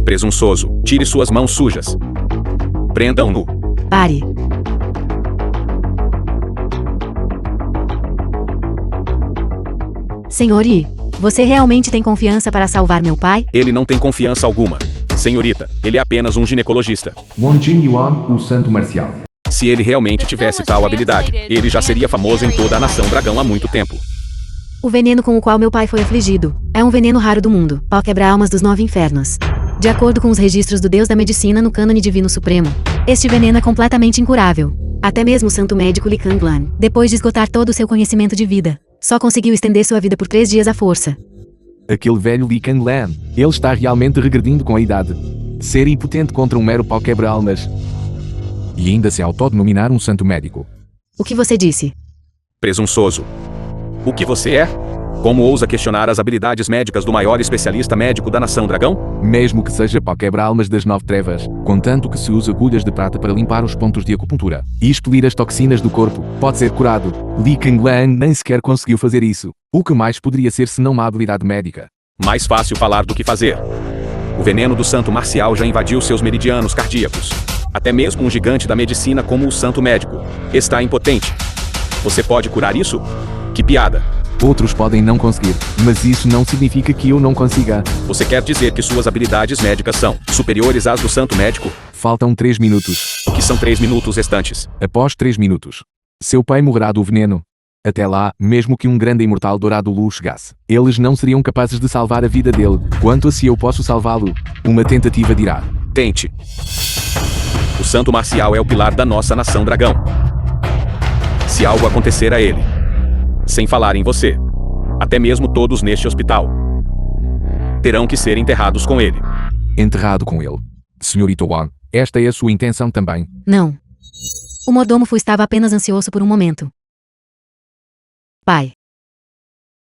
Presunçoso, tire suas mãos sujas. Prendam-no. Pare. Senhor Yi, você realmente tem confiança para salvar meu pai? Ele não tem confiança alguma. Senhorita, ele é apenas um ginecologista. Won Jin Yuan, o santo marcial. Se ele realmente tivesse tal habilidade, ele já seria famoso em toda a nação dragão há muito tempo. O veneno com o qual meu pai foi afligido é um veneno raro do mundo, pau quebra-almas dos 9 infernos. De acordo com os registros do Deus da Medicina no Cânone Divino Supremo, este veneno é completamente incurável. Até mesmo o santo médico Li Kanglan, depois de esgotar todo o seu conhecimento de vida, só conseguiu estender sua vida por 3 dias à força. Aquele velho Li Kanglan, ele está realmente regredindo com a idade. Ser impotente contra um mero pau quebra-almas. E ainda se autodenominar um santo médico. O que você disse? Presunçoso. O que você é? Como ousa questionar as habilidades médicas do maior especialista médico da nação dragão? Mesmo que seja pau quebra-almas das 9 trevas, contanto que se use agulhas de prata para limpar os pontos de acupuntura e expelir as toxinas do corpo, pode ser curado. Li Kanglan nem sequer conseguiu fazer isso. O que mais poderia ser senão uma habilidade médica? Mais fácil falar do que fazer. O veneno do santo marcial já invadiu seus meridianos cardíacos. Até mesmo um gigante da medicina como o santo médico está impotente. Você pode curar isso? Que piada. Outros podem não conseguir, mas isso não significa que eu não consiga. Você quer dizer que suas habilidades médicas são superiores às do santo médico? Faltam 3 minutos. O que são 3 minutos restantes? Após 3 minutos, seu pai morrerá do veneno. Até lá, mesmo que um grande imortal dourado luz chegasse, eles não seriam capazes de salvar a vida dele. Quanto a se eu posso salvá-lo, uma tentativa dirá. Tente. O santo marcial é o pilar da nossa nação dragão. Se algo acontecer a ele, sem falar em você, até mesmo todos neste hospital terão que ser enterrados com ele. Enterrado com ele. Senhorita Wang, esta é a sua intenção também? Não. O mordomo Fu estava apenas ansioso por um momento. Pai.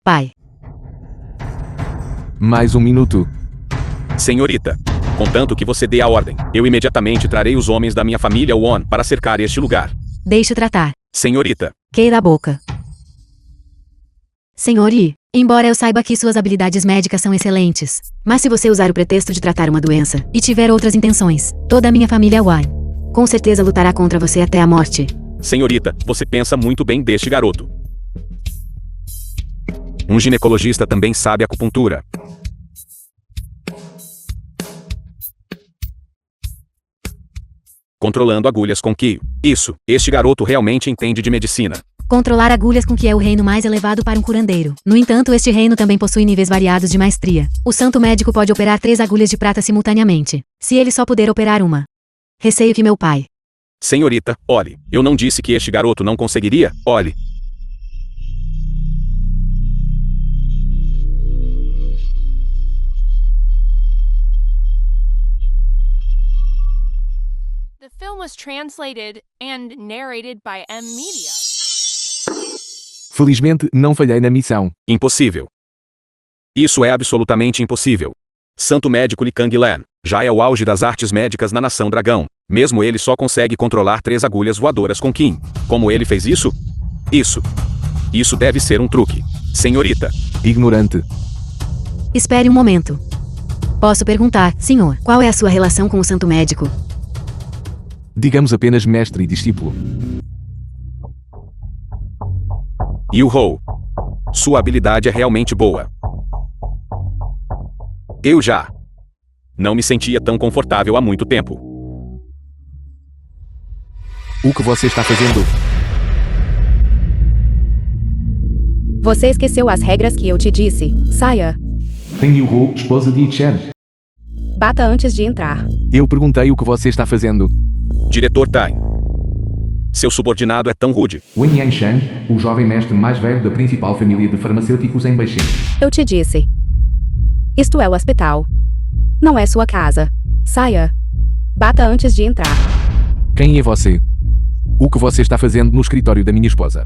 Pai. Mais 1 minuto. Senhorita, contanto que você dê a ordem, eu imediatamente trarei os homens da minha família Won para cercar este lugar. Deixe-o tratar. Senhorita. Queira a boca. Senhor Yi, embora eu saiba que suas habilidades médicas são excelentes, mas se você usar o pretexto de tratar uma doença e tiver outras intenções, toda a minha família Wai com certeza lutará contra você até a morte. Senhorita, você pensa muito bem deste garoto. Um ginecologista também sabe acupuntura. Controlando agulhas com Ki. Isso, este garoto realmente entende de medicina. Controlar agulhas com Ki é o reino mais elevado para um curandeiro. No entanto, este reino também possui níveis variados de maestria. O santo médico pode operar 3 agulhas de prata simultaneamente, se ele só puder operar uma. Receio que meu pai... Senhorita, olhe, eu não disse que este garoto não conseguiria, olhe. The film was translated and narrated by M Media. Felizmente, não falhei na missão. Impossível. Isso é absolutamente impossível. Santo médico Li Kanglan já é o auge das artes médicas na nação dragão. Mesmo ele só consegue controlar 3 agulhas voadoras com Qin. Como ele fez isso? Isso deve ser um truque. Senhorita. Ignorante. Espere um momento. Posso perguntar, senhor, qual é a sua relação com o santo médico? Digamos apenas mestre e discípulo. Yu-Ho. Sua habilidade é realmente boa. Eu já não me sentia tão confortável há muito tempo. O que você está fazendo? Você esqueceu as regras que eu te disse. Saia. Tem Yu-Ho, esposa de Chen. Bata antes de entrar. Eu perguntei o que você está fazendo. Diretor Tai. Seu subordinado é tão rude. Wen Yanshan, o jovem mestre mais velho da principal família de farmacêuticos em Beijing. Eu te disse. Isto é o hospital. Não é sua casa. Saia. Bata antes de entrar. Quem é você? O que você está fazendo no escritório da minha esposa?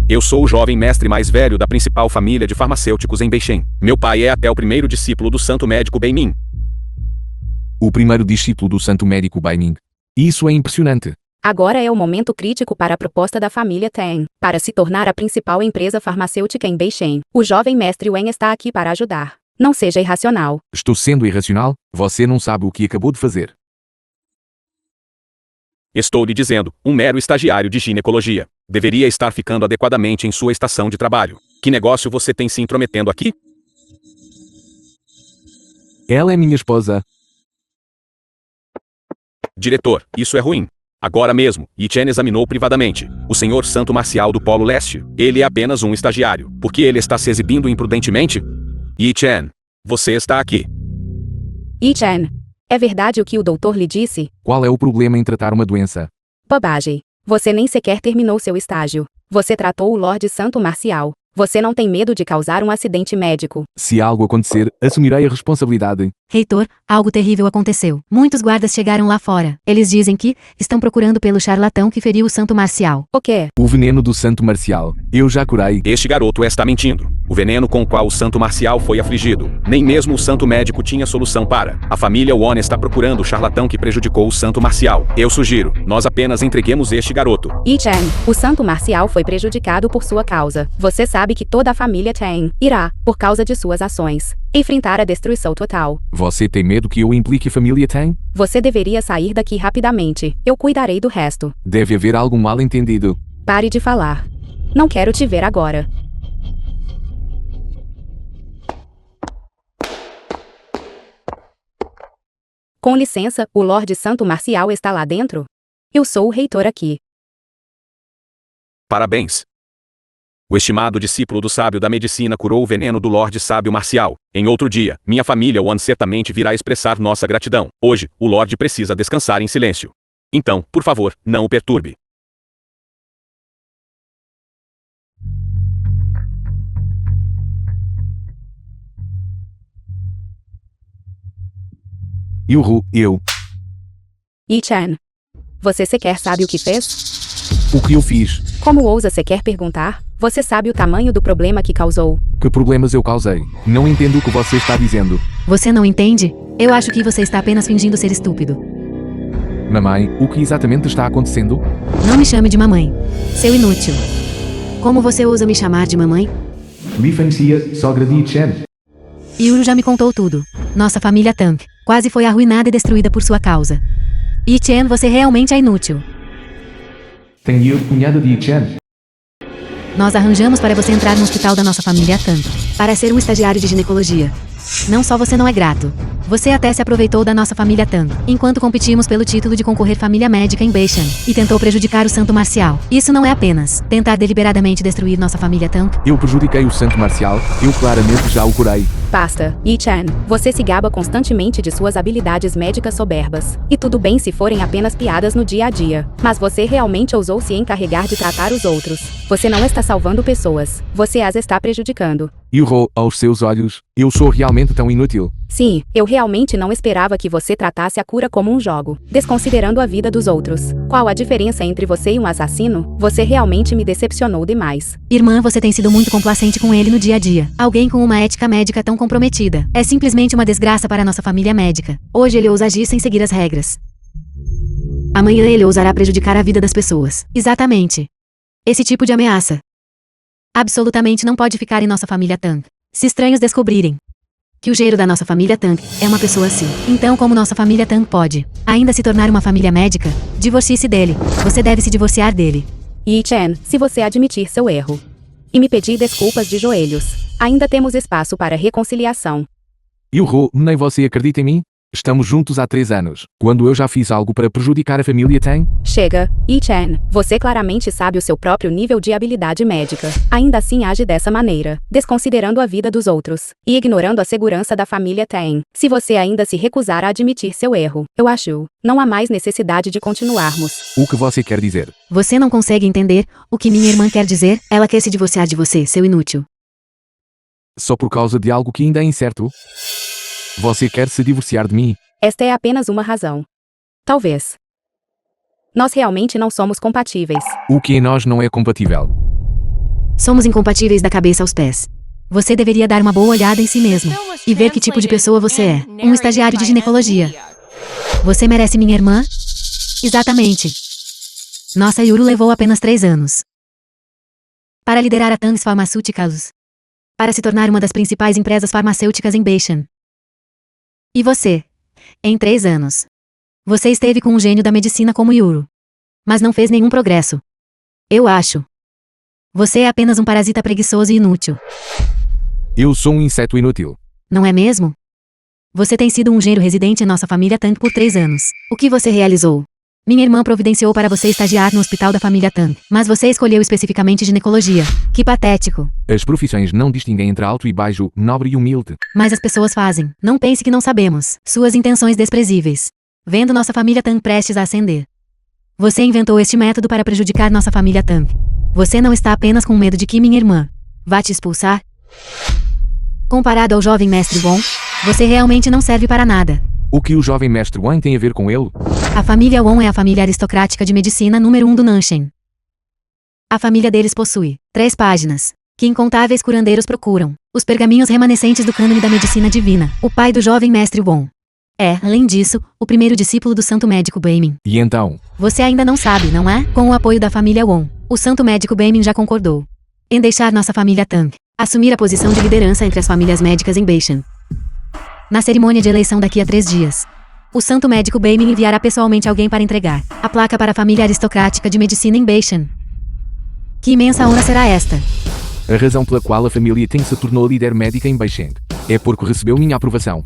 Eu sou o jovem mestre mais velho da principal família de farmacêuticos em Beijing. Meu pai é até o primeiro discípulo do santo médico Beimin. O primeiro discípulo do santo médico Baining. Isso é impressionante. Agora é o momento crítico para a proposta da família Tang, para se tornar a principal empresa farmacêutica em Beijing. O jovem mestre Wen está aqui para ajudar. Não seja irracional. Estou sendo irracional? Você não sabe o que acabou de fazer. Estou lhe dizendo, um mero estagiário de ginecologia. Deveria estar ficando adequadamente em sua estação de trabalho. Que negócio você tem se intrometendo aqui? Ela é minha esposa. Diretor, isso é ruim. Agora mesmo, Yi-Chen examinou privadamente o senhor Santo Marcial do Polo Leste. Ele é apenas um estagiário. Por que ele está se exibindo imprudentemente? Yi-Chen, você está aqui. Yi-Chen, é verdade o que o doutor lhe disse? Qual é o problema em tratar uma doença? Bobagem. Você nem sequer terminou seu estágio. Você tratou o Lorde Santo Marcial. Você não tem medo de causar um acidente médico. Se algo acontecer, assumirei a responsabilidade. Reitor, algo terrível aconteceu. Muitos guardas chegaram lá fora. Eles dizem que estão procurando pelo charlatão que feriu o Santo Marcial. O quê? O veneno do Santo Marcial. Eu já curei. Este garoto está mentindo. O veneno com o qual o Santo Marcial foi afligido. Nem mesmo o Santo Médico tinha solução para. A família Won está procurando o charlatão que prejudicou o Santo Marcial. Eu sugiro, nós apenas entreguemos este garoto. Yi-Chen, o Santo Marcial foi prejudicado por sua causa. Você sabe que toda a família Chen irá, por causa de suas ações, enfrentar a destruição total. Você tem medo que eu implique a família tem? Você deveria sair daqui rapidamente. Eu cuidarei do resto. Deve haver algum mal-entendido. Pare de falar. Não quero te ver agora. Com licença, o Lorde Santo Marcial está lá dentro? Eu sou o reitor aqui. Parabéns. O estimado discípulo do sábio da medicina curou o veneno do Lorde Sábio Marcial. Em outro dia, minha família Won certamente virá expressar nossa gratidão. Hoje, o Lorde precisa descansar em silêncio. Então, por favor, não o perturbe. Eu. Yi-Chen. Você sequer sabe o que fez? O que eu fiz? Como ousa sequer perguntar? Você sabe o tamanho do problema que causou? Que problemas eu causei? Não entendo o que você está dizendo. Você não entende? Eu acho que você está apenas fingindo ser estúpido. Mamãe, o que exatamente está acontecendo? Não me chame de mamãe. Seu inútil. Como você ousa me chamar de mamãe? Lifancia, sogra de Yi-Chen. Yuru já me contou tudo. Nossa família Tang quase foi arruinada e destruída por sua causa. Yi-Chen, você realmente é inútil. Tenho cunhada de Yi-Chen. Nós arranjamos para você entrar no hospital da nossa família Tang para ser um estagiário de ginecologia. Não só você não é grato. Você até se aproveitou da nossa família Tang, enquanto competimos pelo título de concorrer família médica em Beishan, e tentou prejudicar o Santo Marcial. Isso não é apenas tentar deliberadamente destruir nossa família Tang. Eu prejudiquei o Santo Marcial, eu claramente já o curei. Basta, Yi-Chen. Você se gaba constantemente de suas habilidades médicas soberbas. E tudo bem se forem apenas piadas no dia a dia. Mas você realmente ousou se encarregar de tratar os outros. Você não está salvando pessoas. Você as está prejudicando. Yuro, aos seus olhos, eu sou realmente tão inútil. Sim, eu realmente não esperava que você tratasse a cura como um jogo, desconsiderando a vida dos outros. Qual a diferença entre você e um assassino? Você realmente me decepcionou demais. Irmã, você tem sido muito complacente com ele no dia a dia. Alguém com uma ética médica tão comprometida. É simplesmente uma desgraça para nossa família médica. Hoje ele ousa agir sem seguir as regras. Amanhã ele ousará prejudicar a vida das pessoas. Exatamente. Esse tipo de ameaça absolutamente não pode ficar em nossa família Tang. Se estranhos descobrirem que o cheiro da nossa família Tang é uma pessoa assim, então como nossa família Tang pode ainda se tornar uma família médica? Divorcie-se dele. Você deve se divorciar dele. Yi-Chen, se você admitir seu erro e me pedir desculpas de joelhos, ainda temos espaço para reconciliação. Yuro, nem você acredita em mim? Estamos juntos há 3 anos. Quando eu já fiz algo para prejudicar a família Tang? Chega, Yi-Chen. Você claramente sabe o seu próprio nível de habilidade médica. Ainda assim age dessa maneira, desconsiderando a vida dos outros e ignorando a segurança da família Tang. Se você ainda se recusar a admitir seu erro, eu acho, não há mais necessidade de continuarmos. O que você quer dizer? Você não consegue entender o que minha irmã quer dizer? Ela quer se divorciar de você, seu inútil. Só por causa de algo que ainda é incerto? Você quer se divorciar de mim? Esta é apenas uma razão. Talvez. Nós realmente não somos compatíveis. O que em nós não é compatível? Somos incompatíveis da cabeça aos pés. Você deveria dar uma boa olhada em si mesmo e ver que tipo de pessoa você é. Um estagiário de ginecologia. Você merece minha irmã? Exatamente. Nossa Yuru levou apenas 3 anos para liderar a Tangs Pharmaceuticals. para se tornar uma das principais empresas farmacêuticas em Beishan. E você? Em 3 anos. Você esteve com um gênio da medicina como Yuru. Mas não fez nenhum progresso. Eu acho. Você é apenas um parasita preguiçoso e inútil. Eu sou um inseto inútil. Não é mesmo? Você tem sido um gênio residente em nossa família Tang por 3 anos. O que você realizou? Minha irmã providenciou para você estagiar no hospital da família Tang, mas você escolheu especificamente ginecologia. Que patético. As profissões não distinguem entre alto e baixo, nobre e humilde. Mas as pessoas fazem. Não pense que não sabemos. Suas intenções desprezíveis. Vendo nossa família Tang prestes a ascender. Você inventou este método para prejudicar nossa família Tang. Você não está apenas com medo de que minha irmã vá te expulsar? Comparado ao jovem mestre Wong, você realmente não serve para nada. O que o jovem mestre Wang tem a ver com ele? A família Wong é a família aristocrática de medicina número 1 do Nanshen. A família deles possui 3 páginas, que incontáveis curandeiros procuram. Os pergaminhos remanescentes do cânone da medicina divina. O pai do jovem mestre Wong é, além disso, o primeiro discípulo do santo médico Beimin. E então? Você ainda não sabe, não é? Com o apoio da família Wong, o santo médico Beimin já concordou em deixar nossa família Tang assumir a posição de liderança entre as famílias médicas em Beishan. Na cerimônia de eleição daqui a 3 dias, o santo médico Beimin enviará pessoalmente alguém para entregar a placa para a família aristocrática de medicina em Beishan. Que imensa honra será esta? A razão pela qual a família Tang se tornou líder médica em Beijing é porque recebeu minha aprovação.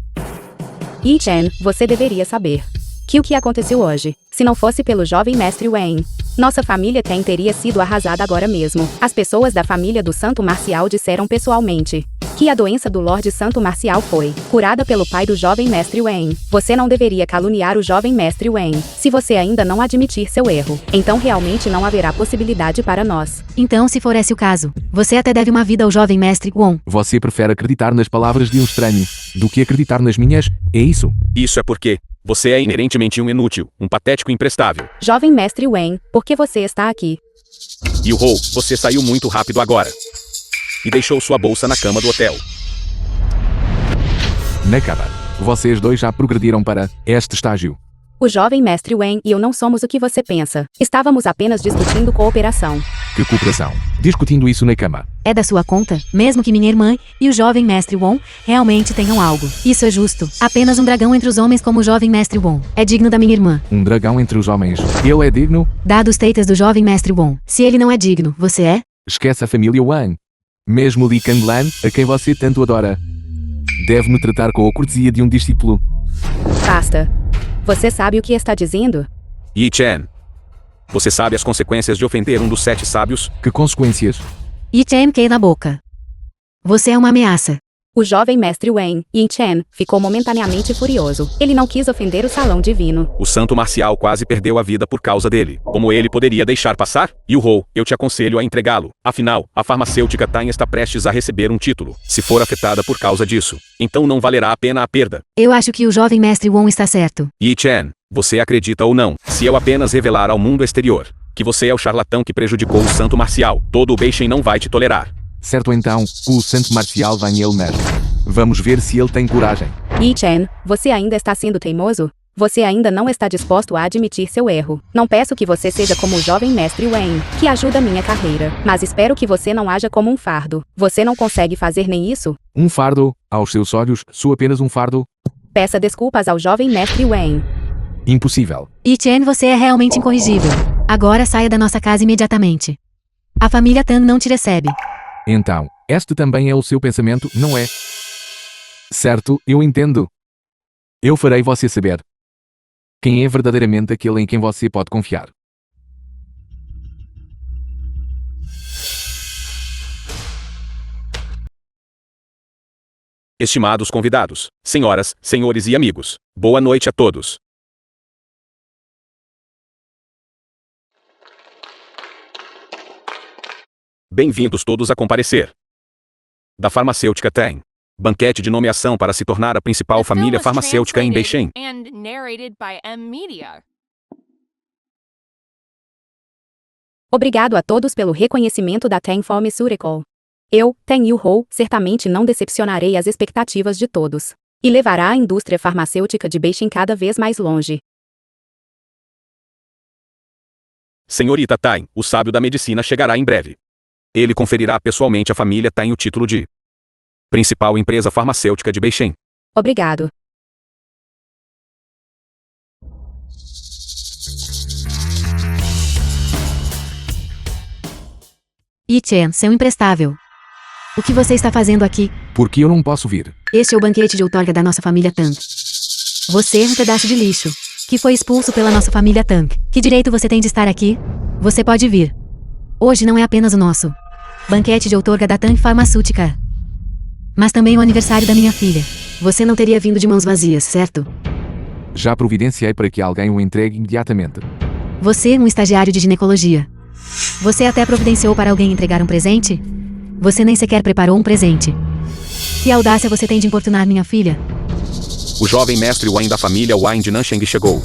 Yi Chen, você deveria saber que o que aconteceu hoje, se não fosse pelo jovem mestre Wang, nossa família Tang teria sido arrasada agora mesmo. As pessoas da família do Santo Marcial disseram pessoalmente que a doença do Lorde Santo Marcial foi curada pelo pai do jovem mestre Wang. Você não deveria caluniar o jovem mestre Wang, se você ainda não admitir seu erro. Então realmente não haverá possibilidade para nós. Então, se for esse o caso, você até deve uma vida ao jovem mestre Wong. Você prefere acreditar nas palavras de um estranho do que acreditar nas minhas? É isso? Isso é porque você é inerentemente um inútil, um patético imprestável. Jovem mestre Wang, por que você está aqui? Yu-Ho, você saiu muito rápido agora. E deixou sua bolsa na cama do hotel. Na cama. Vocês dois já progrediram para este estágio. O jovem mestre Wang e eu não somos o que você pensa. Estávamos apenas discutindo cooperação. Que cooperação? Discutindo isso na cama. É da sua conta, mesmo que minha irmã e o jovem mestre Wong realmente tenham algo. Isso é justo. Apenas um dragão entre os homens como o jovem mestre Wong é digno da minha irmã. Um dragão entre os homens. Ele é digno? Dado os teitas do jovem mestre Wong, se ele não é digno, você é? Esquece a família Wang. Mesmo Li Kanglan, a quem você tanto adora, deve me tratar com a cortesia de um discípulo. Basta. Você sabe o que está dizendo? Yi Chen, você sabe as consequências de ofender um dos 7 sábios? Que consequências? E Chen Kei na boca. Você é uma ameaça. O jovem mestre Wang, Yin Chen, ficou momentaneamente furioso. Ele não quis ofender o salão divino. O santo marcial quase perdeu a vida por causa dele. Como ele poderia deixar passar? Yu-Ho, eu te aconselho a entregá-lo. Afinal, a farmacêutica Tain está prestes a receber um título. Se for afetada por causa disso, então não valerá a pena a perda. Eu acho que o jovem mestre Wong está certo. Yi Chen, você acredita ou não? Se eu apenas revelar ao mundo exterior que você é o charlatão que prejudicou o santo marcial, todo o Beishen não vai te tolerar. Certo então, o santo marcial vai ele mesmo. Vamos ver se ele tem coragem. Yi Chen, você ainda está sendo teimoso? Você ainda não está disposto a admitir seu erro. Não peço que você seja como o jovem mestre Wang, que ajuda minha carreira, mas espero que você não haja como um fardo. Você não consegue fazer nem isso? Um fardo, aos seus olhos, sou apenas um fardo? Peça desculpas ao jovem mestre Wang. Impossível. E Chen, você é realmente incorrigível. Agora saia da nossa casa imediatamente. A família Tang não te recebe. Então, este também é o seu pensamento, não é? Certo, eu entendo. Eu farei você saber quem é verdadeiramente aquele em quem você pode confiar. Estimados convidados, senhoras, senhores e amigos, boa noite a todos. Bem-vindos todos a comparecer. Da farmacêutica Tain. Banquete de nomeação para se tornar a principal The film família was farmacêutica em translated Beijing. and narrated by M Media. Obrigado a todos pelo reconhecimento da Tang Pharmaceutical. Eu, Tang Yu-Ho, certamente não decepcionarei as expectativas de todos. E levará a indústria farmacêutica de Beijing cada vez mais longe. Senhorita Tain, o sábio da medicina chegará em breve. Ele conferirá pessoalmente à família Tain o título de principal empresa farmacêutica de Beijing. Obrigado. Yi Chen, seu imprestável. O que você está fazendo aqui? Por que eu não posso vir? Este é o banquete de outorga da nossa família Tang. Você é um pedaço de lixo, que foi expulso pela nossa família Tang. Que direito você tem de estar aqui? Você pode vir. Hoje não é apenas o nosso banquete de outorga da Tang Farmacêutica, mas também o aniversário da minha filha. Você não teria vindo de mãos vazias, certo? Já providenciei para que alguém o entregue imediatamente. Você é um estagiário de ginecologia. Você até providenciou para alguém entregar um presente? Você nem sequer preparou um presente. Que audácia você tem de importunar minha filha? O jovem mestre Wang da família Wang de Nansheng chegou.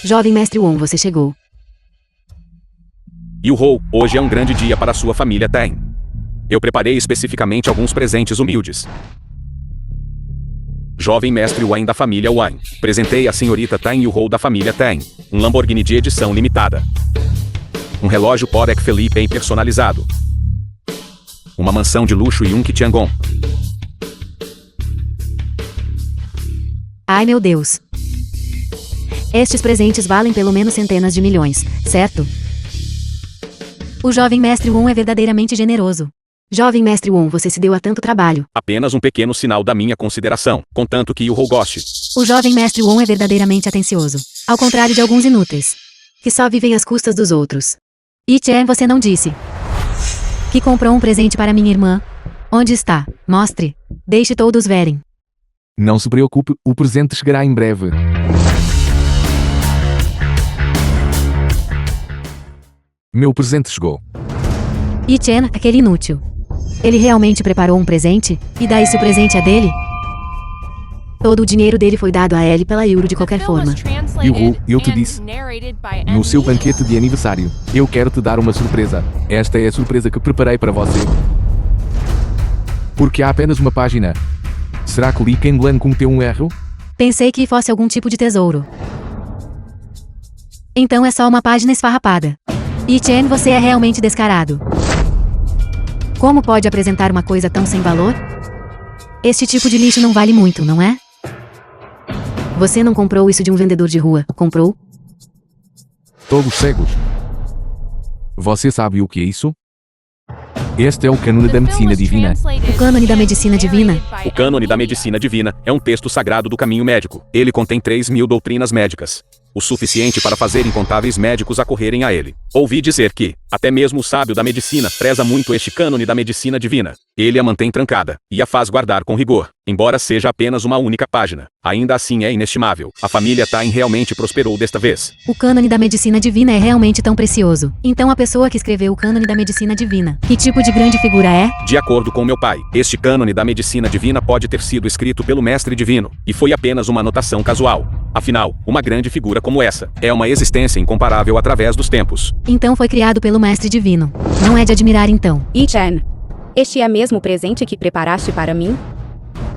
Jovem mestre Wong, você chegou. Yu-Ho, hoje é um grande dia para sua família Tang. Eu preparei especificamente alguns presentes humildes. Jovem mestre Wang da família Wang, presentei a senhorita Tang Yu-Ho da família Tang um Lamborghini de edição limitada. Um relógio Patek Philippe personalizado. Uma mansão de luxo e um Tiangong. Ai meu Deus. Estes presentes valem pelo menos centenas de milhões, certo? O jovem mestre Wong é verdadeiramente generoso. Jovem mestre Wong, você se deu a tanto trabalho. Apenas um pequeno sinal da minha consideração, contanto que Yu-Ho goste. O jovem mestre Wong é verdadeiramente atencioso. Ao contrário de alguns inúteis, que só vivem às custas dos outros. Yi Chen, você não disse que comprou um presente para minha irmã? Onde está? Mostre. Deixe todos verem. Não se preocupe, o presente chegará em breve. Meu presente chegou. Yi Chen, aquele inútil. Ele realmente preparou um presente? E daí se o presente é dele? Todo o dinheiro dele foi dado a ele pela euro de qualquer forma. Yu-Ho, eu te disse. No seu banquete de aniversário, eu quero te dar uma surpresa. Esta é a surpresa que preparei para você. Porque há apenas uma página. Será que Li Kanglan cometeu um erro? Pensei que fosse algum tipo de tesouro. Então é só uma página esfarrapada. Yi Chen, você é realmente descarado. Como pode apresentar uma coisa tão sem valor? Este tipo de lixo não vale muito, não é? Você não comprou isso de um vendedor de rua, comprou? Todos cegos. Você sabe o que é isso? Este é o cânone da medicina divina. O cânone da medicina divina? O cânone da medicina divina é um texto sagrado do caminho médico. Ele contém 3.000 doutrinas médicas. O suficiente para fazer incontáveis médicos acorrerem a ele. Ouvi dizer que, até mesmo o sábio da medicina preza muito este cânone da medicina divina. Ele a mantém trancada, e a faz guardar com rigor. Embora seja apenas uma única página, ainda assim é inestimável. A família Tain realmente prosperou desta vez. O cânone da medicina divina é realmente tão precioso. Então a pessoa que escreveu o cânone da medicina divina, que tipo de grande figura é? De acordo com meu pai, este cânone da medicina divina pode ter sido escrito pelo mestre divino, e foi apenas uma anotação casual. Afinal, uma grande figura como essa é uma existência incomparável através dos tempos. Então foi criado pelo mestre divino. Não é de admirar então. Yi Chen, este é mesmo o presente que preparaste para mim?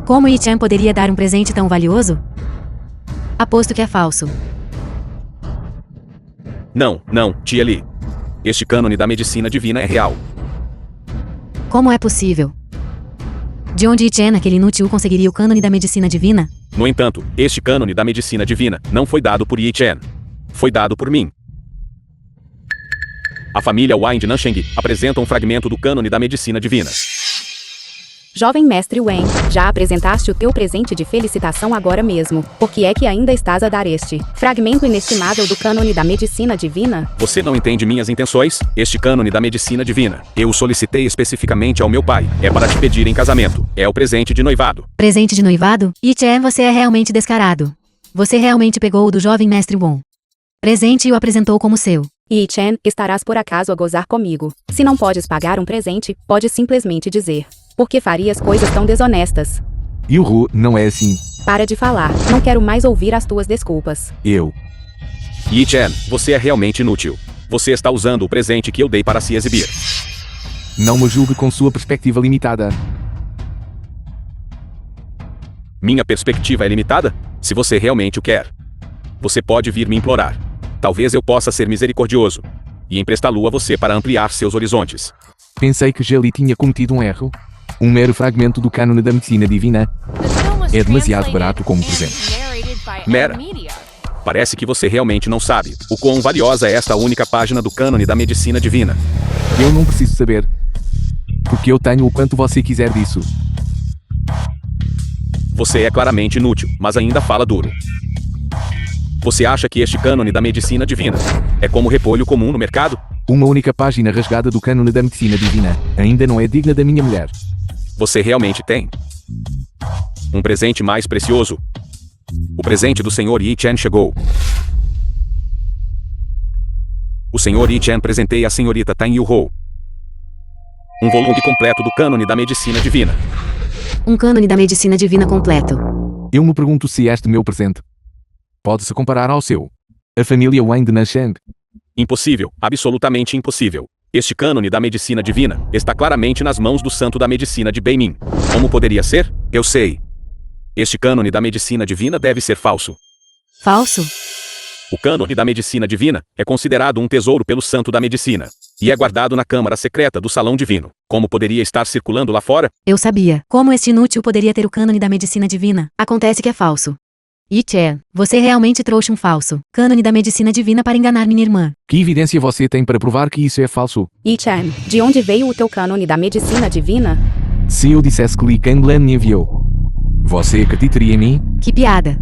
Como Yi Chen poderia dar um presente tão valioso? Aposto que é falso. Não, tia Li. Este cânone da medicina divina é real. Como é possível? De onde Yi Chen, aquele inútil, conseguiria o cânone da medicina divina? No entanto, este cânone da medicina divina não foi dado por Yi Chen. Foi dado por mim. A família Wang de Nansheng apresenta um fragmento do cânone da medicina divina. Jovem mestre Wang, já apresentaste o teu presente de felicitação agora mesmo. Por que é que ainda estás a dar este fragmento inestimável do cânone da medicina divina? Você não entende minhas intenções? Este cânone da medicina divina, eu o solicitei especificamente ao meu pai. É para te pedir em casamento. É o presente de noivado. Presente de noivado? Yi Chen, você é realmente descarado. Você realmente pegou o do jovem mestre Wong. Presente e o apresentou como seu. Yi Chen, estarás por acaso a gozar comigo? Se não podes pagar um presente, pode simplesmente dizer. Por que farias coisas tão desonestas? Yu-Ho, não é assim. Para de falar, não quero mais ouvir as tuas desculpas. Yi Chen, você é realmente inútil. Você está usando o presente que eu dei para se exibir. Não me julgue com sua perspectiva limitada. Minha perspectiva é limitada? Se você realmente o quer. Você pode vir me implorar. Talvez eu possa ser misericordioso e emprestá-lo a você para ampliar seus horizontes. Pensei que Jelly tinha cometido um erro. Um mero fragmento do cânone da medicina divina. The film was É demasiado translated barato como and presente. narrated by Mera. Media. Parece que você realmente não sabe o quão valiosa é esta única página do cânone da medicina divina. Eu não preciso saber. Porque eu tenho o quanto você quiser disso. Você é claramente inútil, mas ainda fala duro. Você acha que este cânone da medicina divina é como repolho comum no mercado? Uma única página rasgada do cânone da medicina divina ainda não é digna da minha mulher. Você realmente tem um presente mais precioso? O presente do Sr. Yi Chen chegou. O Sr. Yi Chen presenteia a senhorita Tan Yu-ho um volume completo do cânone da medicina divina. Um cânone da medicina divina completo. Eu me pergunto se este meu presente pode-se comparar ao seu. A família Wang de Nanchang. Impossível, absolutamente impossível. Este cânone da medicina divina está claramente nas mãos do santo da medicina de Beimin. Como poderia ser? Eu sei. Este cânone da medicina divina deve ser falso. Falso? O cânone da medicina divina é considerado um tesouro pelo santo da medicina e é guardado na câmara secreta do salão divino. Como poderia estar circulando lá fora? Eu sabia. Como este inútil poderia ter o cânone da medicina divina? Acontece que é falso. Yi Chen, você realmente trouxe um falso cânone da medicina divina para enganar minha irmã. Que evidência você tem para provar que isso é falso? Yi Chen, de onde veio o teu cânone da medicina divina? Se eu dissesse que Li Kanglan me enviou, você acreditaria em mim? Que piada.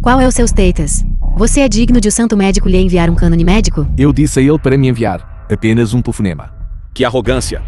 Qual é o seu status? Você é digno de o santo médico lhe enviar um cânone médico? Eu disse a ele para me enviar apenas um telefonema. Que arrogância!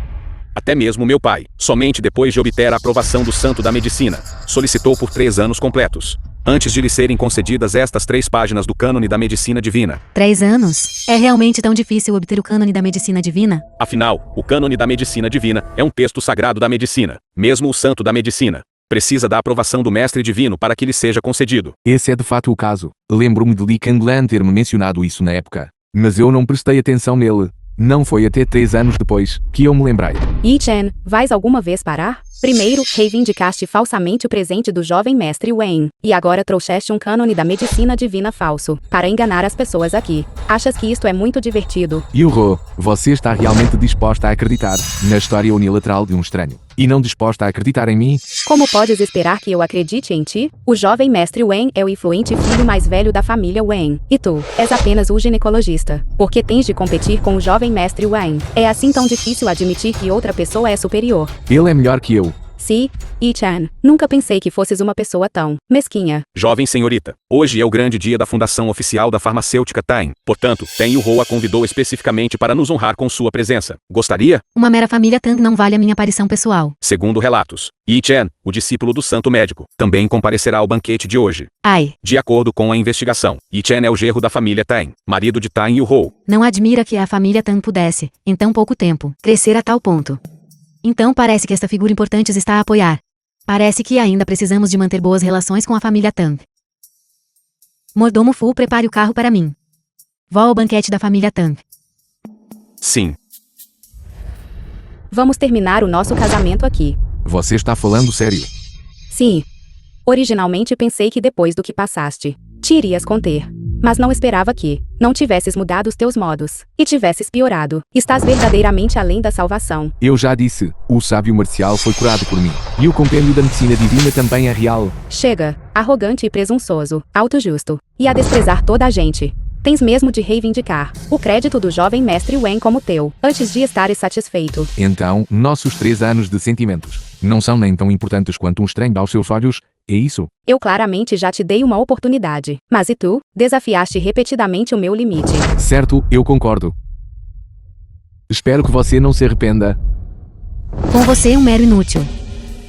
Até mesmo meu pai, somente depois de obter a aprovação do santo da medicina, solicitou por 3 anos completos, antes de lhe serem concedidas estas 3 páginas do cânone da medicina divina. 3 anos? É realmente tão difícil obter o cânone da medicina divina? Afinal, o cânone da medicina divina é um texto sagrado da medicina. Mesmo o santo da medicina precisa da aprovação do mestre divino para que lhe seja concedido. Esse é de fato o caso. Lembro-me de Li Kanglan ter-me mencionado isso na época. Mas eu não prestei atenção nele. Não foi até 3 anos depois que eu me lembrei. Yi Chen, vais alguma vez parar? Primeiro, reivindicaste falsamente o presente do jovem mestre Wen, e agora trouxeste um cânone da medicina divina falso, para enganar as pessoas aqui. Achas que isto é muito divertido? Yu-ho, você está realmente disposta a acreditar na história unilateral de um estranho, e não disposta a acreditar em mim? Como podes esperar que eu acredite em ti? O jovem mestre Wen é o influente filho mais velho da família Wen, e tu és apenas o ginecologista. Por que tens de competir com o jovem mestre Wen? É assim tão difícil admitir que outra pessoa é superior. Ele é melhor que eu. Sim, Yi Chen, nunca pensei que fosses uma pessoa tão mesquinha. Jovem senhorita, hoje é o grande dia da fundação oficial da farmacêutica Tan. Portanto, Tan Yu-ho a convidou especificamente para nos honrar com sua presença. Gostaria? Uma mera família Tang não vale a minha aparição pessoal. Segundo relatos, Yi Chen, o discípulo do santo médico, também comparecerá ao banquete de hoje. Ai, De acordo com a investigação, Yi Chen é o genro da família Tan, marido de Tan Yu-ho. não admira que a família Tang pudesse, em tão pouco tempo, crescer a tal ponto. Então parece que esta figura importante está a apoiar. Parece que ainda precisamos de manter boas relações com a família Tang. Mordomo Fu, prepare o carro para mim. Vou ao banquete da família Tang. Sim. Vamos terminar o nosso casamento aqui. Você está falando sério? Sim. Originalmente pensei que depois do que passaste, te irias conter. Mas não esperava que não tivesses mudado os teus modos, e tivesses piorado. Estás verdadeiramente além da salvação. Eu já disse, o sábio marcial foi curado por mim. E o compêndio da medicina divina também é real. Chega, arrogante e presunçoso, auto-justo, e a desprezar toda a gente. Tens mesmo de reivindicar o crédito do jovem mestre Wen como teu, antes de estares satisfeito. Então, nossos 3 anos de sentimentos não são nem tão importantes quanto um estranho aos seus olhos, é isso? Eu claramente já te dei uma oportunidade. Mas e tu? Desafiaste repetidamente o meu limite. Certo, eu concordo. Espero que você não se arrependa. Com você um mero inútil.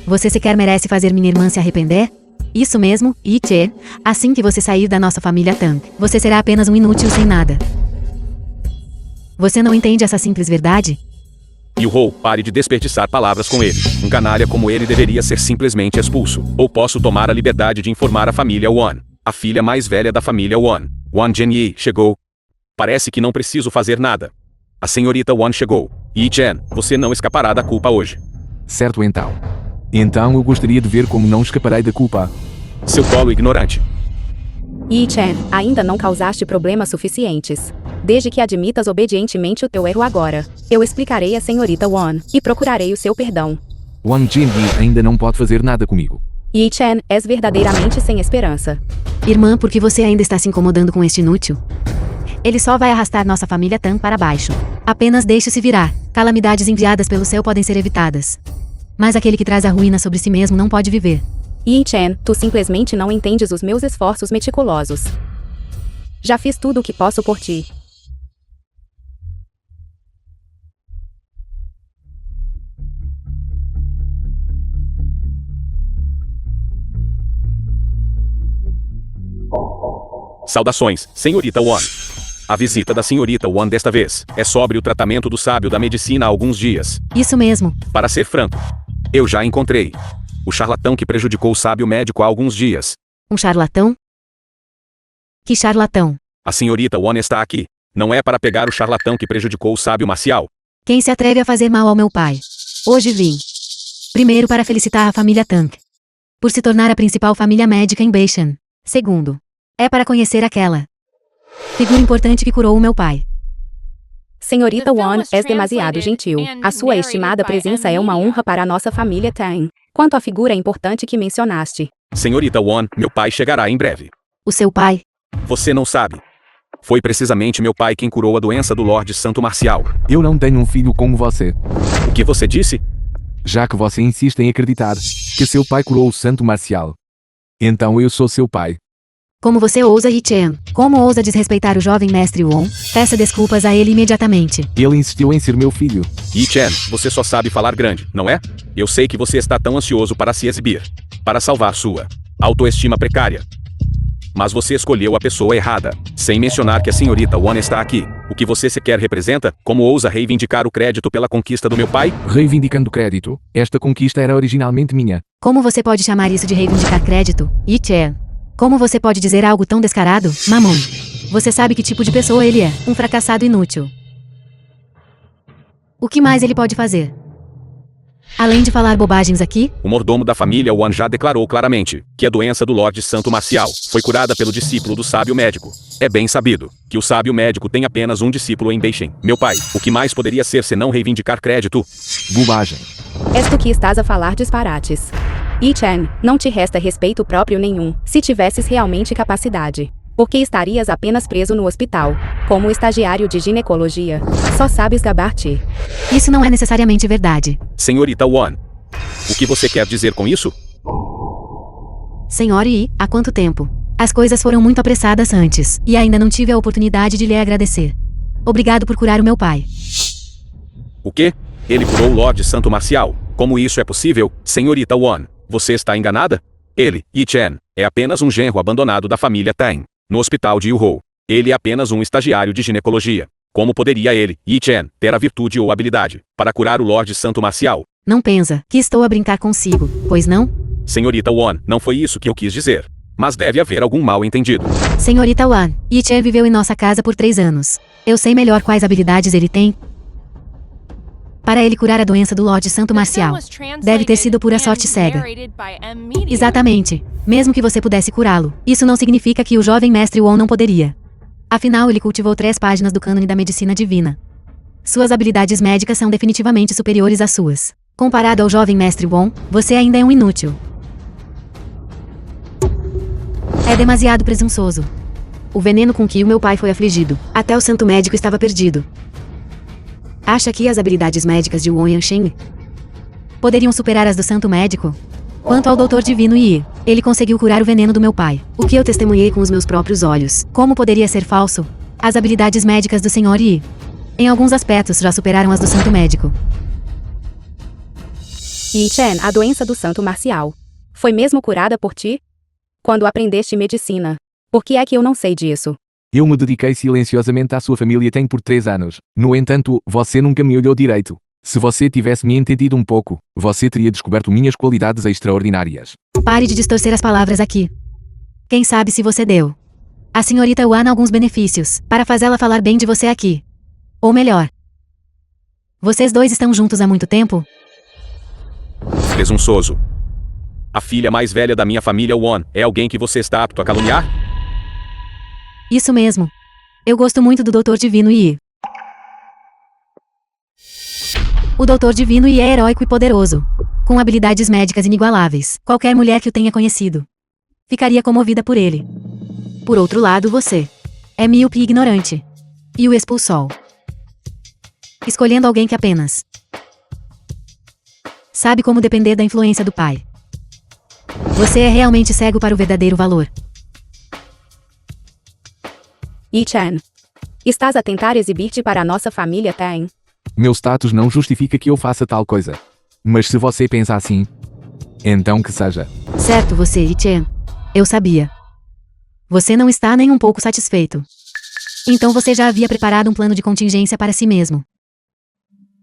Você sequer merece fazer minha irmã se arrepender? Isso mesmo, Yi Chen. Assim que você sair da nossa família Tang, você será apenas um inútil sem nada. Você não entende essa simples verdade? Yu-ho, pare de desperdiçar palavras com ele. Um canalha como ele deveria ser simplesmente expulso. Ou posso tomar a liberdade de informar a família Wan. A filha mais velha da família Wan. Wan Zhenyi chegou. Parece que não preciso fazer nada. A senhorita Wan chegou. Yi Chen, você não escapará da culpa hoje. Certo então. Então eu gostaria de ver como não escaparei da culpa. Seu tolo ignorante. Yi-chan, ainda não causaste problemas suficientes. Desde que admitas obedientemente o teu erro agora, eu explicarei à senhorita Won, e procurarei o seu perdão. Wang Jinyi ainda não pode fazer nada comigo. Yi-chan, és verdadeiramente sem esperança. Irmã, por que você ainda está se incomodando com este inútil? Ele só vai arrastar nossa família Tang para baixo. Apenas deixe-se virar. Calamidades enviadas pelo céu podem ser evitadas. Mas aquele que traz a ruína sobre si mesmo não pode viver. Yi-chan, tu simplesmente não entendes os meus esforços meticulosos. Já fiz tudo o que posso por ti. Saudações, senhorita Won. A visita da senhorita Won desta vez é sobre o tratamento do sábio da medicina há alguns dias. Isso mesmo. Para ser franco, eu já encontrei o charlatão que prejudicou o sábio médico há alguns dias. Um charlatão? Que charlatão? A senhorita Won está aqui. Não é para pegar o charlatão que prejudicou o sábio marcial. Quem se atreve a fazer mal ao meu pai? Hoje vim. Primeiro, para felicitar a família Tang por se tornar a principal família médica em Beishan. Segundo, é para conhecer aquela figura importante que curou o meu pai. Senhorita Won, és demasiado gentil. A sua estimada presença é uma honra para a nossa família Tang. Quanto à figura importante que mencionaste. Senhorita Won, meu pai chegará em breve. O seu pai? Você não sabe. Foi precisamente meu pai quem curou a doença do Lorde Santo Marcial. Eu não tenho um filho como você. O que você disse? Já que você insiste em acreditar que seu pai curou o santo marcial. Então eu sou seu pai. Como você ousa, Yi-chan? Como ousa desrespeitar o jovem mestre Won? Peça desculpas a ele imediatamente. Ele insistiu em ser meu filho. Yi-chan, você só sabe falar grande, não é? Eu sei que você está tão ansioso para se exibir, para salvar sua autoestima precária. Mas você escolheu a pessoa errada, sem mencionar que a senhorita Won está aqui. O que você sequer representa? Como ousa reivindicar o crédito pela conquista do meu pai? Reivindicando crédito, esta conquista era originalmente minha. Como você pode chamar isso de reivindicar crédito, Yi-chan? Como você pode dizer algo tão descarado, Mamon? Você sabe que tipo de pessoa ele é, um fracassado inútil. O que mais ele pode fazer? Além de falar bobagens aqui? O mordomo da família Won já declarou claramente que a doença do Lorde Santo Marcial foi curada pelo discípulo do sábio médico. É bem sabido que o sábio médico tem apenas um discípulo em Beishan, meu pai. O que mais poderia ser senão reivindicar crédito? Bobagem. És tu que estás a falar disparates. Yi-chan, não te resta respeito próprio nenhum, se tivesses realmente capacidade. Porque estarias apenas preso no hospital, como estagiário de ginecologia. Só sabes gabar-te. Isso não é necessariamente verdade. Senhorita Won, o que você quer dizer com isso? Senhora Yi, há quanto tempo? As coisas foram muito apressadas antes, e ainda não tive a oportunidade de lhe agradecer. Obrigado por curar o meu pai. O quê? Ele curou o Lorde Santo Marcial. Como isso é possível, senhorita Won? Você está enganada? Ele, Yi-chan, é apenas um genro abandonado da família Tang, no hospital de Yuhou. Ele é apenas um estagiário de ginecologia. Como poderia ele, Yi-chan, ter a virtude ou habilidade para curar o Lorde Santo Marcial? Não pensa que estou a brincar consigo, pois não? Senhorita Won, não foi isso que eu quis dizer. Mas deve haver algum mal-entendido. Senhorita Won, Yi-chan viveu em nossa casa por 3 anos. Eu sei melhor quais habilidades ele tem para ele curar a doença do Lorde Santo Marcial. Deve ter sido pura sorte cega. Exatamente. Mesmo que você pudesse curá-lo, isso não significa que o jovem mestre Won não poderia. Afinal, ele cultivou 3 páginas do cânone da medicina divina. Suas habilidades médicas são definitivamente superiores às suas. Comparado ao jovem mestre Won, você ainda é um inútil. É demasiado presunçoso. O veneno com que o meu pai foi afligido, até o santo médico estava perdido. Acha que as habilidades médicas de Won Yansheng poderiam superar as do santo médico? Quanto ao doutor divino Yi, ele conseguiu curar o veneno do meu pai, o que eu testemunhei com os meus próprios olhos. Como poderia ser falso? As habilidades médicas do senhor Yi, em alguns aspectos, já superaram as do santo médico. Yi-chan, a doença do santo marcial foi mesmo curada por ti? Quando aprendeste medicina? Por que é que eu não sei disso? Eu me dediquei silenciosamente à sua família Tang por 3 anos. No entanto, você nunca me olhou direito. Se você tivesse me entendido um pouco, você teria descoberto minhas qualidades extraordinárias. Pare de distorcer as palavras aqui. Quem sabe se você deu a senhorita Wan alguns benefícios para fazê-la falar bem de você aqui. Ou melhor, vocês dois estão juntos há muito tempo? Presunçoso. A filha mais velha da minha família Won é alguém que você está apto a caluniar? Isso mesmo. Eu gosto muito do Doutor Divino Yi. O Doutor Divino Yi é heróico e poderoso, com habilidades médicas inigualáveis. Qualquer mulher que o tenha conhecido ficaria comovida por ele. Por outro lado, você é míope e ignorante, e o expulsou, escolhendo alguém que apenas sabe como depender da influência do pai. Você é realmente cego para o verdadeiro valor. Yi-chan, estás a tentar exibir-te para a nossa família Tang? Meu status não justifica que eu faça tal coisa. Mas se você pensa assim, então que seja. Certo, você, Yi-chan. Eu sabia. Você não está nem um pouco satisfeito. Então você já havia preparado um plano de contingência para si mesmo.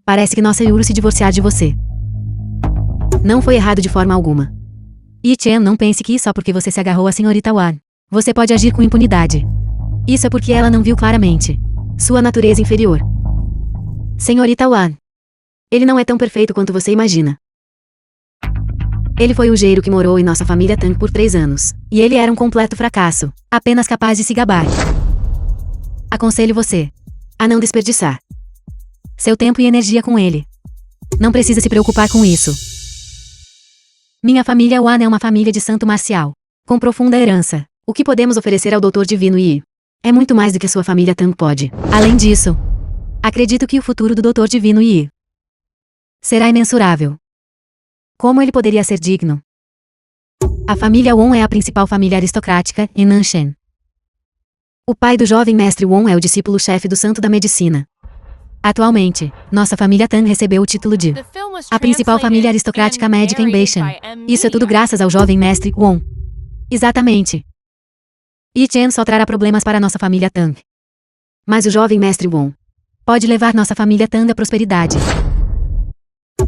Parece que nossa Yuru se divorciar de você. Não foi errado de forma alguma. Yi-chan, não pense que só porque você se agarrou à senhorita Wan, você pode agir com impunidade. Isso é porque ela não viu claramente sua natureza inferior. Senhorita Wan. Ele não é tão perfeito quanto você imagina. Ele foi o geiro que morou em nossa família Tang por 3 anos, e ele era um completo fracasso, apenas capaz de se gabar. Aconselho você a não desperdiçar seu tempo e energia com ele. Não precisa se preocupar com isso. Minha família Wan é uma família de santo marcial, com profunda herança. O que podemos oferecer ao Doutor Divino Yi é muito mais do que sua família Tang pode. Além disso, acredito que o futuro do Doutor Divino Yi será imensurável. Como ele poderia ser digno? A família Won é a principal família aristocrática em Nanshan. O pai do jovem mestre Won é o discípulo-chefe do Santo da Medicina. Atualmente, nossa família Tang recebeu o título de The film was a principal família aristocrática and médica em narrated Beishan. by M. Isso é tudo Media. graças ao jovem mestre Won. Exatamente. Yi-chan só trará problemas para nossa família Tang. Mas o jovem mestre Won pode levar nossa família Tang à prosperidade.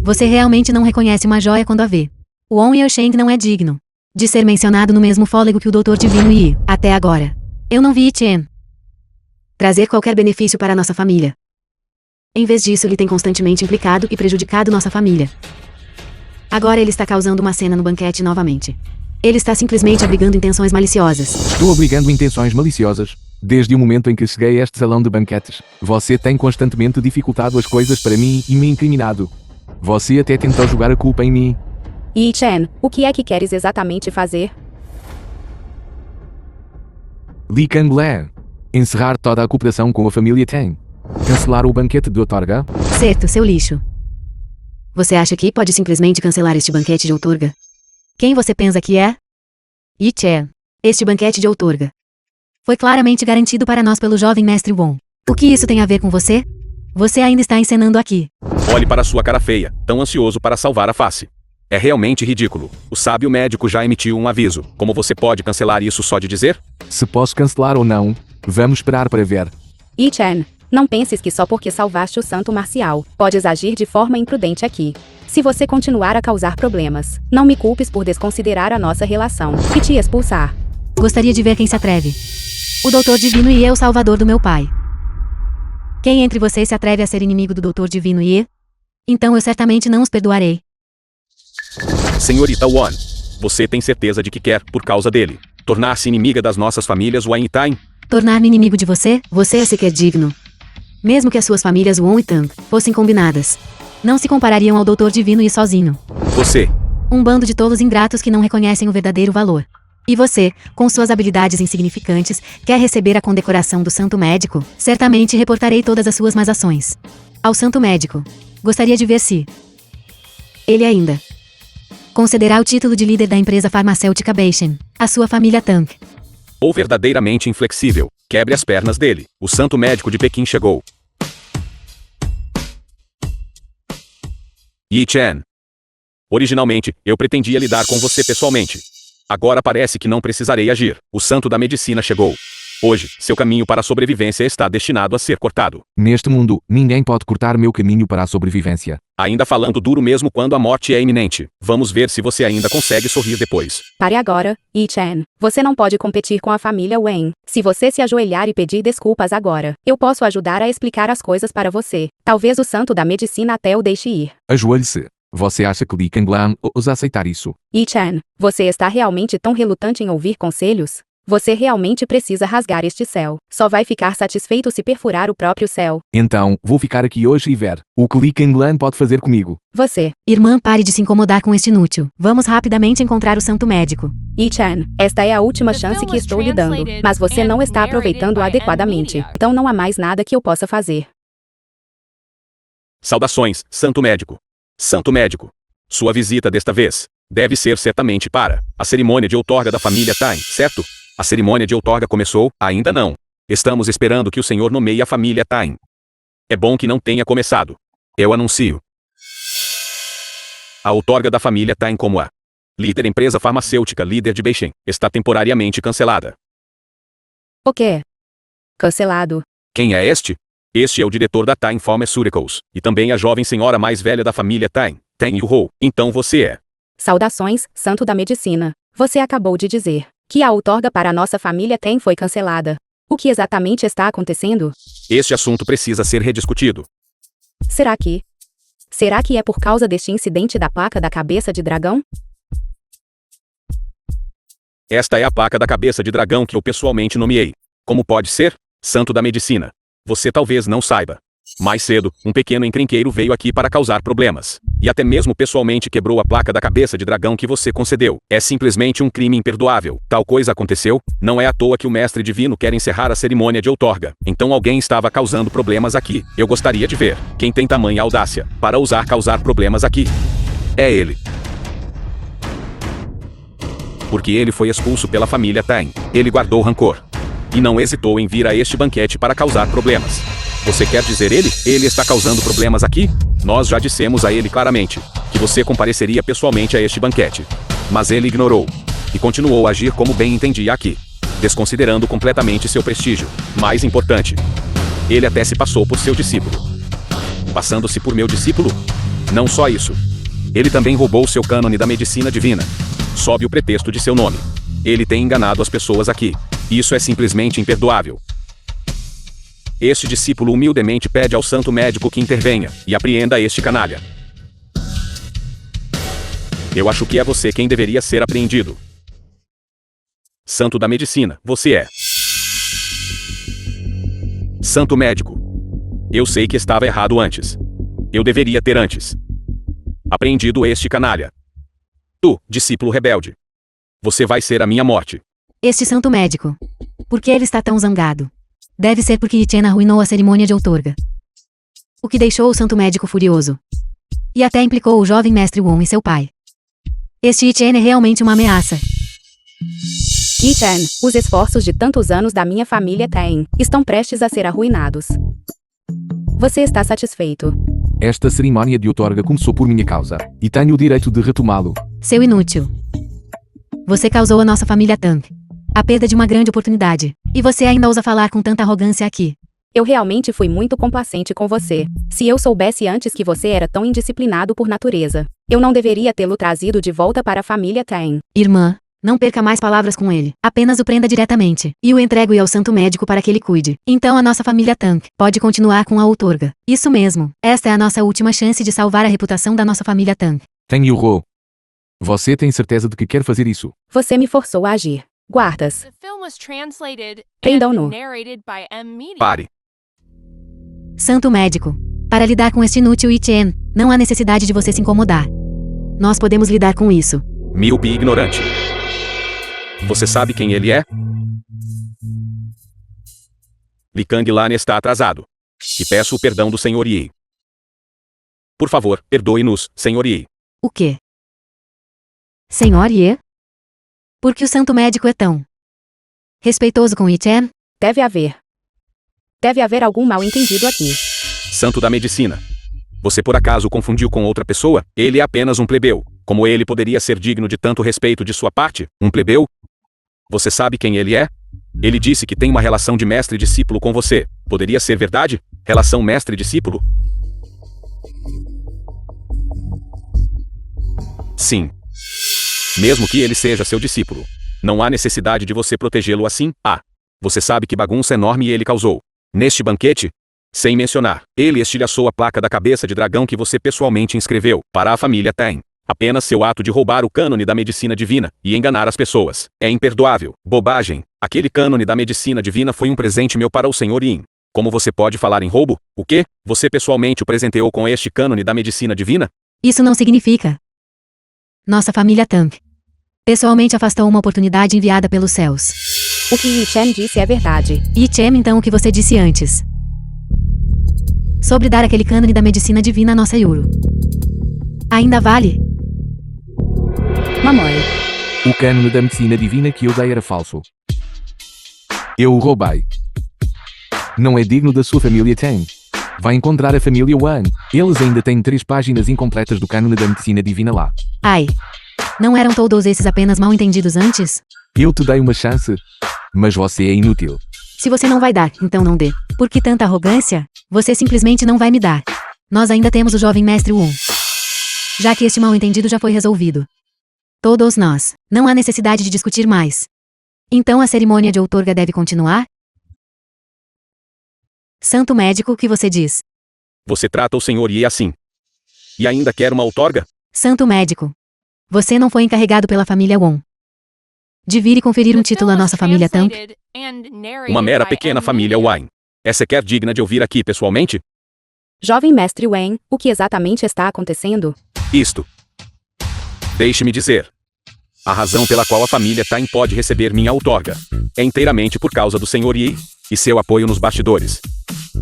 Você realmente não reconhece uma joia quando a vê. O Won Yusheng não é digno de ser mencionado no mesmo fôlego que o Doutor Divino Yi. Até agora, eu não vi Yi-chan trazer qualquer benefício para nossa família. Em vez disso, ele tem constantemente implicado e prejudicado nossa família. Agora ele está causando uma cena no banquete novamente. Ele está simplesmente abrigando intenções maliciosas. Estou abrigando intenções maliciosas. Desde o momento em que cheguei a este salão de banquetes, você tem constantemente dificultado as coisas para mim e me incriminado. Você até tentou jogar a culpa em mim. Yi-chan, o que é que queres exatamente fazer? Li Kang-lan. Encerrar toda a cooperação com a família Tang. Cancelar o banquete de outorga. Certo, seu lixo. Você acha que pode simplesmente cancelar este banquete de outorga? Quem você pensa que é? Yi-chan. Este banquete de outorga foi claramente garantido para nós pelo jovem mestre Won. O que isso tem a ver com você? Você ainda está encenando aqui. Olhe para sua cara feia, tão ansioso para salvar a face. É realmente ridículo. O sábio médico já emitiu um aviso. Como você pode cancelar isso só de dizer? Se posso cancelar ou não, vamos esperar para ver. Yi-chan, não penses que só porque salvaste o santo marcial, podes agir de forma imprudente aqui. Se você continuar a causar problemas, não me culpes por desconsiderar a nossa relação e te expulsar. Gostaria de ver quem se atreve. O Doutor Divino Yi é o salvador do meu pai. Quem entre vocês se atreve a ser inimigo do Doutor Divino Yi? Então eu certamente não os perdoarei. Senhorita Wan, você tem certeza de que quer, por causa dele, tornar-se inimiga das nossas famílias Wan e Tang? Tornar-me inimigo de você? Você é sequer digno. Mesmo que as suas famílias Won e Tang fossem combinadas, não se comparariam ao Doutor Divino Yi sozinho. Você. Um bando de tolos ingratos que não reconhecem o verdadeiro valor. E você, com suas habilidades insignificantes, quer receber a condecoração do Santo Médico? Certamente reportarei todas as suas más ações ao Santo Médico. Gostaria de ver se ele ainda concederá o título de líder da empresa farmacêutica Beishan à sua família Tang. Ou verdadeiramente inflexível. Quebre as pernas dele. O Santo Médico de Pequim chegou. Yi-chan. Originalmente, eu pretendia lidar com você pessoalmente. Agora parece que não precisarei agir. O Santo da Medicina chegou. Hoje, seu caminho para a sobrevivência está destinado a ser cortado. Neste mundo, ninguém pode cortar meu caminho para a sobrevivência. Ainda falando duro mesmo quando a morte é iminente. Vamos ver se você ainda consegue sorrir depois. Pare agora, Yi-chan. Você não pode competir com a família Wen. Se você se ajoelhar e pedir desculpas agora, eu posso ajudar a explicar as coisas para você. Talvez o santo da medicina até o deixe ir. Ajoelhe-se. Você acha que Li Kanglan ousa aceitar isso? Yi-chan, você está realmente tão relutante em ouvir conselhos? Você realmente precisa rasgar este céu. Só vai ficar satisfeito se perfurar o próprio céu. Então, vou ficar aqui hoje e ver o que Lee Kang-lan pode fazer comigo. Você. Irmã, pare de se incomodar com este inútil. Vamos rapidamente encontrar o santo médico. Yi-chan, esta é a última The chance film que was estou lhe dando, translated mas você and não está narrated aproveitando by adequadamente. M-Media. Então não há mais nada que eu possa fazer. Saudações, Santo Médico. Santo Médico. Sua visita desta vez deve ser certamente para a cerimônia de outorga da família Tain, certo? A cerimônia de outorga começou? Ainda não. Estamos esperando que o senhor nomeie a família Tain. É bom que não tenha começado. Eu anuncio. A outorga da família Tain como a líder empresa farmacêutica líder de Beijing está temporariamente cancelada. O quê? Cancelado. Quem é este? Este é o diretor da Tain Pharmaceuticals, e também a jovem senhora mais velha da família Tain, Tang Yu-ho. Então você é. Saudações, santo da medicina. Você acabou de dizer que a outorga para a nossa família Ten foi cancelada. O que exatamente está acontecendo? Este assunto precisa ser rediscutido. Será que é por causa deste incidente da placa da cabeça de dragão? Esta é a placa da cabeça de dragão que eu pessoalmente nomeei. Como pode ser? Santo da medicina. Você talvez não saiba. Mais cedo, um pequeno encrenqueiro veio aqui para causar problemas. E até mesmo pessoalmente quebrou a placa da cabeça de dragão que você concedeu. É simplesmente um crime imperdoável. Tal coisa aconteceu, não é à toa que o mestre divino quer encerrar a cerimônia de outorga. Então alguém estava causando problemas aqui. Eu gostaria de ver quem tem tamanha audácia para ousar causar problemas aqui. É ele. Porque ele foi expulso pela família Tain. Ele guardou rancor. E não hesitou em vir a este banquete para causar problemas. Você quer dizer ele? Ele está causando problemas aqui? Nós já dissemos a ele claramente que você compareceria pessoalmente a este banquete. Mas ele ignorou. E continuou a agir como bem entendia aqui, desconsiderando completamente seu prestígio. Mais importante, ele até se passou por seu discípulo. Passando-se por meu discípulo? Não só isso. Ele também roubou seu cânone da medicina divina. Sob o pretexto de seu nome. Ele tem enganado as pessoas aqui. Isso é simplesmente imperdoável. Este discípulo humildemente pede ao santo médico que intervenha e apreenda este canalha. Eu acho que é você quem deveria ser apreendido. Santo da medicina, você é. Santo médico. Eu sei que estava errado antes. Eu deveria ter antes apreendido este canalha. Tu, discípulo rebelde. Você vai ser a minha morte. Este santo médico. Por que ele está tão zangado? Deve ser porque Yi-chen arruinou a cerimônia de outorga. O que deixou o santo médico furioso. E até implicou o jovem mestre Won e seu pai. Este Yi-chen é realmente uma ameaça. Yi-chen, os esforços de tantos anos da minha família Ten estão prestes a ser arruinados. Você está satisfeito? Esta cerimônia de outorga começou por minha causa, e tenho o direito de retomá-lo. Seu inútil. Você causou a nossa família Tang a perda de uma grande oportunidade. E você ainda ousa falar com tanta arrogância aqui. Eu realmente fui muito complacente com você. Se eu soubesse antes que você era tão indisciplinado por natureza, eu não deveria tê-lo trazido de volta para a família Ten. Irmã, não perca mais palavras com ele. Apenas o prenda diretamente. E o entregue ao santo médico para que ele cuide. Então a nossa família Tang pode continuar com a outorga. Isso mesmo. Esta é a nossa última chance de salvar a reputação da nossa família Tang. Tang Yu-ho. Você tem certeza de que quer fazer isso? Você me forçou a agir. Guardas. The film was translated Prendam-no. and narrated by M-Media. Pare. Santo médico. Para lidar com este inútil Yi-chen, não há necessidade de você se incomodar. Nós podemos lidar com isso. Míope e ignorante. Você sabe quem ele é? Li Kang-lan está atrasado. E peço o perdão do Sr. Yi. Por favor, perdoe-nos, Sr. Yi. O quê? Senhor Ye? Por que o santo médico é tão respeitoso com Yi-chen? Deve haver algum mal-entendido aqui. Santo da medicina. Você por acaso o confundiu com outra pessoa? Ele é apenas um plebeu. Como ele poderia ser digno de tanto respeito de sua parte? Um plebeu? Você sabe quem ele é? Ele disse que tem uma relação de mestre e discípulo com você. Poderia ser verdade? Relação mestre e discípulo? Sim. Mesmo que ele seja seu discípulo. Não há necessidade de você protegê-lo assim. Você sabe que bagunça enorme ele causou. Neste banquete? Sem mencionar, ele estilhaçou a placa da cabeça de dragão que você pessoalmente inscreveu para a família Ten. Apenas seu ato de roubar o cânone da medicina divina e enganar as pessoas é imperdoável. Bobagem. Aquele cânone da medicina divina foi um presente meu para o Sr. Yin. Como você pode falar em roubo? O quê? Você pessoalmente o presenteou com este cânone da medicina divina? Isso não significa. Nossa família Tang pessoalmente afastou uma oportunidade enviada pelos céus. O que Yi Chen disse é verdade. E Chem, então o que você disse antes sobre dar aquele cânone da medicina divina a nossa Yuru ainda vale? Mamãe. O cânone da medicina divina que eu dei era falso. Eu o roubei. Não é digno da sua família Tang. Vai encontrar a família Wan. Eles ainda têm 3 páginas incompletas do cânone da medicina divina lá. Ai. Não eram todos esses apenas mal entendidos antes? Eu te dei uma chance, mas você é inútil. Se você não vai dar, então não dê. Por que tanta arrogância? Você simplesmente não vai me dar. Nós ainda temos o jovem mestre Wu. Já que este mal entendido já foi resolvido. Todos nós. Não há necessidade de discutir mais. Então a cerimônia de outorga deve continuar? Santo médico, o que você diz? Você trata o Sr. Yi assim. E ainda quer uma outorga? Santo médico. Você não foi encarregado pela família Won de vir e conferir um título à nossa família Tang? Uma mera pequena família Wine. É sequer digna de ouvir aqui pessoalmente? Jovem mestre Wen, o que exatamente está acontecendo? Isto. Deixe-me dizer. A razão pela qual a família Tang pode receber minha outorga é inteiramente por causa do Sr. Yi e seu apoio nos bastidores.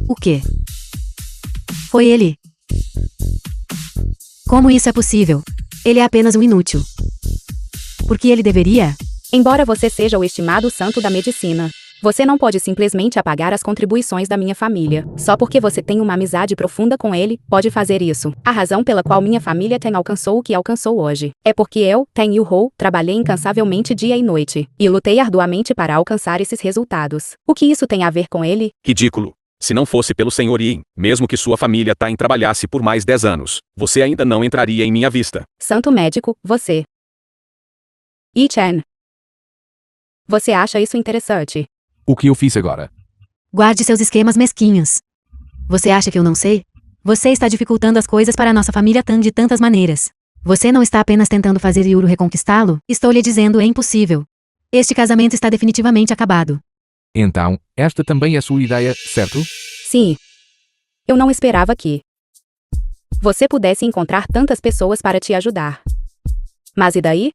O quê? Foi ele? Como isso é possível? Ele é apenas um inútil. Por que ele deveria? Embora você seja o estimado santo da medicina, você não pode simplesmente apagar as contribuições da minha família. Só porque você tem uma amizade profunda com ele, pode fazer isso. A razão pela qual minha família Tang alcançou o que alcançou hoje é porque eu, Tang Yu-ho, trabalhei incansavelmente dia e noite e lutei arduamente para alcançar esses resultados. O que isso tem a ver com ele? Ridículo. Se não fosse pelo Sr. Yin, mesmo que sua família Tang trabalhasse por mais 10 anos, você ainda não entraria em minha vista. Santo médico, você. Yi Chen. Você acha isso interessante? O que eu fiz agora? Guarde seus esquemas mesquinhos. Você acha que eu não sei? Você está dificultando as coisas para a nossa família Tang de tantas maneiras. Você não está apenas tentando fazer Yuru reconquistá-lo? Estou lhe dizendo, é impossível. Este casamento está definitivamente acabado. Então, esta também é sua ideia, certo? Sim. Eu não esperava que você pudesse encontrar tantas pessoas para te ajudar. Mas e daí?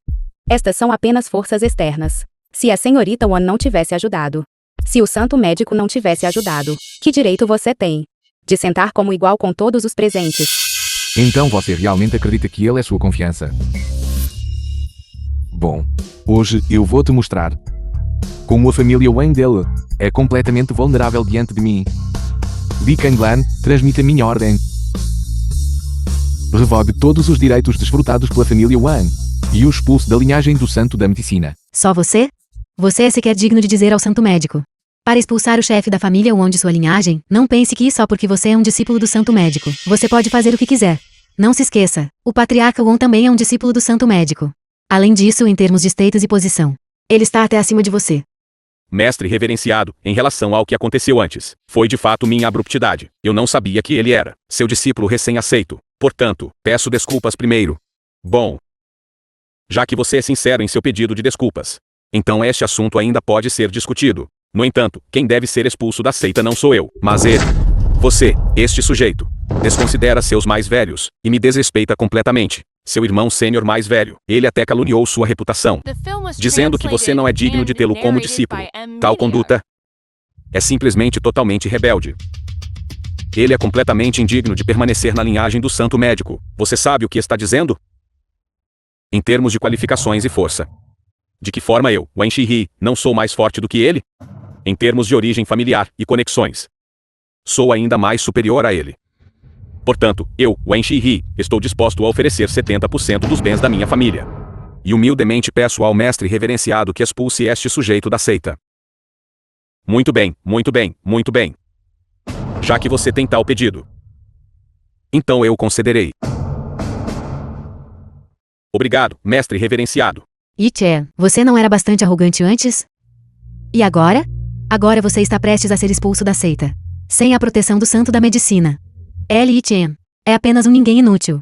Estas são apenas forças externas. Se a senhorita Wan não tivesse ajudado, se o santo médico não tivesse ajudado, que direito você tem de sentar como igual com todos os presentes? Então você realmente acredita que ele é sua confiança? Bom, hoje eu vou te mostrar como a família Wang dele é completamente vulnerável diante de mim. Li Kanglan, transmite a minha ordem. Revogue todos os direitos desfrutados pela família Wang e o expulse da linhagem do santo da medicina. Só você? Você é sequer digno de dizer ao santo médico. Para expulsar o chefe da família Won de sua linhagem, não pense que só porque você é um discípulo do santo médico, você pode fazer o que quiser. Não se esqueça, o patriarca Won também é um discípulo do santo médico. Além disso, em termos de status e posição, ele está até acima de você. Mestre reverenciado, em relação ao que aconteceu antes, foi de fato minha abruptidade. Eu não sabia que ele era seu discípulo recém-aceito. Portanto, peço desculpas primeiro. Bom, já que você é sincero em seu pedido de desculpas, então este assunto ainda pode ser discutido. No entanto, quem deve ser expulso da seita não sou eu, mas ele. Você, este sujeito, desconsidera seus mais velhos e me desrespeita completamente. Seu irmão sênior mais velho, ele até caluniou sua reputação, dizendo que você não é digno de tê-lo como discípulo. Tal conduta é simplesmente totalmente rebelde. Ele é completamente indigno de permanecer na linhagem do santo médico. Você sabe o que está dizendo? Em termos de qualificações e força. De que forma eu, Wen Shihi, não sou mais forte do que ele? Em termos de origem familiar e conexões, sou ainda mais superior a ele. Portanto, eu, Wen Shihi, estou disposto a oferecer 70% dos bens da minha família. E humildemente peço ao mestre reverenciado que expulse este sujeito da seita. Muito bem, muito bem, muito bem. Já que você tem tal pedido, então eu o concederei. Obrigado, mestre reverenciado. Yi Chen, você não era bastante arrogante antes? E agora? Agora você está prestes a ser expulso da seita. Sem a proteção do santo da medicina. Yi Chen é apenas um ninguém inútil.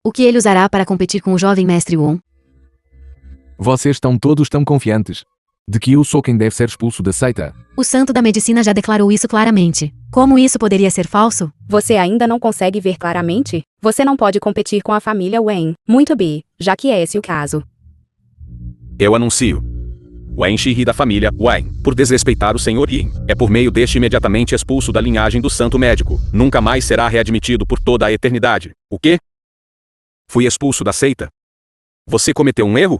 O que ele usará para competir com o jovem mestre Won? Vocês estão todos tão confiantes de que eu sou quem deve ser expulso da seita. O santo da medicina já declarou isso claramente. Como isso poderia ser falso? Você ainda não consegue ver claramente? Você não pode competir com a família Wen. Muito bem, já que é esse o caso. Eu anuncio. Wen Shih da família Wen, por desrespeitar o Sr. Yin, é por meio deste imediatamente expulso da linhagem do santo médico. Nunca mais será readmitido por toda a eternidade. O quê? Fui expulso da seita? Você cometeu um erro?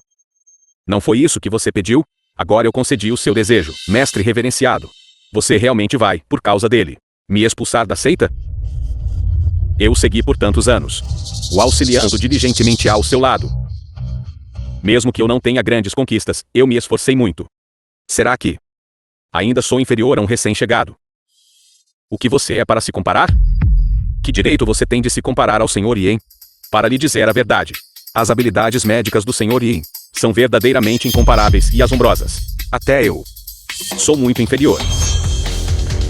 Não foi isso que você pediu? Agora eu concedi o seu desejo, mestre reverenciado. Você realmente vai, por causa dele, me expulsar da seita? Eu o segui por tantos anos, o auxiliando diligentemente ao seu lado. Mesmo que eu não tenha grandes conquistas, eu me esforcei muito. Será que ainda sou inferior a um recém-chegado? O que você é para se comparar? Que direito você tem de se comparar ao Sr. Yin? Para lhe dizer a verdade, as habilidades médicas do Sr. Yin são verdadeiramente incomparáveis e assombrosas. Até eu sou muito inferior.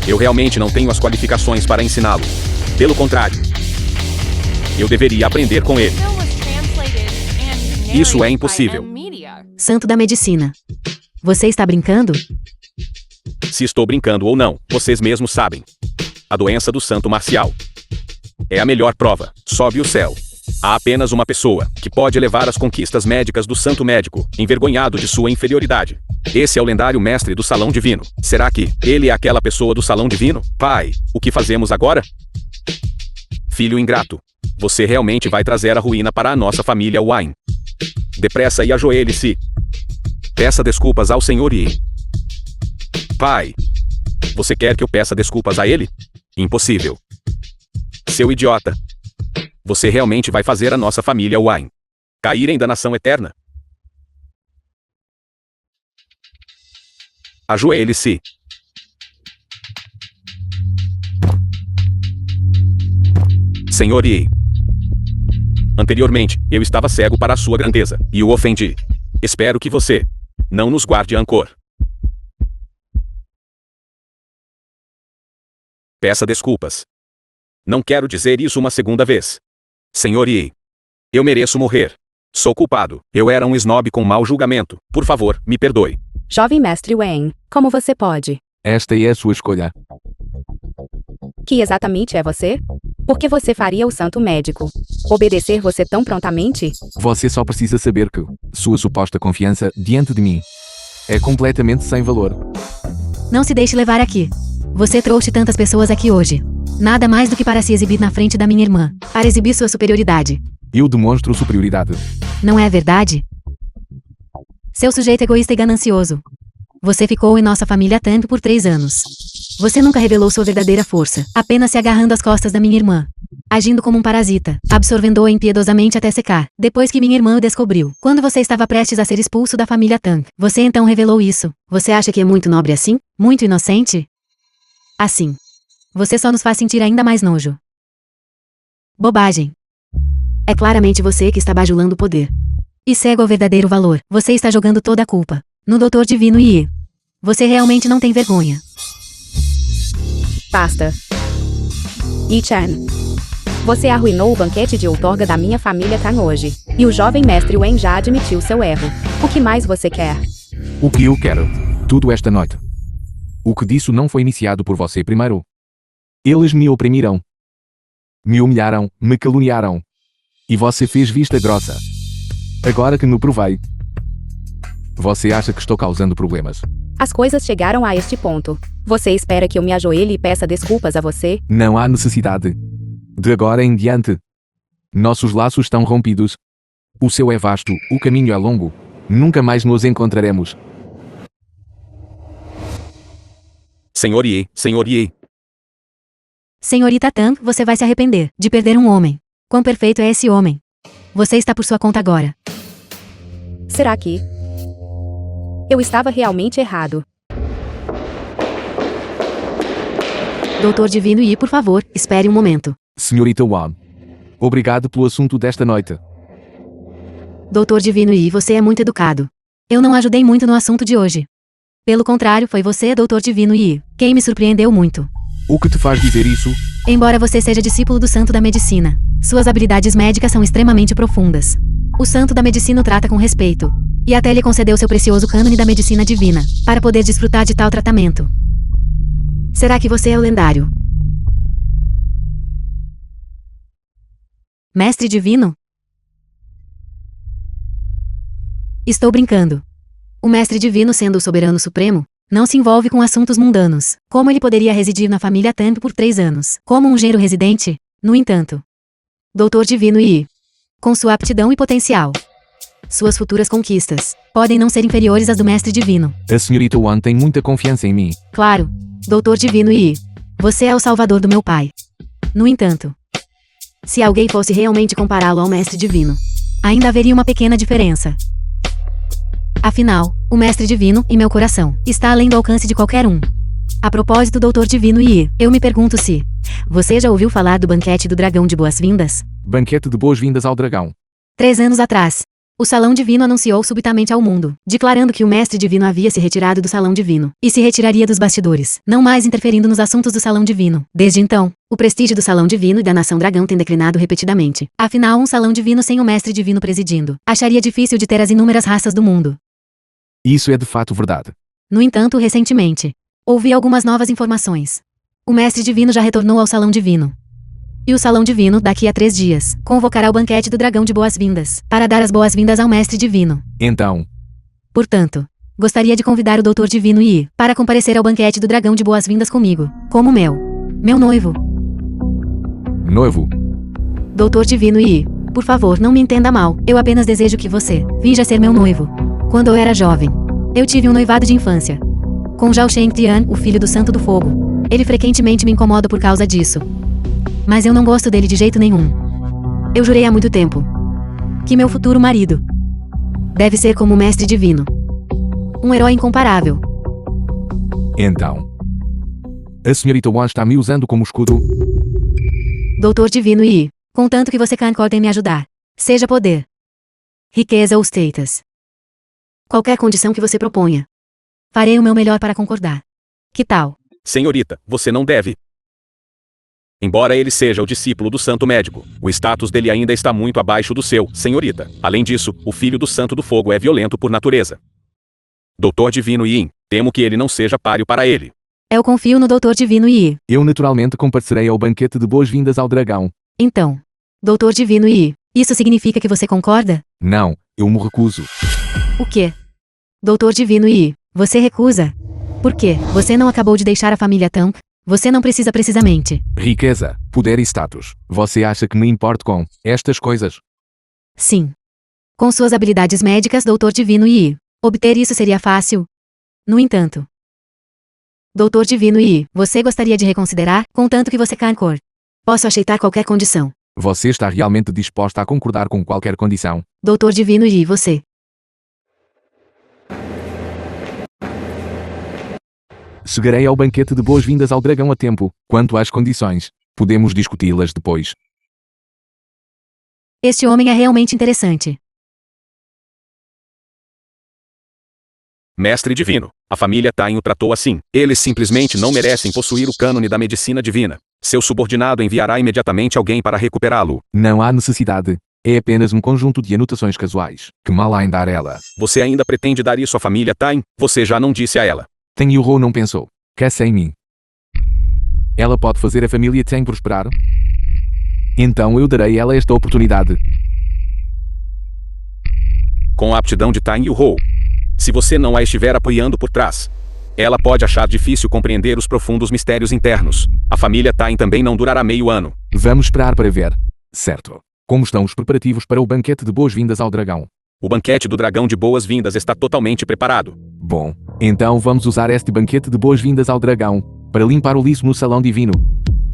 Eu realmente não tenho as qualificações para ensiná-lo. Pelo contrário, eu deveria aprender com ele. Bill was translated and Isso é narrated by impossível. M Media. Santo da medicina. Você está brincando? Se estou brincando ou não, vocês mesmos sabem. A doença do santo marcial é a melhor prova. Sobe o céu. Há apenas uma pessoa que pode elevar as conquistas médicas do santo médico, envergonhado de sua inferioridade. Esse é o lendário mestre do Salão Divino. Será que ele é aquela pessoa do Salão Divino? Pai, o que fazemos agora? Filho ingrato, você realmente vai trazer a ruína para a nossa família Wine. Depressa e ajoelhe-se. Peça desculpas ao Sr. Yi. Pai, você quer que eu peça desculpas a ele? Impossível. Seu idiota. Você realmente vai fazer a nossa família Wine cair em danação eterna? Ajoelhe-se. Sr. Yi. Anteriormente, eu estava cego para a sua grandeza, e o ofendi. Espero que você não nos guarde rancor. Peça desculpas. Não quero dizer isso uma segunda vez. Sr. Yi. Eu mereço morrer. Sou culpado. Eu era um snob com mau julgamento. Por favor, me perdoe. Jovem mestre Wen, como você pode? Esta é a sua escolha. Que exatamente é você? Por que você faria o santo médico obedecer você tão prontamente? Você só precisa saber que sua suposta confiança diante de mim é completamente sem valor. Não se deixe levar aqui. Você trouxe tantas pessoas aqui hoje. Nada mais do que para se exibir na frente da minha irmã, para exibir sua superioridade. Eu demonstro superioridade. Não é verdade? Seu sujeito egoísta e ganancioso. Você ficou em nossa família tanto por 3 anos. Você nunca revelou sua verdadeira força, apenas se agarrando às costas da minha irmã. Agindo como um parasita, absorvendo-a impiedosamente até secar, depois que minha irmã o descobriu. Quando você estava prestes a ser expulso da família Tang, você então revelou isso. Você acha que é muito nobre assim? Muito inocente? Assim. Você só nos faz sentir ainda mais nojo. Bobagem. É claramente você que está bajulando o poder. E cego ao verdadeiro valor, você está jogando toda a culpa no Doutor Divino Yi. Você realmente não tem vergonha. Basta. Yi-chan. Você arruinou o banquete de outorga da minha família Tang hoje. E o jovem mestre Wen já admitiu seu erro. O que mais você quer? O que eu quero? Tudo esta noite. O que disso não foi iniciado por você primeiro. Eles me oprimiram. Me humilharam, me caluniaram. E você fez vista grossa. Agora que me provei. Você acha que estou causando problemas? As coisas chegaram a este ponto. Você espera que eu me ajoelhe e peça desculpas a você? Não há necessidade. De agora em diante. Nossos laços estão rompidos. O céu é vasto, o caminho é longo. Nunca mais nos encontraremos. Sr. Yi, Sr. Yi. Senhorita Tang, você vai se arrepender de perder um homem. Quão perfeito é esse homem? Você está por sua conta agora. Será que eu estava realmente errado? Doutor Divino Yi, por favor, espere um momento. Senhorita Wan. Obrigado pelo assunto desta noite. Doutor Divino Yi, você é muito educado. Eu não ajudei muito no assunto de hoje. Pelo contrário, foi você, Doutor Divino Yi, quem me surpreendeu muito. O que te faz dizer isso? Embora você seja discípulo do Santo da Medicina, Suas habilidades médicas são extremamente profundas. O santo da medicina o trata com respeito. E até lhe concedeu seu precioso cânone da medicina divina, para poder desfrutar de tal tratamento. Será que você é o lendário Mestre Divino? Estou brincando. O Mestre Divino, sendo o soberano supremo, não se envolve com assuntos mundanos. Como ele poderia residir na família Tang por 3 anos? Como um genro residente? No entanto, Doutor Divino Yi, com sua aptidão e potencial, suas futuras conquistas podem não ser inferiores às do Mestre Divino. A senhorita Wan tem muita confiança em mim. Claro, Doutor Divino Yi, você é o salvador do meu pai. No entanto, se alguém fosse realmente compará-lo ao Mestre Divino, ainda haveria uma pequena diferença. Afinal, o Mestre Divino, em meu coração, está além do alcance de qualquer um. A propósito, Doutor Divino Yi, eu me pergunto se você já ouviu falar do Banquete do Dragão de Boas-Vindas? Banquete de boas-vindas ao dragão. 3 anos atrás, o Salão Divino anunciou subitamente ao mundo, declarando que o Mestre Divino havia se retirado do Salão Divino, e se retiraria dos bastidores, não mais interferindo nos assuntos do Salão Divino. Desde então, o prestígio do Salão Divino e da Nação Dragão tem declinado repetidamente. Afinal, um Salão Divino sem o Mestre Divino presidindo, acharia difícil de ter as inúmeras raças do mundo. Isso é de fato verdade. No entanto, recentemente, ouvi algumas novas informações. O Mestre Divino já retornou ao Salão Divino. E o Salão Divino, daqui a 3 dias, convocará o Banquete do Dragão de Boas-Vindas, para dar as boas-vindas ao Mestre Divino. Então, Portanto, gostaria de convidar o Doutor Divino Yi para comparecer ao Banquete do Dragão de Boas-Vindas comigo, como meu noivo. noivo, Doutor Divino Yi, por favor, não me entenda mal, eu apenas desejo que você finja ser meu noivo. Quando eu era jovem, eu tive um noivado de infância com Zhao Shengtian, o filho do Santo do Fogo. Ele frequentemente me incomoda por causa disso. Mas eu não gosto dele de jeito nenhum. Eu jurei há muito tempo que meu futuro marido deve ser como o Mestre Divino. Um herói incomparável. então. A senhorita Wan está me usando como escudo? Doutor Divino Yi, contanto que você concorde em me ajudar. Seja poder, riqueza ou status. Qualquer condição que você proponha. Farei o meu melhor para concordar. Que tal? Senhorita, você não deve. Embora ele seja o discípulo do Santo Médico, o status dele ainda está muito abaixo do seu, senhorita. Além disso, o filho do Santo do Fogo é violento por natureza. Doutor Divino Yin, temo que ele não seja páreo para ele. Eu confio no Doutor Divino Yi. Eu naturalmente comparecerei ao banquete de boas-vindas ao dragão. Então, Doutor Divino Yi, isso significa que você concorda? Não, eu me recuso. O quê? Doutor Divino Yi, você recusa? Por quê? Você não acabou de deixar a família Tang? Você não precisa precisamente. Riqueza, poder e status. Você acha que me importo com estas coisas? Sim. Com suas habilidades médicas, Doutor Divino Yi, obter isso seria fácil. No entanto, Doutor Divino Yi, você gostaria de reconsiderar, contanto que você concorde. Posso aceitar qualquer condição. Você está realmente disposta a concordar com qualquer condição? Doutor Divino Yi, você. Chegarei ao banquete de boas-vindas ao dragão a tempo. Quanto às condições, podemos discuti-las depois. Este homem é realmente interessante. Mestre Divino, a família Tain o tratou assim. Eles simplesmente não merecem possuir o cânone da medicina divina. Seu subordinado enviará imediatamente alguém para recuperá-lo. Não há necessidade. É apenas um conjunto de anotações casuais. Que mal há em dar ela. Você ainda pretende dar isso à família Tain? Você já não disse a ela. Tang Yuhou não pensou. Caça em mim. Ela pode fazer a família Tang prosperar? Então eu darei a ela esta oportunidade. Com a aptidão de Tain Yuhou. Se você não a estiver apoiando por trás, ela pode achar difícil compreender os profundos mistérios internos. A família Tain também não durará meio ano. Vamos esperar para ver. Certo. Como estão os preparativos para o banquete de boas-vindas ao dragão? O banquete do dragão de boas-vindas está totalmente preparado. Bom, então vamos usar este banquete de boas-vindas ao dragão para limpar o liço no salão divino.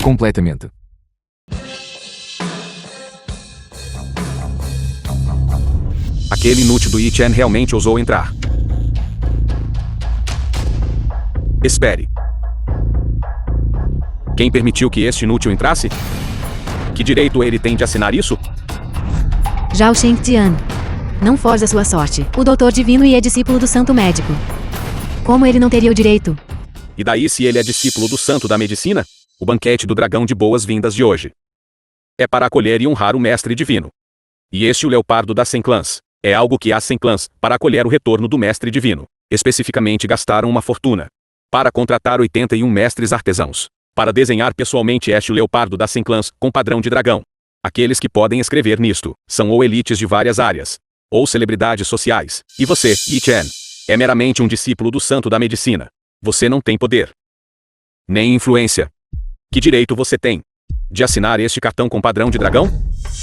Completamente. Aquele inútil do Yi Chen realmente ousou entrar. Espere. Quem permitiu que este inútil entrasse? Que direito ele tem de assinar isso? Zhao Shengtian. Não force a sua sorte. O Doutor Divino Yi é discípulo do Santo Médico. Como ele não teria o direito? E daí se ele é discípulo do Santo da Medicina? O banquete do dragão de boas-vindas de hoje é para acolher e honrar o mestre divino. E este o leopardo das 100 clãs. É algo que as 100 clãs, para acolher o retorno do mestre divino, especificamente gastaram uma fortuna. Para contratar 81 mestres artesãos. Para desenhar pessoalmente este o leopardo das 100 clãs, com padrão de dragão. Aqueles que podem escrever nisto, são ou elites de várias áreas, ou celebridades sociais. E você, Yi Chen, é meramente um discípulo do santo da medicina. Você não tem poder. Nem influência. Que direito você tem de assinar este cartão com padrão de dragão?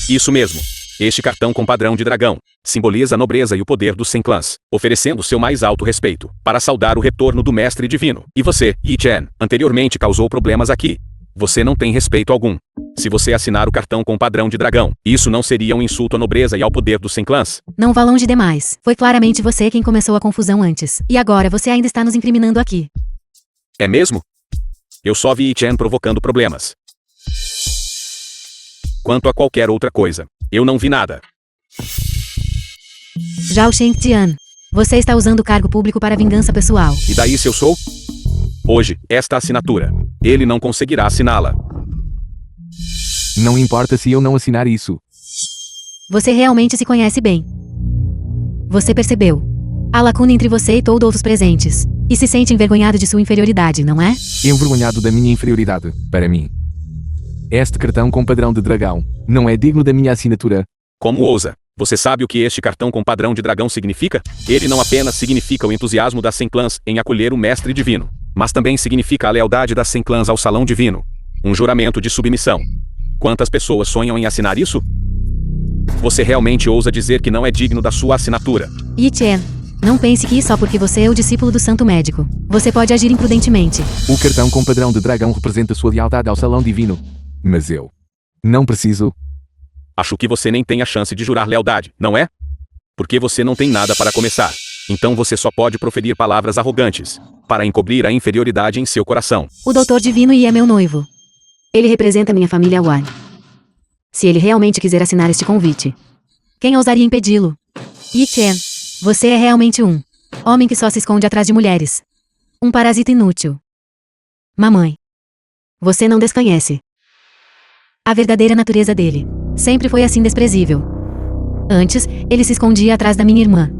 Isso mesmo. Este cartão com padrão de dragão simboliza a nobreza e o poder dos 100 clãs, oferecendo seu mais alto respeito, para saudar o retorno do mestre divino. E você, Yi Chen, anteriormente causou problemas aqui. Você não tem respeito algum. Se você assinar o cartão com padrão de dragão, isso não seria um insulto à nobreza e ao poder dos 100 clãs? Não vá longe demais. Foi claramente você quem começou a confusão antes. E agora você ainda está nos incriminando aqui. É mesmo? Eu só vi Yi Chen provocando problemas. Quanto a qualquer outra coisa, eu não vi nada. Zhao Shengtian, você está usando o cargo público para vingança pessoal. E daí se eu sou? Hoje, esta assinatura. Ele não conseguirá assiná-la. Não importa se eu não assinar isso. Você realmente se conhece bem. Você percebeu a lacuna entre você e todos os presentes. E se sente envergonhado de sua inferioridade, não é? Envergonhado da minha inferioridade, para mim. Este cartão com padrão de dragão não é digno da minha assinatura. Como ousa? Você sabe o que este cartão com padrão de dragão significa? Ele não apenas significa o entusiasmo das 100 clãs em acolher o mestre divino, mas também significa a lealdade das 100 clãs ao salão divino. Um juramento de submissão. Quantas pessoas sonham em assinar isso? Você realmente ousa dizer que não é digno da sua assinatura? Yi Chen, não pense que só porque você é o discípulo do santo médico, você pode agir imprudentemente. O cartão com padrão de dragão representa sua lealdade ao salão divino. Mas eu não preciso. Acho que você nem tem a chance de jurar lealdade, não é? Porque você não tem nada para começar. Então você só pode proferir palavras arrogantes, para encobrir a inferioridade em seu coração. O doutor divino Yi é meu noivo. Ele representa minha família Wan. Se ele realmente quiser assinar este convite, quem ousaria impedi-lo? Yi Chen, você é realmente um homem que só se esconde atrás de mulheres. Um parasita inútil. Mamãe, você não desconhece a verdadeira natureza dele. Sempre foi assim desprezível. Antes, ele se escondia atrás da minha irmã.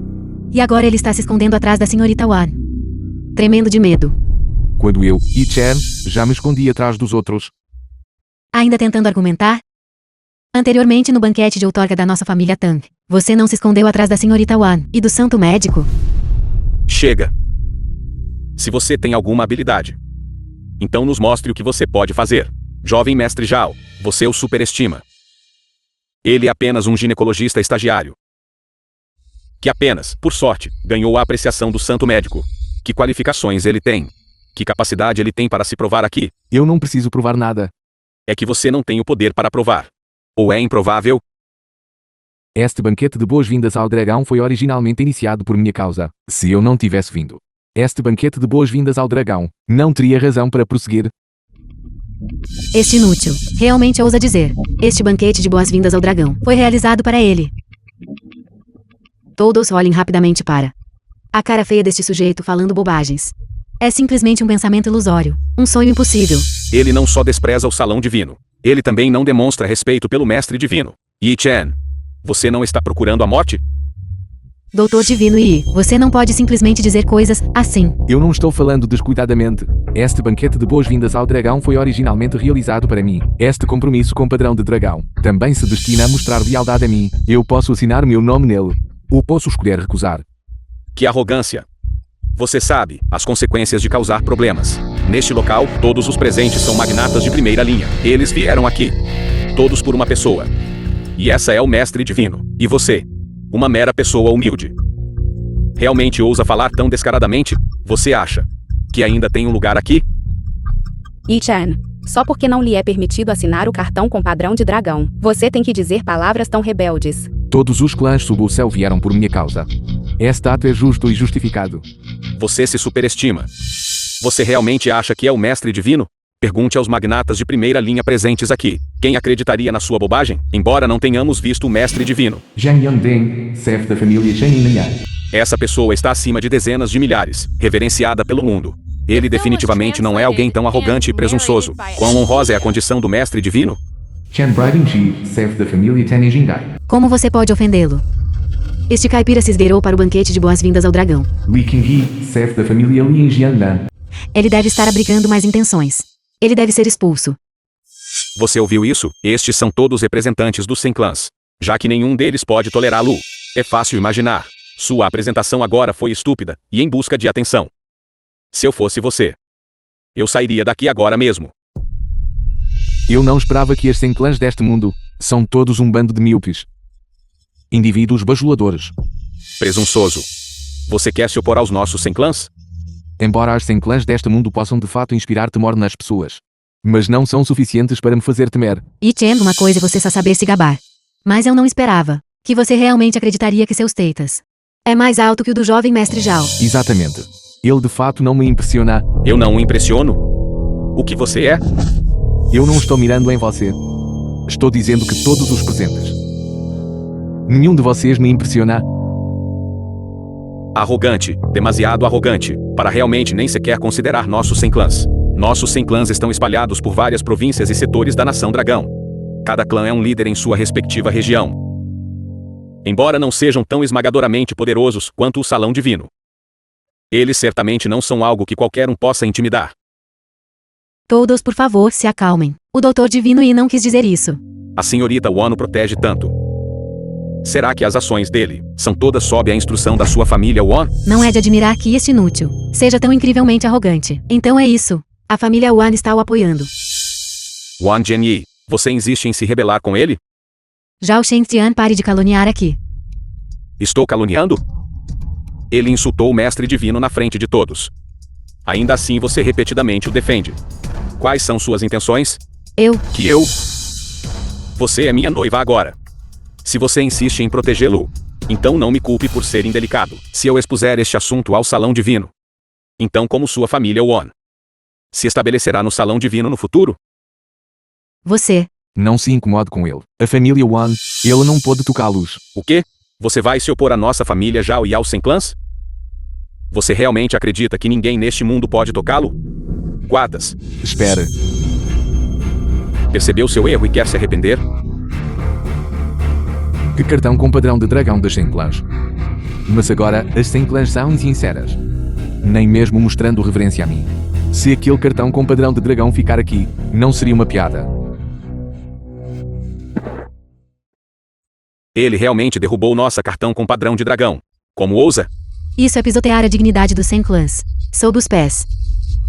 E agora ele está se escondendo atrás da senhorita Wan. Tremendo de medo. Quando eu, Yi Chen, já me escondi atrás dos outros. Ainda tentando argumentar? Anteriormente no banquete de outorga da nossa família Tang, você não se escondeu atrás da senhorita Wan e do santo médico? Chega. Se você tem alguma habilidade, então nos mostre o que você pode fazer. Jovem mestre Zhao, você o superestima. Ele é apenas um ginecologista estagiário. Que apenas, por sorte, ganhou a apreciação do santo médico. Que qualificações ele tem? Que capacidade ele tem para se provar aqui? Eu não preciso provar nada. É que você não tem o poder para provar. Ou é improvável? Este banquete de boas-vindas ao dragão foi originalmente iniciado por minha causa. Se eu não tivesse vindo, este banquete de boas-vindas ao dragão não teria razão para prosseguir. Este inútil realmente ousa dizer. Este banquete de boas-vindas ao dragão foi realizado para ele. Todos olhem rapidamente para a cara feia deste sujeito falando bobagens. É simplesmente um pensamento ilusório, um sonho impossível. Ele não só despreza o salão divino, ele também não demonstra respeito pelo mestre divino. Yi Chen, você não está procurando a morte? Doutor Divino Yi, você não pode simplesmente dizer coisas assim. Eu não estou falando descuidadamente. Este banquete de boas-vindas ao dragão foi originalmente realizado para mim. Este compromisso com padrão de dragão também se destina a mostrar lealdade a mim. Eu posso assinar meu nome nele. Ou posso escolher recusar. Que arrogância! Você sabe as consequências de causar problemas. Neste local, todos os presentes são magnatas de primeira linha. Eles vieram aqui. Todos por uma pessoa. E essa é o mestre divino. E você? Uma mera pessoa humilde. Realmente ousa falar tão descaradamente? Você acha que ainda tem um lugar aqui? Yi Chen, só porque não lhe é permitido assinar o cartão com padrão de dragão, você tem que dizer palavras tão rebeldes. Todos os clãs sob o céu vieram por minha causa. Este ato é justo e justificado. Você se superestima. Você realmente acha que é o mestre divino? Pergunte aos magnatas de primeira linha presentes aqui. Quem acreditaria na sua bobagem? Embora não tenhamos visto o mestre divino. Zhang Yongdeng, chefe da família Chen Yinyan. Essa pessoa está acima de dezenas de milhares, reverenciada pelo mundo. Ele definitivamente não é alguém tão arrogante e presunçoso. Quão honrosa é a condição do mestre divino? Chen Bribing-ji, chefe da família Tan em Jingai. Como você pode ofendê-lo? Este caipira se esgueirou para o banquete de boas-vindas ao dragão. Li Qingyi, chefe da família Li em Jiannan. Ele deve estar abrigando mais intenções. Ele deve ser expulso. Você ouviu isso? Estes são todos representantes dos 100 clãs. Já que nenhum deles pode tolerá-lo. É fácil imaginar. Sua apresentação agora foi estúpida e em busca de atenção. Se eu fosse você, eu sairia daqui agora mesmo. Eu não esperava que as 100 clãs deste mundo são todos um bando de míopes. Indivíduos bajuladores. Presunçoso. Você quer se opor aos nossos 100 clãs? Embora as 100 clãs deste mundo possam de fato inspirar temor nas pessoas. Mas não são suficientes para me fazer temer. E Chen, uma coisa é você só saber se gabar. Mas eu não esperava que você realmente acreditaria que seus teitas é mais alto que o do jovem mestre Zhao. Exatamente. Ele de fato não me impressiona. Eu não o impressiono? O que você é? Eu não estou mirando em você. Estou dizendo que todos os presentes. Nenhum de vocês me impressiona. Arrogante, demasiado arrogante, para realmente nem sequer considerar nossos 100 clãs. Nossos 100 clãs estão espalhados por várias províncias e setores da nação dragão. Cada clã é um líder em sua respectiva região. Embora não sejam tão esmagadoramente poderosos quanto o Salão Divino. Eles certamente não são algo que qualquer um possa intimidar. Todos, por favor, se acalmem. O Doutor Divino Yi não quis dizer isso. A senhorita Wan o protege tanto. Será que as ações dele são todas sob a instrução da sua família Wan? Não é de admirar que este inútil seja tão incrivelmente arrogante. Então é isso. A família Wan está o apoiando. Wan Zhenyi, você insiste em se rebelar com ele? Zhao Shengtian, pare de caluniar aqui. Estou caluniando? Ele insultou o mestre divino na frente de todos. Ainda assim você repetidamente o defende. Quais são suas intenções? Que eu? Você é minha noiva agora. Se você insiste em protegê-lo, então não me culpe por ser indelicado. Se eu expuser este assunto ao Salão Divino, então como sua família Wan se estabelecerá no Salão Divino no futuro? Você. Não se incomode com ele. A família Wan, ele não pôde tocá-los. O quê? Você vai se opor à nossa família Zhao e aos 100 clãs? Você realmente acredita que ninguém neste mundo pode tocá-lo? Guardas. Espera. Percebeu seu erro e quer se arrepender? Que cartão com padrão de dragão das 100 clãs. Mas agora, as 100 clãs são insinceras. Nem mesmo mostrando reverência a mim. Se aquele cartão com padrão de dragão ficar aqui, não seria uma piada. Ele realmente derrubou nossa cartão com padrão de dragão. Como ousa? Isso é pisotear a dignidade dos 100 clãs. Sob os pés.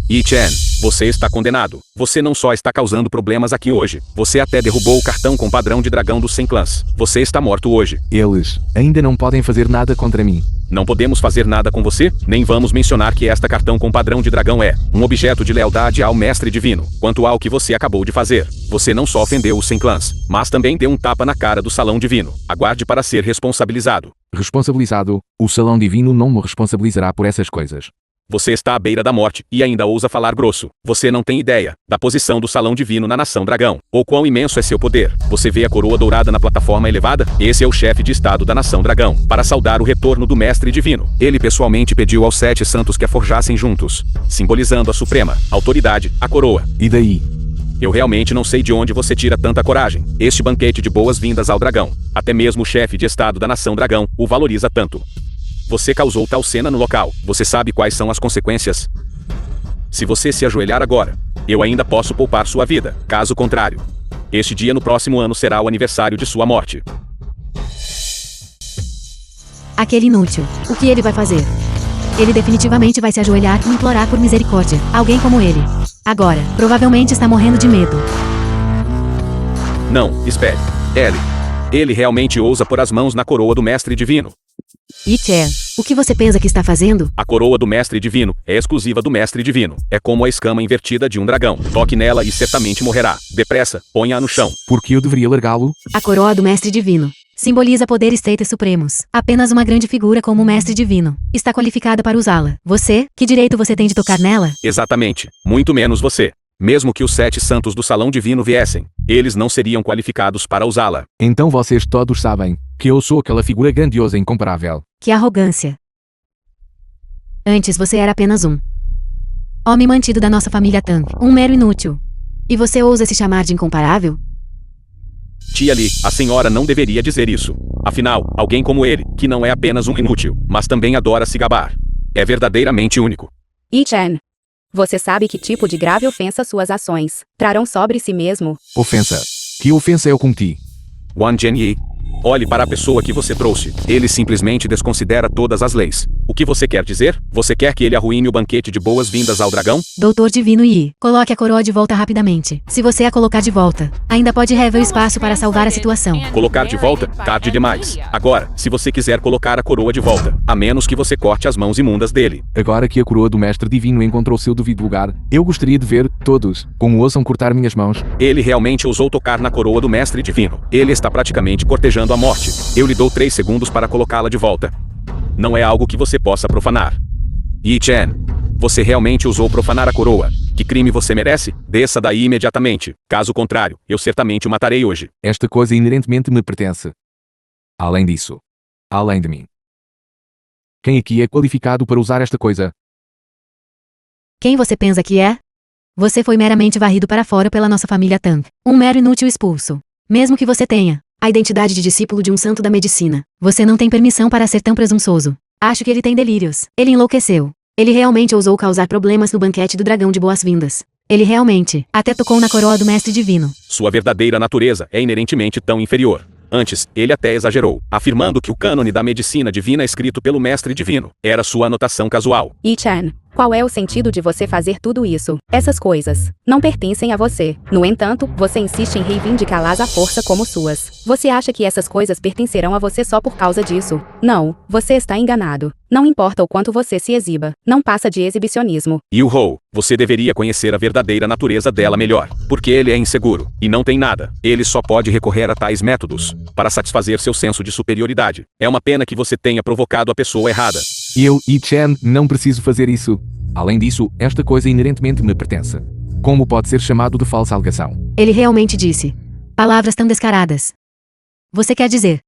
Yi Chen, você está condenado. Você não só está causando problemas aqui hoje, você até derrubou o cartão com padrão de dragão dos 100 clãs. Você está morto hoje. Eles ainda não podem fazer nada contra mim. Não podemos fazer nada com você, nem vamos mencionar que esta cartão com padrão de dragão é um objeto de lealdade ao mestre divino. Quanto ao que você acabou de fazer, você não só ofendeu os 100 clãs, mas também deu um tapa na cara do Salão Divino. Aguarde para ser responsabilizado. Responsabilizado, o Salão Divino não me responsabilizará por essas coisas. Você está à beira da morte e ainda ousa falar grosso. Você não tem ideia da posição do Salão Divino na Nação Dragão, ou quão imenso é seu poder. Você vê a coroa dourada na plataforma elevada? Esse é o chefe de estado da Nação Dragão, para saudar o retorno do Mestre Divino. Ele pessoalmente pediu aos 7 santos que a forjassem juntos, simbolizando a suprema autoridade, a coroa. E daí? Eu realmente não sei de onde você tira tanta coragem. Este banquete de boas-vindas ao dragão, até mesmo o chefe de estado da Nação Dragão, o valoriza tanto. Você causou tal cena no local. Você sabe quais são as consequências? Se você se ajoelhar agora, eu ainda posso poupar sua vida. Caso contrário, este dia no próximo ano será o aniversário de sua morte. Aquele inútil. O que ele vai fazer? Ele definitivamente vai se ajoelhar e implorar por misericórdia. Alguém como ele. Agora, provavelmente está morrendo de medo. Não, espere. Ele realmente ousa pôr as mãos na coroa do Mestre Divino. Yi Chen, o que você pensa que está fazendo? A coroa do Mestre Divino é exclusiva do Mestre Divino. É como a escama invertida de um dragão. Toque nela e certamente morrerá. Depressa, ponha-a no chão. Por que eu deveria largá-lo? A coroa do Mestre Divino simboliza poderes teitas supremos. Apenas uma grande figura como o Mestre Divino está qualificada para usá-la. Você? Que direito você tem de tocar nela? Exatamente. Muito menos você. Mesmo que os 7 santos do Salão Divino viessem, eles não seriam qualificados para usá-la. Então vocês todos sabem que eu sou aquela figura grandiosa e incomparável. Que arrogância. Antes você era apenas um homem mantido da nossa família Tang, um mero inútil. E você ousa se chamar de incomparável? Tia Li, a senhora não deveria dizer isso. Afinal, alguém como ele, que não é apenas um inútil, mas também adora se gabar, é verdadeiramente único. Yi Chen, você sabe que tipo de grave ofensa suas ações trarão sobre si mesmo? Ofensa. Que ofensa eu cometi? Wang Jianyi, olhe para a pessoa que você trouxe. Ele simplesmente desconsidera todas as leis. O que você quer dizer? Você quer que ele arruine o banquete de boas-vindas ao dragão? Doutor Divino Yi, coloque a coroa de volta rapidamente. Se você a colocar de volta, ainda pode rever o espaço para salvar a situação. Colocar de volta? Tarde demais. Agora, se você quiser colocar a coroa de volta, a menos que você corte as mãos imundas dele. Agora que a coroa do Mestre Divino encontrou seu devido lugar, eu gostaria de ver, todos, como ousam cortar minhas mãos. Ele realmente ousou tocar na coroa do Mestre Divino. Ele está praticamente cortejando a morte. Eu lhe dou 3 segundos para colocá-la de volta. Não é algo que você possa profanar. Yi Chen, você realmente ousou profanar a coroa. Que crime você merece? Desça daí imediatamente. Caso contrário, eu certamente o matarei hoje. Esta coisa inerentemente me pertence. Além disso. Além de mim. Quem aqui é qualificado para usar esta coisa? Quem você pensa que é? Você foi meramente varrido para fora pela nossa família Tang. Um mero inútil expulso. Mesmo que você tenha a identidade de discípulo de um santo da medicina, você não tem permissão para ser tão presunçoso. Acho que ele tem delírios. Ele enlouqueceu. Ele realmente ousou causar problemas no banquete do dragão de boas-vindas. Ele realmente até tocou na coroa do Mestre Divino. Sua verdadeira natureza é inerentemente tão inferior. Antes, ele até exagerou, afirmando que o cânone da medicina divina escrito pelo Mestre Divino era sua anotação casual. Yi Chen, qual é o sentido de você fazer tudo isso? Essas coisas não pertencem a você. No entanto, você insiste em reivindicá-las à força como suas. Você acha que essas coisas pertencerão a você só por causa disso? Não, você está enganado. Não importa o quanto você se exiba, não passa de exibicionismo. Yu Hou, você deveria conhecer a verdadeira natureza dela melhor, porque ele é inseguro, e não tem nada. Ele só pode recorrer a tais métodos para satisfazer seu senso de superioridade. É uma pena que você tenha provocado a pessoa errada. Eu, Yi Chen, não preciso fazer isso. Além disso, esta coisa inerentemente me pertence. Como pode ser chamado de falsa alegação? Ele realmente disse palavras tão descaradas. Você quer dizer?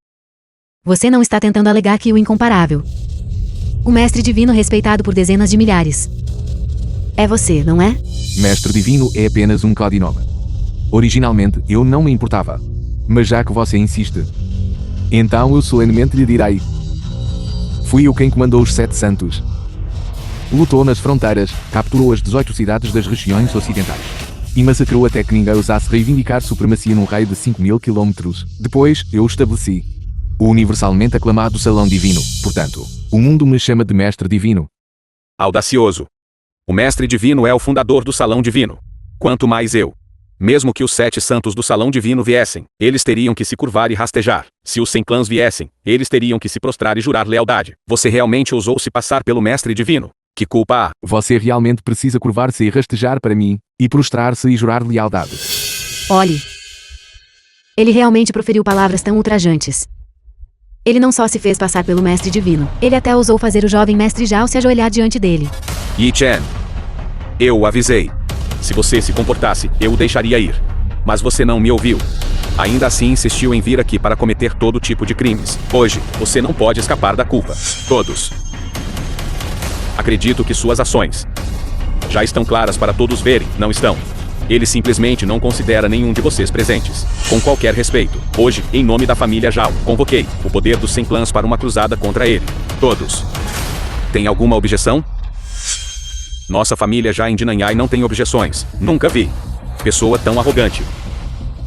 Você não está tentando alegar que o incomparável, o Mestre Divino respeitado por dezenas de milhares, é você, não é? Mestre Divino é apenas um codinome. Originalmente, eu não me importava. Mas já que você insiste, então eu solenemente lhe direi. Fui eu quem comandou os 7 santos. Lutou nas fronteiras, capturou as 18 cidades das regiões ocidentais. E massacrou até que ninguém ousasse reivindicar supremacia num raio de 5.000 quilômetros. Depois, eu estabeleci o universalmente aclamado Salão Divino. Portanto, o mundo me chama de Mestre Divino. Audacioso. O Mestre Divino é o fundador do Salão Divino. Quanto mais eu. Mesmo que os 7 santos do Salão Divino viessem, eles teriam que se curvar e rastejar. Se os 100 clãs viessem, eles teriam que se prostrar e jurar lealdade. Você realmente ousou se passar pelo Mestre Divino? Que culpa há? Você realmente precisa curvar-se e rastejar para mim, e prostrar-se e jurar lealdade. Olhe. Ele realmente proferiu palavras tão ultrajantes. Ele não só se fez passar pelo Mestre Divino, ele até ousou fazer o jovem Mestre Zhao se ajoelhar diante dele. Yi Chen. Eu o avisei. Se você se comportasse, eu o deixaria ir. Mas você não me ouviu. Ainda assim insistiu em vir aqui para cometer todo tipo de crimes. Hoje, você não pode escapar da culpa. Todos. Acredito que suas ações já estão claras para todos verem, não estão? Ele simplesmente não considera nenhum de vocês presentes. Com qualquer respeito, hoje, em nome da família Zhao, convoquei o poder dos 100 clãs para uma cruzada contra ele. Todos. Tem alguma objeção? Nossa família já em Dinanyai não tem objeções. Nunca vi pessoa tão arrogante.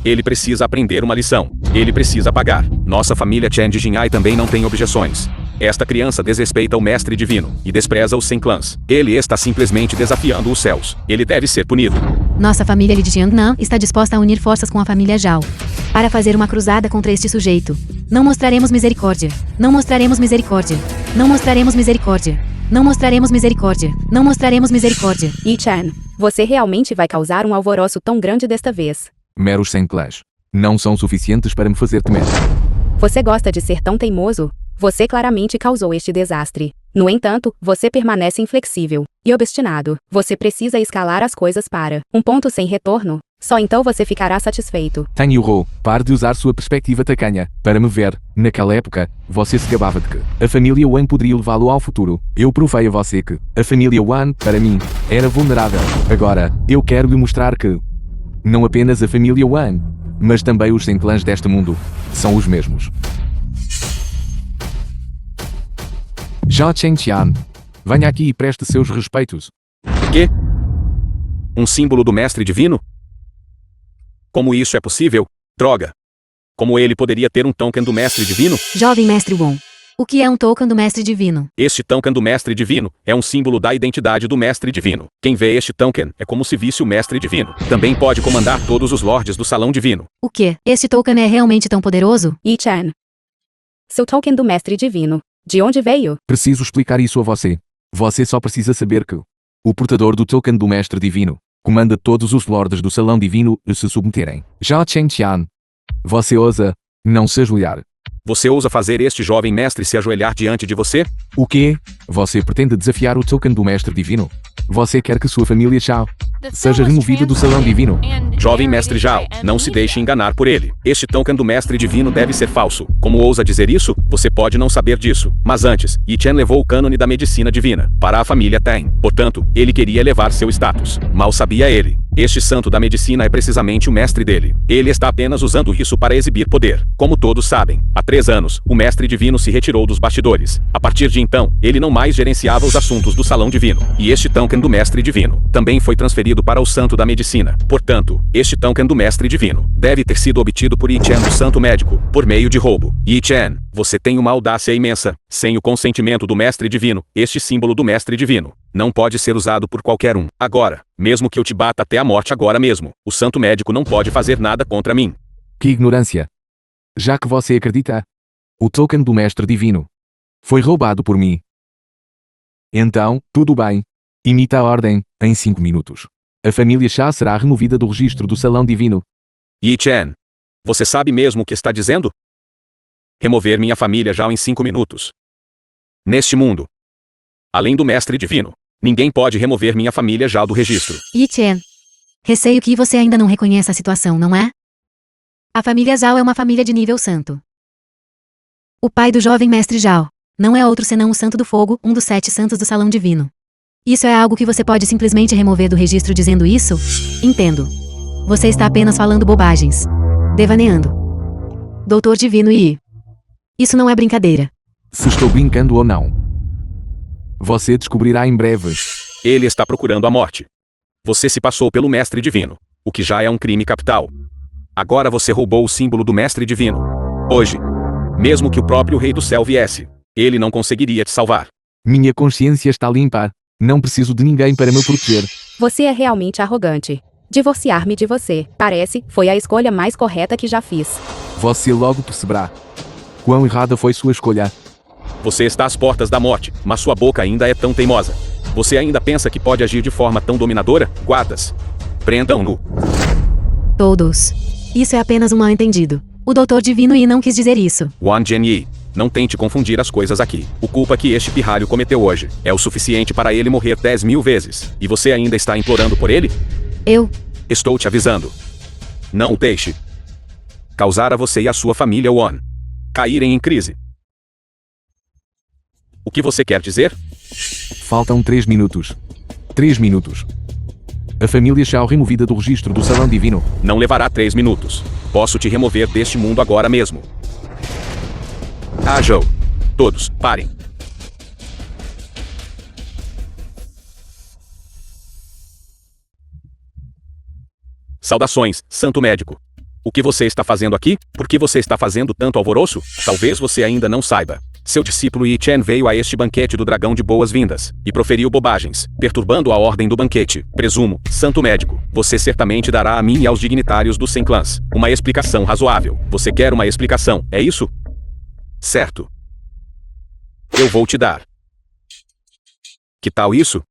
Ele precisa aprender uma lição. Ele precisa pagar. Nossa família Chen de Jinhai também não tem objeções. Esta criança desrespeita o Mestre Divino e despreza os 100 clãs. Ele está simplesmente desafiando os céus. Ele deve ser punido. Nossa família Li de Jiangnan está disposta a unir forças com a família Zhao para fazer uma cruzada contra este sujeito. Não mostraremos misericórdia. Não mostraremos misericórdia. Não mostraremos misericórdia. Não mostraremos misericórdia. Não mostraremos misericórdia. Yi Chen, você realmente vai causar um alvoroço tão grande desta vez. Meros 100 clãs não são suficientes para me fazer temer. Você gosta de ser tão teimoso? Você claramente causou este desastre. No entanto, você permanece inflexível e obstinado. Você precisa escalar as coisas para um ponto sem retorno. Só então você ficará satisfeito. Tang Yuhou, pare de usar sua perspectiva tacanha para me ver. Naquela época, você se gabava de que a família Wan poderia levá-lo ao futuro. Eu provei a você que a família Wan, para mim, era vulnerável. Agora, eu quero lhe mostrar que não apenas a família Wan, Mas também os sem clãs deste mundo são os mesmos. Zhao Chengqian, venha aqui e preste seus respeitos. Quê? Um símbolo do mestre divino? Como isso é possível? Droga! Como ele poderia ter um token do mestre divino? Jovem mestre Won. O que é um token do mestre divino? Este token do mestre divino é um símbolo da identidade do mestre divino. Quem vê este token é como se visse o mestre divino. Também pode comandar todos os lordes do salão divino. O que? Este token é realmente tão poderoso? Yi Chen. Seu token do mestre divino. De onde veio? Preciso explicar isso a você. Você só precisa saber que o portador do token do mestre divino comanda todos os lordes do salão divino a se submeterem. Zhao Chengqian, você ousa não se ajoelhar. Você ousa fazer este jovem mestre se ajoelhar diante de você? O quê? Você pretende desafiar o token do mestre divino? Você quer que sua família Zhao seja removida do salão divino? Jovem mestre Zhao, não se deixe enganar por ele. Este token do mestre divino deve ser falso. Como ousa dizer isso? Você pode não saber disso. Mas antes, Yi Chen levou o cânone da medicina divina para a família Tang. Portanto, ele queria elevar seu status. Mal sabia ele. Este santo da medicina é precisamente o mestre dele. Ele está apenas usando isso para exibir poder. Como todos sabem, há 3 anos, o mestre divino se retirou dos bastidores. A partir de então, ele não mais gerenciava os assuntos do salão divino. E este token do mestre divino também foi transferido para o santo da medicina. Portanto, este token do mestre divino deve ter sido obtido por Yi Chen do santo médico, por meio de roubo. Yi Chen, você tem uma audácia imensa. Sem o consentimento do mestre divino, este símbolo do mestre divino não pode ser usado por qualquer um. Agora, mesmo que eu te bata até a morte agora mesmo, o santo médico não pode fazer nada contra mim. Que ignorância! Já que você acredita, o token do mestre divino foi roubado por mim. Então, tudo bem. Imita a ordem, em 5 minutos. A família Xia será removida do registro do salão divino. Yi Chen, você sabe mesmo o que está dizendo? Remover minha família já em 5 minutos. Neste mundo, além do mestre divino, ninguém pode remover minha família já do registro. Yi Chen. Receio que você ainda não reconheça a situação, não é? A família Zhao é uma família de nível santo. O pai do jovem mestre Zhao não é outro senão o Santo do Fogo, um dos 7 santos do Salão Divino. Isso é algo que você pode simplesmente remover do registro dizendo isso? Entendo. Você está apenas falando bobagens. Devaneando. Doutor Divino Yi. Isso não é brincadeira. Se estou brincando ou não. Você descobrirá em breve. Ele está procurando a morte. Você se passou pelo mestre divino, o que já é um crime capital. Agora você roubou o símbolo do mestre divino. Hoje, mesmo que o próprio rei do céu viesse, ele não conseguiria te salvar. Minha consciência está limpa. Não preciso de ninguém para me proteger. Você é realmente arrogante. Divorciar-me de você, parece, foi a escolha mais correta que já fiz. Você logo perceberá quão errada foi sua escolha. Você está às portas da morte, mas sua boca ainda é tão teimosa. Você ainda pensa que pode agir de forma tão dominadora? Guardas, prendam-no. Todos. Isso é apenas um mal-entendido. O Doutor Divino Yi não quis dizer isso. Wan Jianyi, não tente confundir as coisas aqui. O culpa que este pirralho cometeu hoje é o suficiente para ele morrer 10.000 vezes. E você ainda está implorando por ele? Eu. Estou te avisando. Não o deixe causar a você e a sua família Wan caírem em crise. O que você quer dizer? Faltam 3 minutos. 3 minutos. A família Shao removida do registro do Salão Divino. Não levará 3 minutos. Posso te remover deste mundo agora mesmo. Ajam. Todos, parem. Saudações, Santo Médico. O que você está fazendo aqui? Por que você está fazendo tanto alvoroço? Talvez você ainda não saiba. Seu discípulo Yi Chen veio a este banquete do dragão de boas-vindas e proferiu bobagens, perturbando a ordem do banquete. Presumo, Santo Médico, você certamente dará a mim e aos dignitários dos 100 clãs uma explicação razoável. Você quer uma explicação, é isso? Certo. Eu vou te dar. Que tal isso?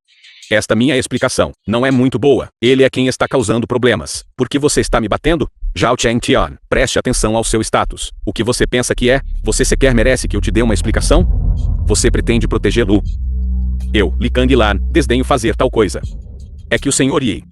Esta minha explicação não é muito boa. Ele é quem está causando problemas. Por que você está me batendo? Zhao Chengqian, preste atenção ao seu status. O que você pensa que é? Você sequer merece que eu te dê uma explicação? Você pretende protegê-lo? Eu, Li Kanglan, desdenho fazer tal coisa. É que o Senhor Yi.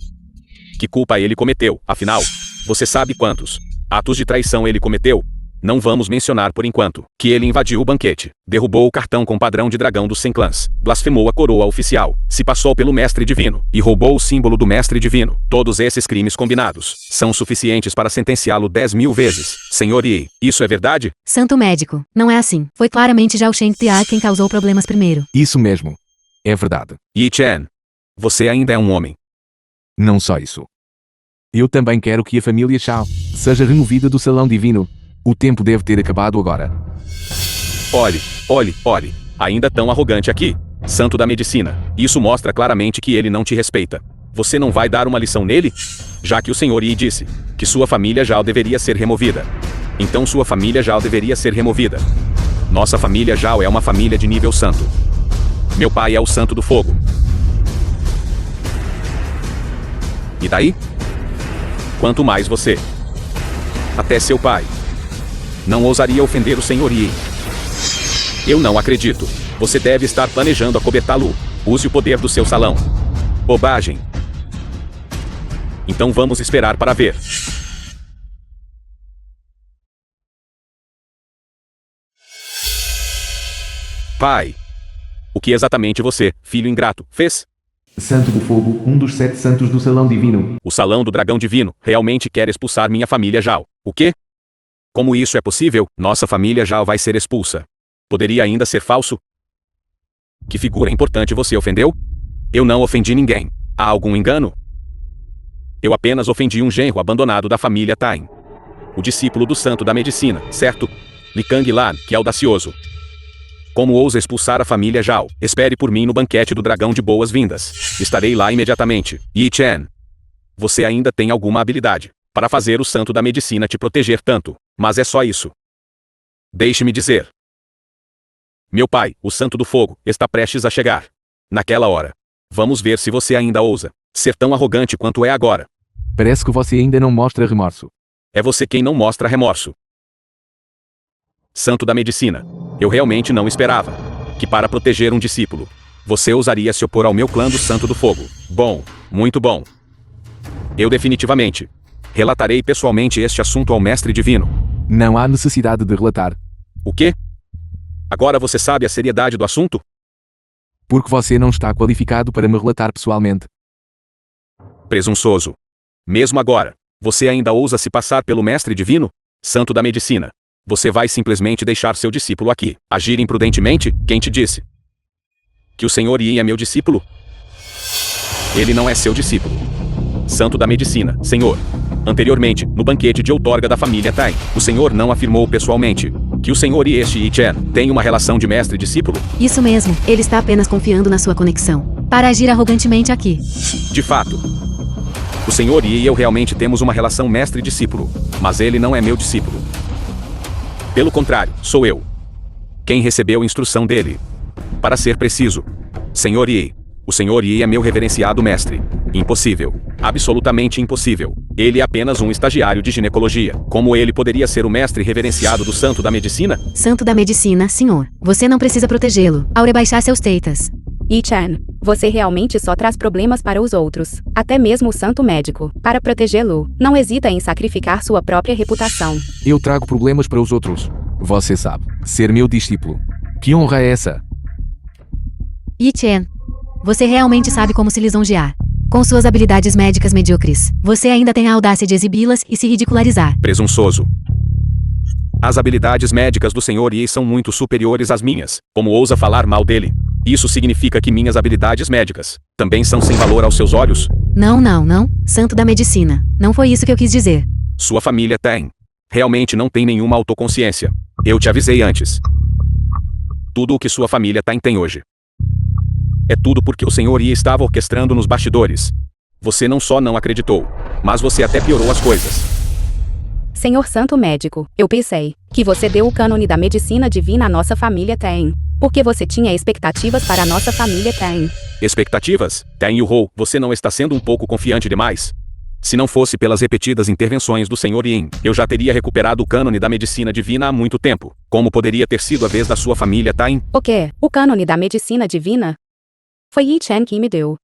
Que culpa ele cometeu, afinal? Você sabe quantos atos de traição ele cometeu? Não vamos mencionar por enquanto que ele invadiu o banquete, derrubou o cartão com padrão de dragão dos 100 clãs, blasfemou a coroa oficial, se passou pelo mestre divino e roubou o símbolo do mestre divino. Todos esses crimes combinados são suficientes para sentenciá-lo 10.000 vezes. Senhor Yi, isso é verdade? Santo médico, não é assim. Foi claramente Zhao Shengtian quem causou problemas primeiro. Isso mesmo. É verdade. Yi Chen, você ainda é um homem. Não só isso. Eu também quero que a família Shao seja removida do salão divino. O tempo deve ter acabado agora. Olhe, ainda tão arrogante aqui. Santo da medicina, isso mostra claramente que ele não te respeita. Você não vai dar uma lição nele? Já que o senhor Yi disse que sua família Zhao deveria ser removida. Então sua família Zhao deveria ser removida. Nossa família Zhao é uma família de nível santo. Meu pai é o santo do fogo. E daí? Quanto mais você. Até seu pai não ousaria ofender o senhor Yi. Eu não acredito. Você deve estar planejando acobertá-lo. Use o poder do seu salão. Bobagem. Então vamos esperar para ver. Pai. O que exatamente você, filho ingrato, fez? Santo do Fogo, um dos 7 santos do salão divino. O salão do dragão divino realmente quer expulsar minha família Zhao. O quê? Como isso é possível? Nossa família Zhao vai ser expulsa. Poderia ainda ser falso? Que figura importante você ofendeu? Eu não ofendi ninguém. Há algum engano? Eu apenas ofendi um genro abandonado da família Tain. O discípulo do santo da medicina, certo? Li Kanglan, que é audacioso. Como ousa expulsar a família Zhao? Espere por mim no banquete do dragão de boas-vindas. Estarei lá imediatamente. Yi Chen. Você ainda tem alguma habilidade para fazer o santo da medicina te proteger tanto, mas é só isso. Deixe-me dizer. Meu pai, o santo do fogo, está prestes a chegar. Naquela hora. Vamos ver se você ainda ousa ser tão arrogante quanto é agora. Parece que você ainda não mostra remorso. É você quem não mostra remorso. Santo da medicina. Eu realmente não esperava que para proteger um discípulo, você ousaria se opor ao meu clã do Santo do Fogo. Bom, muito bom. Eu definitivamente relatarei pessoalmente este assunto ao mestre divino. Não há necessidade de relatar. O quê? Agora você sabe a seriedade do assunto? Porque você não está qualificado para me relatar pessoalmente. Presunçoso. Mesmo agora, você ainda ousa se passar pelo mestre divino? Santo da medicina. Você vai simplesmente deixar seu discípulo aqui agir imprudentemente? Quem te disse que o senhor Yi é meu discípulo? Ele não é seu discípulo. Santo da medicina, senhor. Anteriormente, no banquete de outorga da família Tai, o senhor não afirmou pessoalmente que o senhor e este Yi Chen têm uma relação de mestre-discípulo? Isso mesmo, ele está apenas confiando na sua conexão para agir arrogantemente aqui. De fato. O senhor Yi e eu realmente temos uma relação mestre-discípulo, mas ele não é meu discípulo. Pelo contrário, sou eu quem recebeu instrução dele. Para ser preciso, senhor Yi. O senhor Yi é meu reverenciado mestre. Impossível. Absolutamente impossível. Ele é apenas um estagiário de ginecologia. Como ele poderia ser o mestre reverenciado do santo da medicina? Santo da medicina, senhor. Você não precisa protegê-lo ao rebaixar seus teitas. Yi Chen, você realmente só traz problemas para os outros. Até mesmo o santo médico. Para protegê-lo, não hesita em sacrificar sua própria reputação. Eu trago problemas para os outros. Você sabe. Ser meu discípulo. Que honra é essa? Yi Chen, você realmente sabe como se lisonjear. Com suas habilidades médicas medíocres, você ainda tem a audácia de exibi-las e se ridicularizar. Presunçoso. As habilidades médicas do senhor Yi são muito superiores às minhas. Como ousa falar mal dele? Isso significa que minhas habilidades médicas também são sem valor aos seus olhos? Não, santo da medicina. Não foi isso que eu quis dizer. Sua família tem. Realmente não tem nenhuma autoconsciência. Eu te avisei antes. Tudo o que sua família tem hoje. É tudo porque o senhor Yi estava orquestrando nos bastidores. Você não só não acreditou, mas você até piorou as coisas. Senhor Santo Médico, eu pensei que você deu o cânone da medicina divina à nossa família Ten. Porque você tinha expectativas para a nossa família Ten. Expectativas? Ten Yu-Ho, você não está sendo um pouco confiante demais? Se não fosse pelas repetidas intervenções do senhor Yin, eu já teria recuperado o cânone da medicina divina há muito tempo. Como poderia ter sido a vez da sua família Tain? O quê? O cânone da medicina divina? Foi Yi Chen que me deu.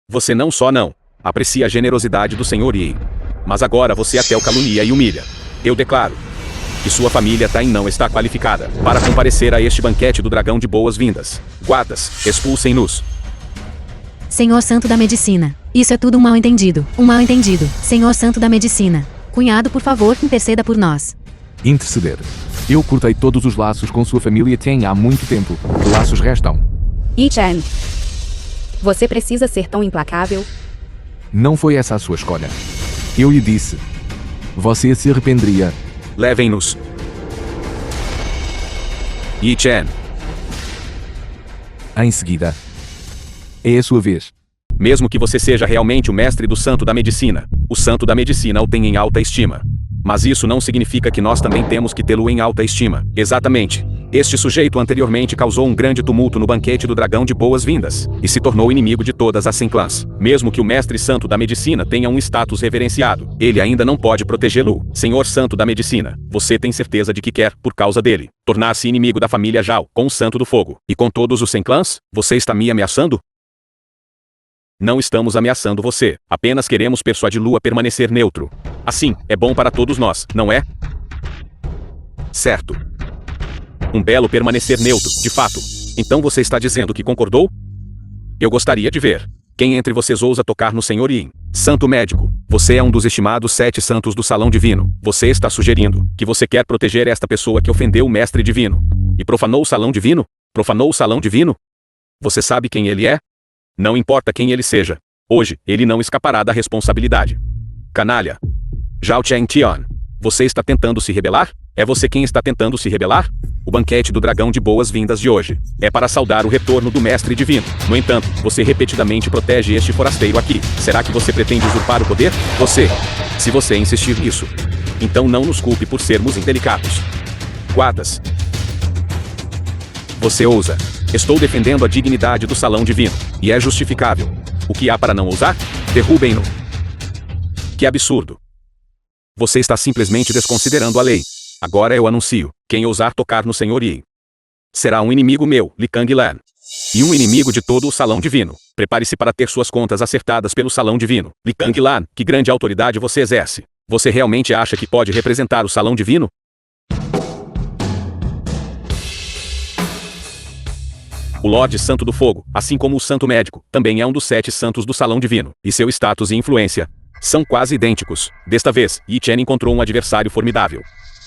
Você não só não aprecia a generosidade do senhor Yi, mas agora você até o calunia e humilha. Eu declaro e sua família Tain não está qualificada para comparecer a este banquete do dragão de boas-vindas. Guardas, expulsem-nos. Senhor Santo da Medicina. Isso é tudo um mal-entendido. Um mal-entendido. Senhor Santo da Medicina. Cunhado, por favor, interceda por nós. Interceder. Eu cortei todos os laços com sua família Tang há muito tempo. Que laços restam? Yi Chen. Você precisa ser tão implacável? Não foi essa a sua escolha. Eu lhe disse. Você se arrependeria. Levem-nos. Yi Chen. Em seguida. É a sua vez. Mesmo que você seja realmente o mestre do santo da medicina, o santo da medicina o tem em alta estima. Mas isso não significa que nós também temos que tê-lo em alta estima. Exatamente. Este sujeito anteriormente causou um grande tumulto no banquete do dragão de boas-vindas, e se tornou inimigo de todas as 100 clãs. Mesmo que o mestre santo da medicina tenha um status reverenciado, ele ainda não pode protegê-lo. Senhor santo da medicina, você tem certeza de que quer, por causa dele, tornar-se inimigo da família Zhao, com o santo do fogo, e com todos os 100 clãs? Você está me ameaçando? Não estamos ameaçando você, apenas queremos persuadi-lo a permanecer neutro. Assim, é bom para todos nós, não é? Certo. Um belo permanecer neutro, de fato. Então você está dizendo que concordou? Eu gostaria de ver. Quem entre vocês ousa tocar no Senhor Yin? Santo médico, você é um dos estimados 7 santos do Salão Divino. Você está sugerindo que você quer proteger esta pessoa que ofendeu o Mestre Divino e profanou o Salão Divino? Profanou o Salão Divino? Você sabe quem ele é? Não importa quem ele seja. Hoje, ele não escapará da responsabilidade. Canalha. Zhao Chengtian. Você está tentando se rebelar? É você quem está tentando se rebelar? O banquete do dragão de boas-vindas de hoje é para saudar o retorno do Mestre Divino. No entanto, você repetidamente protege este forasteiro aqui. Será que você pretende usurpar o poder? Você. Se você insistir nisso, então não nos culpe por sermos indelicados. Guardas. Você ousa. Estou defendendo a dignidade do Salão Divino. E é justificável. O que há para não ousar? Derrubem-no. Que absurdo. Você está simplesmente desconsiderando a lei. Agora eu anuncio. Quem ousar tocar no Senhor Yi será um inimigo meu, Li Kanglan. E um inimigo de todo o Salão Divino. Prepare-se para ter suas contas acertadas pelo Salão Divino. Li Kanglan, que grande autoridade você exerce. Você realmente acha que pode representar o Salão Divino? O Lorde Santo do Fogo, assim como o Santo Médico, também é um dos 7 santos do Salão Divino, e seu status e influência são quase idênticos. Desta vez, Yi Chen encontrou um adversário formidável.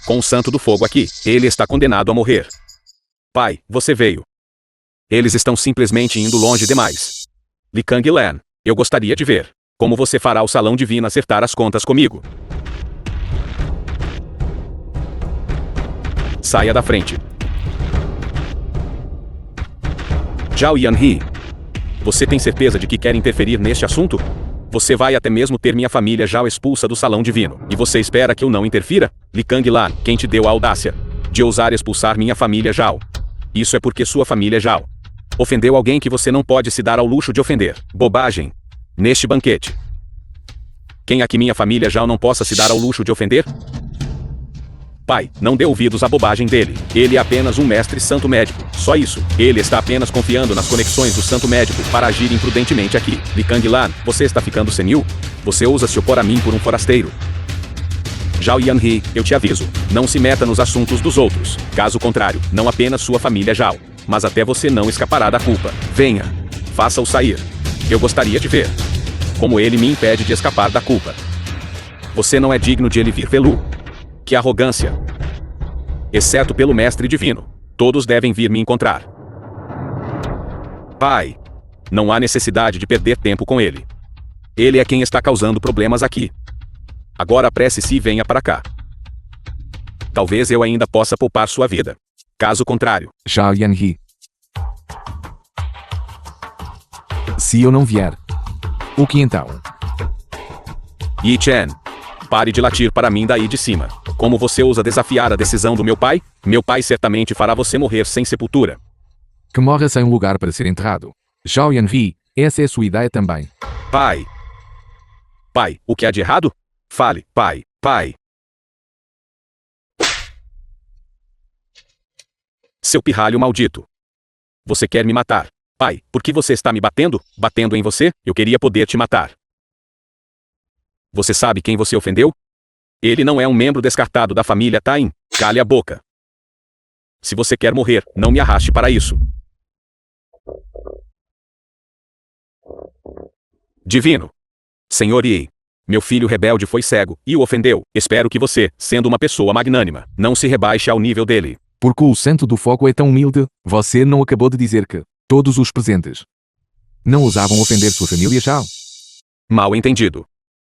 Com o Santo do Fogo aqui, ele está condenado a morrer. Pai, você veio. Eles estão simplesmente indo longe demais. Li Kanglan, eu gostaria de ver como você fará o Salão Divino acertar as contas comigo. Saia da frente. Zhao Yanhi, você tem certeza de que quer interferir neste assunto? Você vai até mesmo ter minha família Zhao expulsa do Salão Divino. E você espera que eu não interfira? Li Kanglan, quem te deu a audácia de ousar expulsar minha família Zhao? Isso é porque sua família Zhao ofendeu alguém que você não pode se dar ao luxo de ofender. Bobagem. Neste banquete. Quem aqui minha família Zhao não possa se dar ao luxo de ofender? Pai, não dê ouvidos à bobagem dele. Ele é apenas um mestre santo médico. Só isso. Ele está apenas confiando nas conexões do santo médico para agir imprudentemente aqui. Li Kanglan, você está ficando senil? Você ousa se opor a mim por um forasteiro? Zhao Yanhi, eu te aviso. Não se meta nos assuntos dos outros. Caso contrário, não apenas sua família Zhao, mas até você não escapará da culpa. Venha. Faça-o sair. Eu gostaria de ver como ele me impede de escapar da culpa. Você não é digno de ele vir vê-lo. Que arrogância! Exceto pelo Mestre Divino. Todos devem vir me encontrar. Pai, não há necessidade de perder tempo com ele. Ele é quem está causando problemas aqui. Agora apresse-se e venha para cá. Talvez eu ainda possa poupar sua vida. Caso contrário. Zhao Yanhi. Se eu não vier, o que então? Yi Chen, pare de latir para mim daí de cima. Como você ousa desafiar a decisão do meu pai? Meu pai certamente fará você morrer sem sepultura. Que morra sem um lugar para ser enterrado. Zhao Yanhi, essa é a sua ideia também. Pai. Pai, o que há de errado? Fale, pai, pai. Seu pirralho maldito. Você quer me matar. Pai, por que você está me batendo? Batendo em você? Eu queria poder te matar. Você sabe quem você ofendeu? Ele não é um membro descartado da família Tain. Cale a boca. Se você quer morrer, não me arraste para isso. Divino. Senhor Yi. Meu filho rebelde foi cego e o ofendeu. Espero que você, sendo uma pessoa magnânima, não se rebaixe ao nível dele. Porque o Santo do Fogo é tão humilde, você não acabou de dizer que todos os presentes não ousavam ofender sua família Shao? Mal entendido.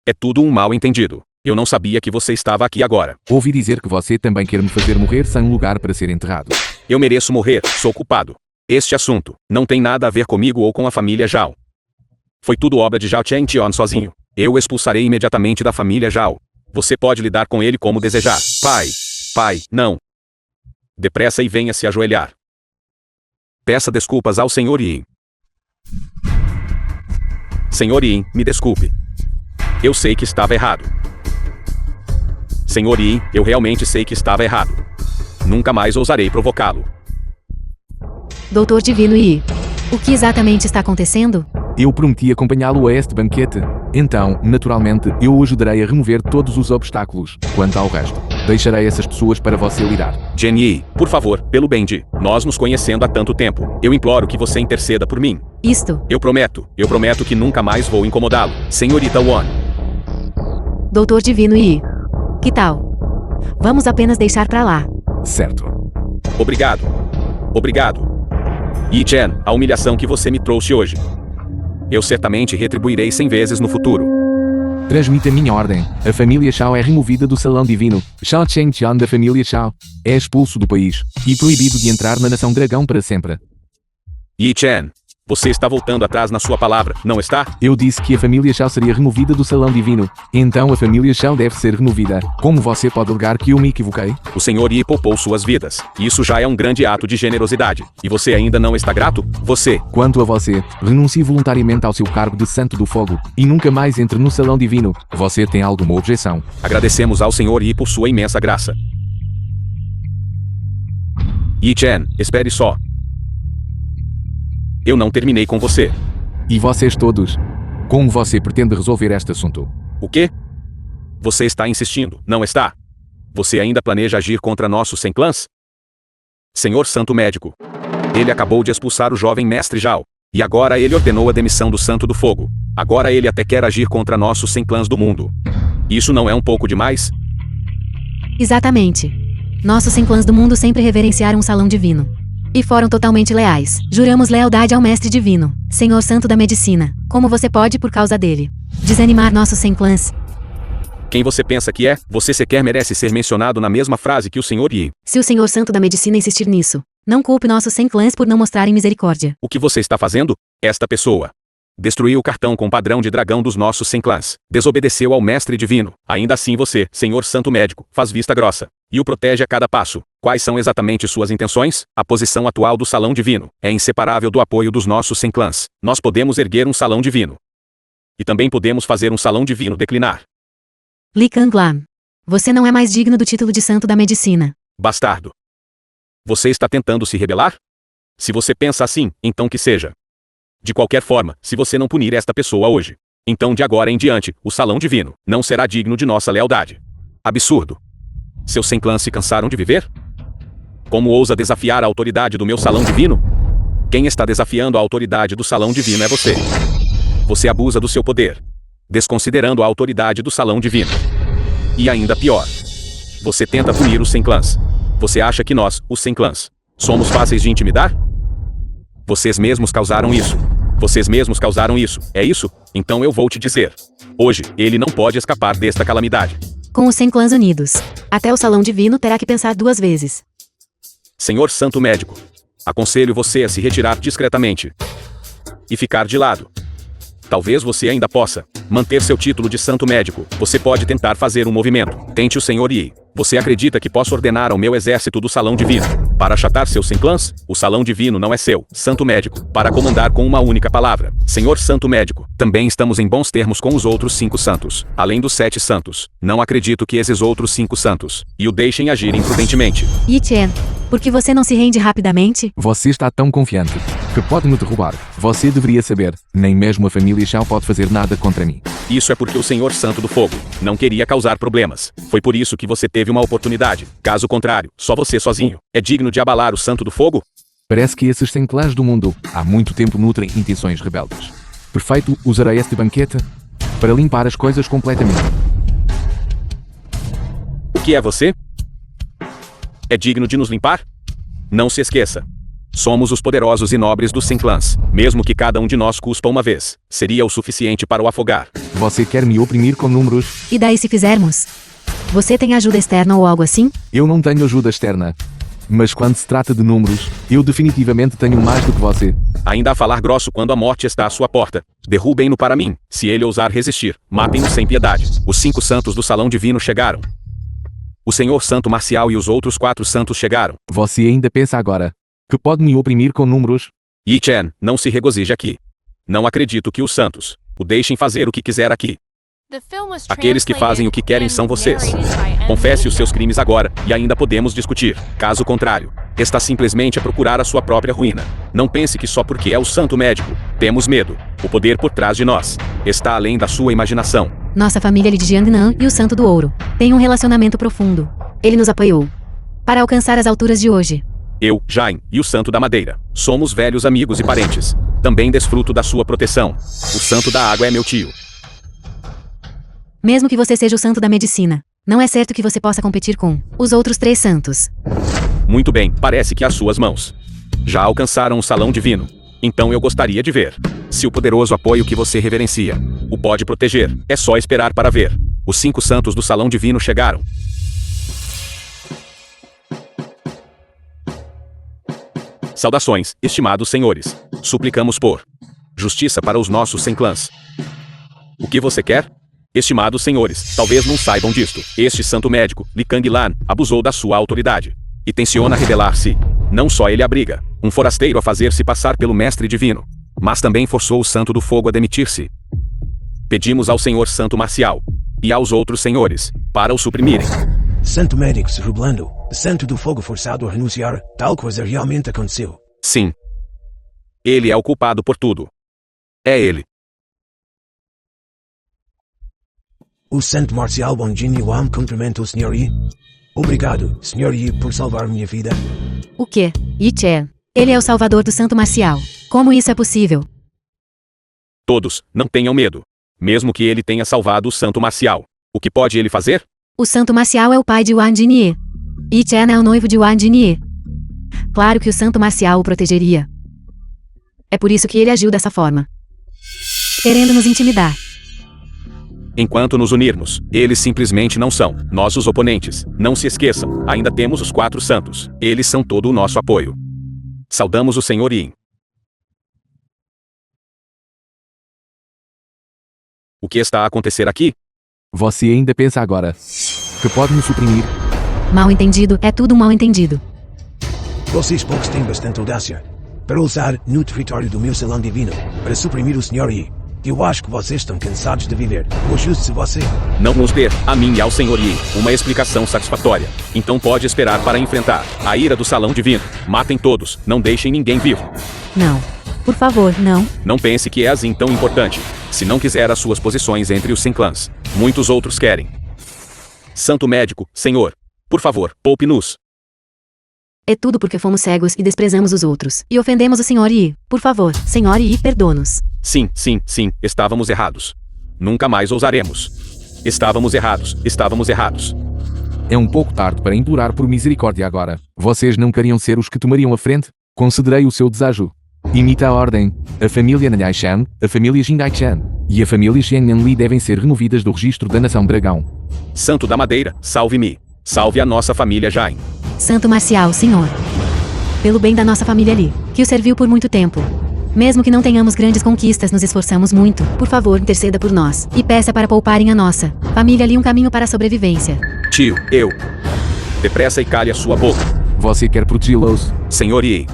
É tudo um mal entendido. Eu não sabia que você estava aqui agora. Ouvi dizer que você também quer me fazer morrer sem um lugar para ser enterrado. Eu mereço morrer, sou culpado. Este assunto não tem nada a ver comigo ou com a família Zhao. Foi tudo obra de Zhao Chengtian sozinho. Eu o expulsarei imediatamente da família Zhao. Você pode lidar com ele como desejar. Pai, não. Depressa e venha se ajoelhar. Peça desculpas ao Sr. Yi. Sr. Yi, me desculpe. Eu sei que estava errado. Sr. Yi, eu realmente sei que estava errado. Nunca mais ousarei provocá-lo. Doutor Divino Yi. O que exatamente está acontecendo? Eu prometi acompanhá-lo a este banquete. Então, naturalmente, eu o ajudarei a remover todos os obstáculos. Quanto ao resto, deixarei essas pessoas para você lidar. Jen Yi, por favor, pelo bem de nós nos conhecendo há tanto tempo, eu imploro que você interceda por mim. Isto. Eu prometo que nunca mais vou incomodá-lo. Senhorita Won. Doutor Divino Yi. Que tal? Vamos apenas deixar pra lá. Certo. Obrigado. Yi Chen, a humilhação que você me trouxe hoje. Eu certamente retribuirei 100 vezes no futuro. Transmita minha ordem. A família Shao é removida do Salão Divino. Shao Chengtian da família Shao é expulso do país e proibido de entrar na Nação Dragão para sempre. Yi Chen, você está voltando atrás na sua palavra, não está? Eu disse que a família Shao seria removida do Salão Divino. Então a família Shao deve ser removida. Como você pode alegar que eu me equivoquei? O Sr. Yi poupou suas vidas. Isso já é um grande ato de generosidade. E você ainda não está grato? Você. Quanto a você, renuncie voluntariamente ao seu cargo de Santo do Fogo e nunca mais entre no Salão Divino. Você tem alguma objeção? Agradecemos ao Sr. Yi por sua imensa graça. Yi Chen, espere só. Eu não terminei com você. E vocês todos? Como você pretende resolver este assunto? O quê? Você está insistindo, não está? Você ainda planeja agir contra nossos 100 clãs? Senhor Santo Médico. Ele acabou de expulsar o jovem mestre Zhao. E agora ele ordenou a demissão do Santo do Fogo. Agora ele até quer agir contra nossos 100 clãs do mundo. Isso não é um pouco demais? Exatamente. Nossos 100 clãs do mundo sempre reverenciaram um salão divino. E foram totalmente leais. Juramos lealdade ao Mestre Divino, Senhor Santo da Medicina. Como você pode, por causa dele, desanimar nossos 100 clãs? Quem você pensa que é? Você sequer merece ser mencionado na mesma frase que o Sr. Yi. Se o Senhor Santo da Medicina insistir nisso, não culpe nossos 100 clãs por não mostrarem misericórdia. O que você está fazendo? Esta pessoa destruiu o cartão com padrão de dragão dos nossos 100 clãs. Desobedeceu ao Mestre Divino. Ainda assim você, Senhor Santo Médico, faz vista grossa. E o protege a cada passo. Quais são exatamente suas intenções? A posição atual do Salão Divino é inseparável do apoio dos nossos 100 clãs. Nós podemos erguer um Salão Divino. E também podemos fazer um Salão Divino declinar. Li Kanglam. Você não é mais digno do título de Santo da Medicina. Bastardo. Você está tentando se rebelar? Se você pensa assim, então que seja. De qualquer forma, se você não punir esta pessoa hoje, então de agora em diante, o Salão Divino não será digno de nossa lealdade. Absurdo. Seus 100 clãs se cansaram de viver? Como ousa desafiar a autoridade do meu Salão Divino? Quem está desafiando a autoridade do Salão Divino é você. Você abusa do seu poder, desconsiderando a autoridade do Salão Divino. E ainda pior, você tenta punir os 100 clãs. Você acha que nós, os 100 clãs, somos fáceis de intimidar? Vocês mesmos causaram isso. Vocês mesmos causaram isso. É isso? Então eu vou te dizer. Hoje, ele não pode escapar desta calamidade. Com os 100 clãs unidos, até o Salão Divino terá que pensar 2 vezes. Senhor Santo Médico, aconselho você a se retirar discretamente e ficar de lado. Talvez você ainda possa manter seu título de Santo Médico. Você pode tentar fazer um movimento. Tente o Sr. Yi. Você acredita que posso ordenar ao meu exército do Salão Divino para achatar seus 100 clãs? O Salão Divino não é seu, Santo Médico, para comandar com uma única palavra. Senhor Santo Médico, também estamos em bons termos com os outros 5 santos, além dos 7 santos. Não acredito que esses outros 5 santos e o deixem agir imprudentemente. Yi Chen, por que você não se rende rapidamente? Você está tão confiante. que pode me derrubar. Você deveria saber, nem mesmo a família Shao pode fazer nada contra mim. Isso é porque o Senhor Santo do Fogo não queria causar problemas. Foi por isso que você teve uma oportunidade. Caso contrário, só você sozinho é digno de abalar o Santo do Fogo? Parece que esses 100 clãs do mundo há muito tempo nutrem intenções rebeldes. Perfeito, usarei este banquete para limpar as coisas completamente. O que é você? É digno de nos limpar? Não se esqueça. Somos os poderosos e nobres dos 100 clãs. Mesmo que cada um de nós cuspa uma vez, seria o suficiente para o afogar. Você quer me oprimir com números? E daí se fizermos? Você tem ajuda externa ou algo assim? Eu não tenho ajuda externa. Mas quando se trata de números, eu definitivamente tenho mais do que você. Ainda a falar grosso quando a morte está à sua porta. Derrubem-no para mim. Se ele ousar resistir, matem-no sem piedade. Os 5 santos do Salão Divino chegaram. O Senhor Santo Marcial e os outros 4 santos chegaram. Você ainda pensa agora que pode me oprimir com números? Yi Chen, não se regozije aqui. Não acredito que os santos o deixem fazer o que quiser aqui. The film was Aqueles que fazem o que querem são vocês. translated and narrated by M. Confesse os Media. seus crimes agora, e ainda podemos discutir. Caso contrário, está simplesmente a procurar a sua própria ruína. Não pense que só porque é o santo médico, temos medo. O poder por trás de nós está além da sua imaginação. Nossa família Li de Jiangnan e o Santo do Ouro têm um relacionamento profundo. Ele nos apoiou para alcançar as alturas de hoje. Eu, Jain, e o Santo da Madeira, somos velhos amigos e parentes. Também desfruto da sua proteção. O Santo da Água é meu tio. Mesmo que você seja o Santo da Medicina, não é certo que você possa competir com os outros 3 santos. Muito bem, parece que as suas mãos já alcançaram o Salão Divino. Então eu gostaria de ver se o poderoso apoio que você reverencia o pode proteger. É só esperar para ver. Os 5 santos do Salão Divino chegaram. Saudações, estimados senhores. Suplicamos por justiça para os nossos 100 clãs. O que você quer? Estimados senhores, talvez não saibam disto. Este santo médico, Li Kanglan, abusou da sua autoridade e tenciona rebelar-se. Não só ele abriga um forasteiro a fazer-se passar pelo mestre divino, mas também forçou o Santo do Fogo a demitir-se. Pedimos ao Senhor Santo Marcial e aos outros senhores para o suprimirem. Santo médico se rebelando, Santo do Fogo forçado a renunciar, tal coisa realmente aconteceu. Sim. Ele é o culpado por tudo. É ele. O Santo Marcial Bonjin Yuan cumprimenta o Sr. Yi. Obrigado, Sr. Yi, por salvar minha vida. O quê? Yi Chen. Ele é o salvador do Santo Marcial. Como isso é possível? Todos, não tenham medo. Mesmo que ele tenha salvado o Santo Marcial. O que pode ele fazer? O Santo Marcial é o pai de Wang Jinye. Yi Chen é o noivo de Wang Jinye. Claro que o Santo Marcial o protegeria. É por isso que ele agiu dessa forma, querendo nos intimidar. Enquanto nos unirmos, eles simplesmente não são nossos oponentes. Não se esqueçam, ainda temos os 4 santos. Eles são todo o nosso apoio. Saudamos o Senhor Yin. O que está a acontecer aqui? Você ainda pensa agora que pode me suprimir? Mal entendido é tudo mal entendido. Vocês poucos têm bastante audácia para usar no território do meu Salão Divino para suprimir o Sr. Yi. Eu acho que vocês estão cansados de viver. Ajuste-se você. Não nos dê, a mim e ao Senhor Yi, uma explicação satisfatória. Então pode esperar para enfrentar a ira do Salão Divino. Matem todos, não deixem ninguém vivo. Não. Por favor, não. Não pense que é assim tão importante. Se não quiser as suas posições entre os 100 clãs, muitos outros querem. Santo Médico, Senhor, por favor, poupe-nos. É tudo porque fomos cegos e desprezamos os outros. E ofendemos o Sr. Yi. Por favor, Sr. Yi, perdoa-nos. Sim, estávamos errados. Nunca mais ousaremos. Estávamos errados. É um pouco tarde para implorar por misericórdia agora. Vocês não queriam ser os que tomariam a frente? Concederei o seu desejo. Imita a ordem. A família Nanyaishan, a família Jindaichan e a família Xianyanli devem ser removidas do registro da Nação Dragão. Santo da Madeira, salve-me. Salve a nossa família Jain. Santo Marcial, Senhor. Pelo bem da nossa família Li, que o serviu por muito tempo. Mesmo que não tenhamos grandes conquistas, nos esforçamos muito. Por favor, interceda por nós. E peça para pouparem a nossa família Li um caminho para a sobrevivência. Tio, eu. Depressa e cale a sua boca. Você quer protegê-los? Senhor Yi.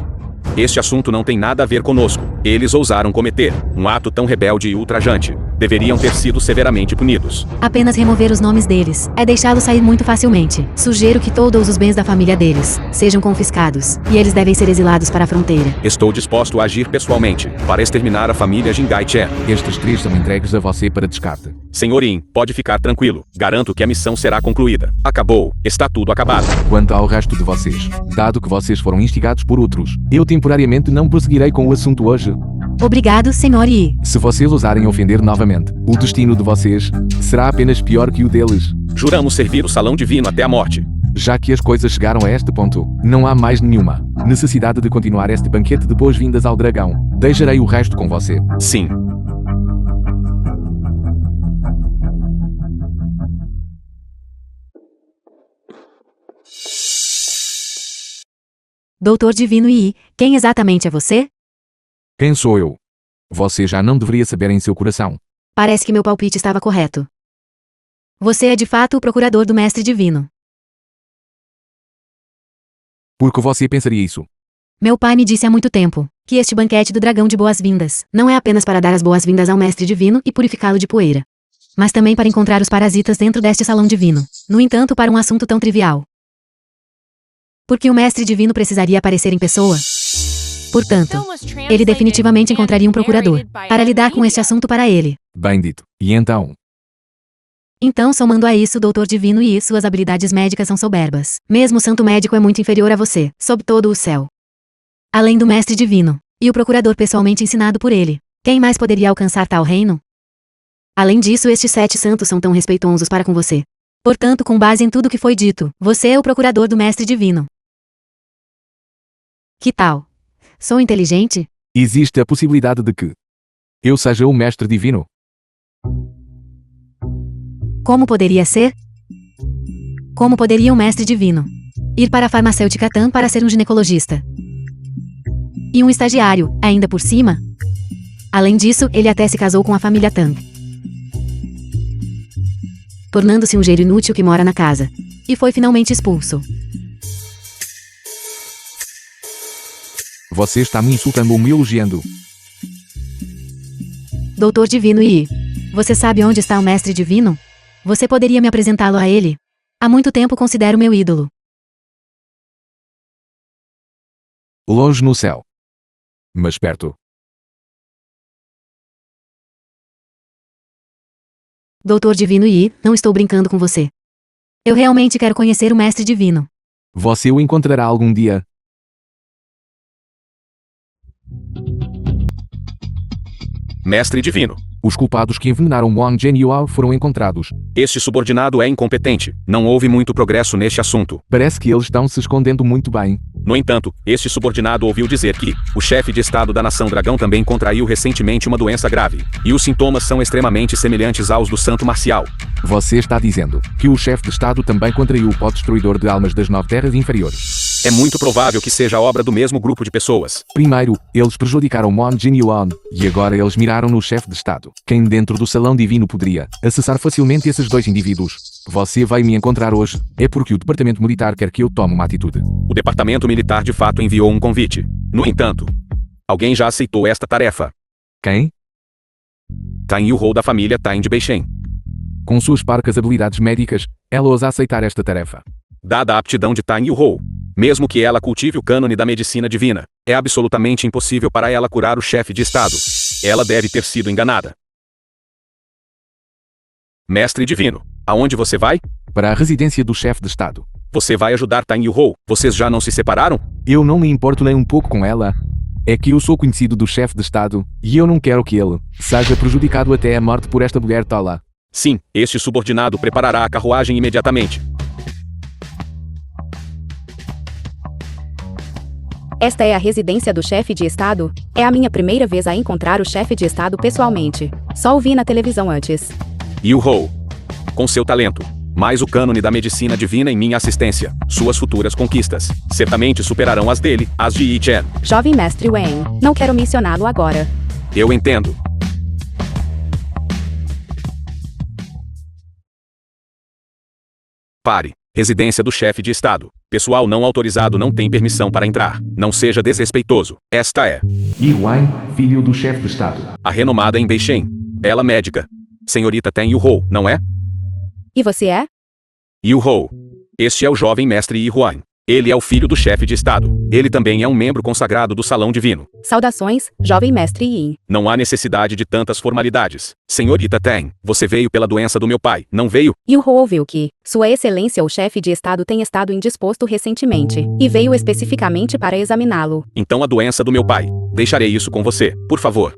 Este assunto não tem nada a ver conosco. Eles ousaram cometer um ato tão rebelde e ultrajante. deveriam ter sido severamente punidos. Apenas remover os nomes deles é deixá-los sair muito facilmente. Sugiro que todos os bens da família deles sejam confiscados, e eles devem ser exilados para a fronteira. Estou disposto a agir pessoalmente para exterminar a família Jingai Chen. Estes 3 são entregues a você para descarte. Senhor Yin, pode ficar tranquilo. Garanto que a missão será concluída. Acabou. Está tudo acabado. Quanto ao resto de vocês, dado que vocês foram instigados por outros, eu temporariamente não prosseguirei com o assunto hoje. Obrigado, Sr. Yi. Se vocês ousarem ofender novamente, o destino de vocês será apenas pior que o deles. Juramos servir o Salão Divino até a morte. Já que as coisas chegaram a este ponto, não há mais nenhuma necessidade de continuar este banquete de boas-vindas ao dragão. Deixarei o resto com você. Sim. Doutor Divino Yi, quem exatamente é você? Quem sou eu? Você já não deveria saber em seu coração. Parece que meu palpite estava correto. Você é de fato o procurador do Mestre Divino. Por que você pensaria isso? Meu pai me disse há muito tempo que este banquete do dragão de boas-vindas não é apenas para dar as boas-vindas ao Mestre Divino e purificá-lo de poeira, mas também para encontrar os parasitas dentro deste salão divino. No entanto, para um assunto tão trivial. Porque o Mestre Divino precisaria aparecer em pessoa. Portanto, ele definitivamente encontraria um procurador para lidar com este assunto para ele. Bem dito. E então? Então, somando a isso, Doutor Divino e suas habilidades médicas são soberbas. Mesmo o Santo Médico é muito inferior a você, sob todo o céu. Além do Mestre Divino, e o procurador pessoalmente ensinado por ele, quem mais poderia alcançar tal reino? Além disso, estes 7 santos são tão respeitosos para com você. Portanto, com base em tudo que foi dito, você é o procurador do Mestre Divino. Que tal? Sou inteligente? Existe a possibilidade de que eu seja o Mestre Divino? Como poderia ser? Como poderia um Mestre Divino ir para a farmacêutica Tan para ser um ginecologista? E um estagiário, ainda por cima? Além disso, ele até se casou com a família Tan, tornando-se um gênio inútil que mora na casa. E foi finalmente expulso. Você está me insultando ou me elogiando? Doutor Divino Yi, você sabe onde está o Mestre Divino? Você poderia me apresentá-lo a ele? Há muito tempo considero meu ídolo. Longe no céu. Mas perto. Doutor Divino Yi, não estou brincando com você. Eu realmente quero conhecer o Mestre Divino. Você o encontrará algum dia. Mestre Divino. Os culpados que envenenaram Wang Zhenyuan foram encontrados. Este subordinado é incompetente. Não houve muito progresso neste assunto. Parece que eles estão se escondendo muito bem. No entanto, este subordinado ouviu dizer que o chefe de estado da nação dragão também contraiu recentemente uma doença grave. E os sintomas são extremamente semelhantes aos do santo marcial. Você está dizendo que o chefe de estado também contraiu o pó destruidor de almas das 9 terras inferiores. É muito provável que seja obra do mesmo grupo de pessoas. Primeiro, eles prejudicaram Wang Zhenyuan, e agora eles miraram no chefe de estado. Quem dentro do salão divino poderia acessar facilmente esses 2 indivíduos? Você vai me encontrar hoje. É porque o departamento militar quer que eu tome uma atitude. O departamento militar de fato enviou um convite. No entanto, alguém já aceitou esta tarefa. Quem? Tan Yu-ho da família Tan de Beishen. Com suas parcas habilidades médicas, ela ousa aceitar esta tarefa. Dada a aptidão de Tan Yu-ho, mesmo que ela cultive o cânone da medicina divina, é absolutamente impossível para ela curar o chefe de estado. Ela deve ter sido enganada. Mestre Divino, aonde você vai? Para a residência do chefe de estado. Você vai ajudar Tan Yu-ho? Vocês já não se separaram? Eu não me importo nem um pouco com ela. É que eu sou conhecido do chefe de estado, e eu não quero que ele seja prejudicado até a morte por esta mulher tola. Sim, este subordinado preparará a carruagem imediatamente. Esta é a residência do chefe de estado? É a minha primeira vez a encontrar o chefe de estado pessoalmente. Só o vi na televisão antes. Yu-ho, com seu talento, mais o cânone da medicina divina em minha assistência, suas futuras conquistas certamente superarão as dele, as de Yi Chen. Jovem mestre Wen, não quero mencioná-lo agora. Eu entendo. Pare. Residência do chefe de estado. Pessoal não autorizado não tem permissão para entrar. Não seja desrespeitoso. Esta é Yi Wen, filho do chefe de estado. a renomada em Beishen. Ela médica. Senhorita Ten Yu-Ho, não é? E você é? Yu-Ho. Este é o jovem mestre Yi Huan. Ele é o filho do chefe de estado. Ele também é um membro consagrado do Salão Divino. Saudações, jovem mestre Yin. Não há necessidade de tantas formalidades. Senhorita Ten, você veio pela doença do meu pai, não veio? Yu-Ho ouviu que Sua Excelência o chefe de estado tem estado indisposto recentemente, e veio especificamente para examiná-lo. Então a doença do meu pai. Deixarei isso com você, por favor.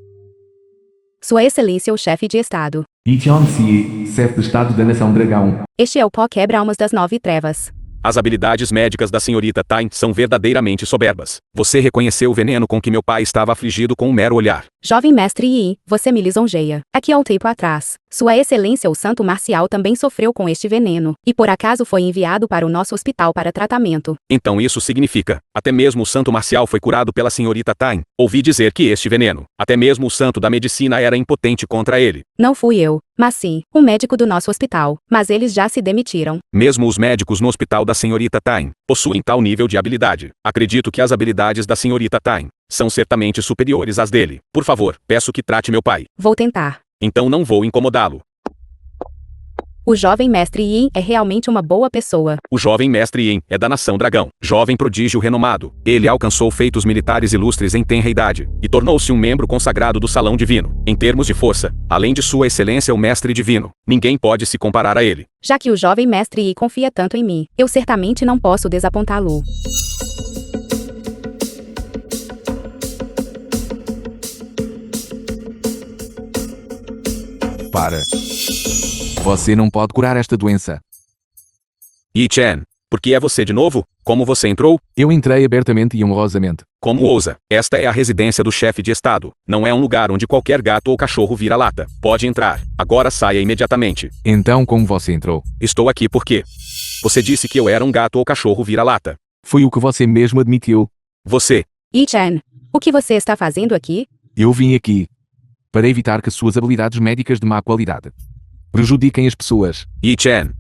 Sua Excelência o chefe de estado. Yi-Cheon-si, chefe de estado da nação dragão. Este é o pó quebra-almas das 9 trevas. As habilidades médicas da senhorita Tain são verdadeiramente soberbas. Você reconheceu o veneno com que meu pai estava afligido com um mero olhar. Jovem mestre Yi, você me lisonjeia. Aqui há um tempo atrás, Sua Excelência o Santo Marcial também sofreu com este veneno, e por acaso foi enviado para o nosso hospital para tratamento. Então isso significa, até mesmo o santo marcial foi curado pela senhorita Tain. Ouvi dizer que este veneno, até mesmo o santo da medicina era impotente contra ele. Não fui eu, mas sim, o médico do nosso hospital, mas eles já se demitiram. Mesmo os médicos no hospital da senhorita Tain possuem tal nível de habilidade. Acredito que as habilidades da senhorita Tain são certamente superiores às dele. Por favor, peço que trate meu pai. Vou tentar. Então não vou incomodá-lo. O jovem mestre Yin é realmente uma boa pessoa. O jovem mestre Yin é da nação dragão, jovem prodígio renomado. Ele alcançou feitos militares ilustres em tenra idade, e tornou-se um membro consagrado do Salão Divino. Em termos de força, além de sua excelência o mestre divino, ninguém pode se comparar a ele. Já que o jovem mestre Yi confia tanto em mim, eu certamente não posso desapontá-lo. Para. Você não pode curar esta doença. Yi Chen, por que é você de novo? Como você entrou? Eu entrei abertamente e honrosamente. Como ousa? Esta é a residência do chefe de estado. Não é um lugar onde qualquer gato ou cachorro vira lata. Pode entrar. Agora saia imediatamente. Então como você entrou? Estou aqui porque você disse que eu era um gato ou cachorro vira lata. Foi o que você mesmo admitiu. Você. Yi Chen, o que você está fazendo aqui? Eu vim aqui para evitar que suas habilidades médicas de má qualidade prejudiquem as pessoas. Yi Chen.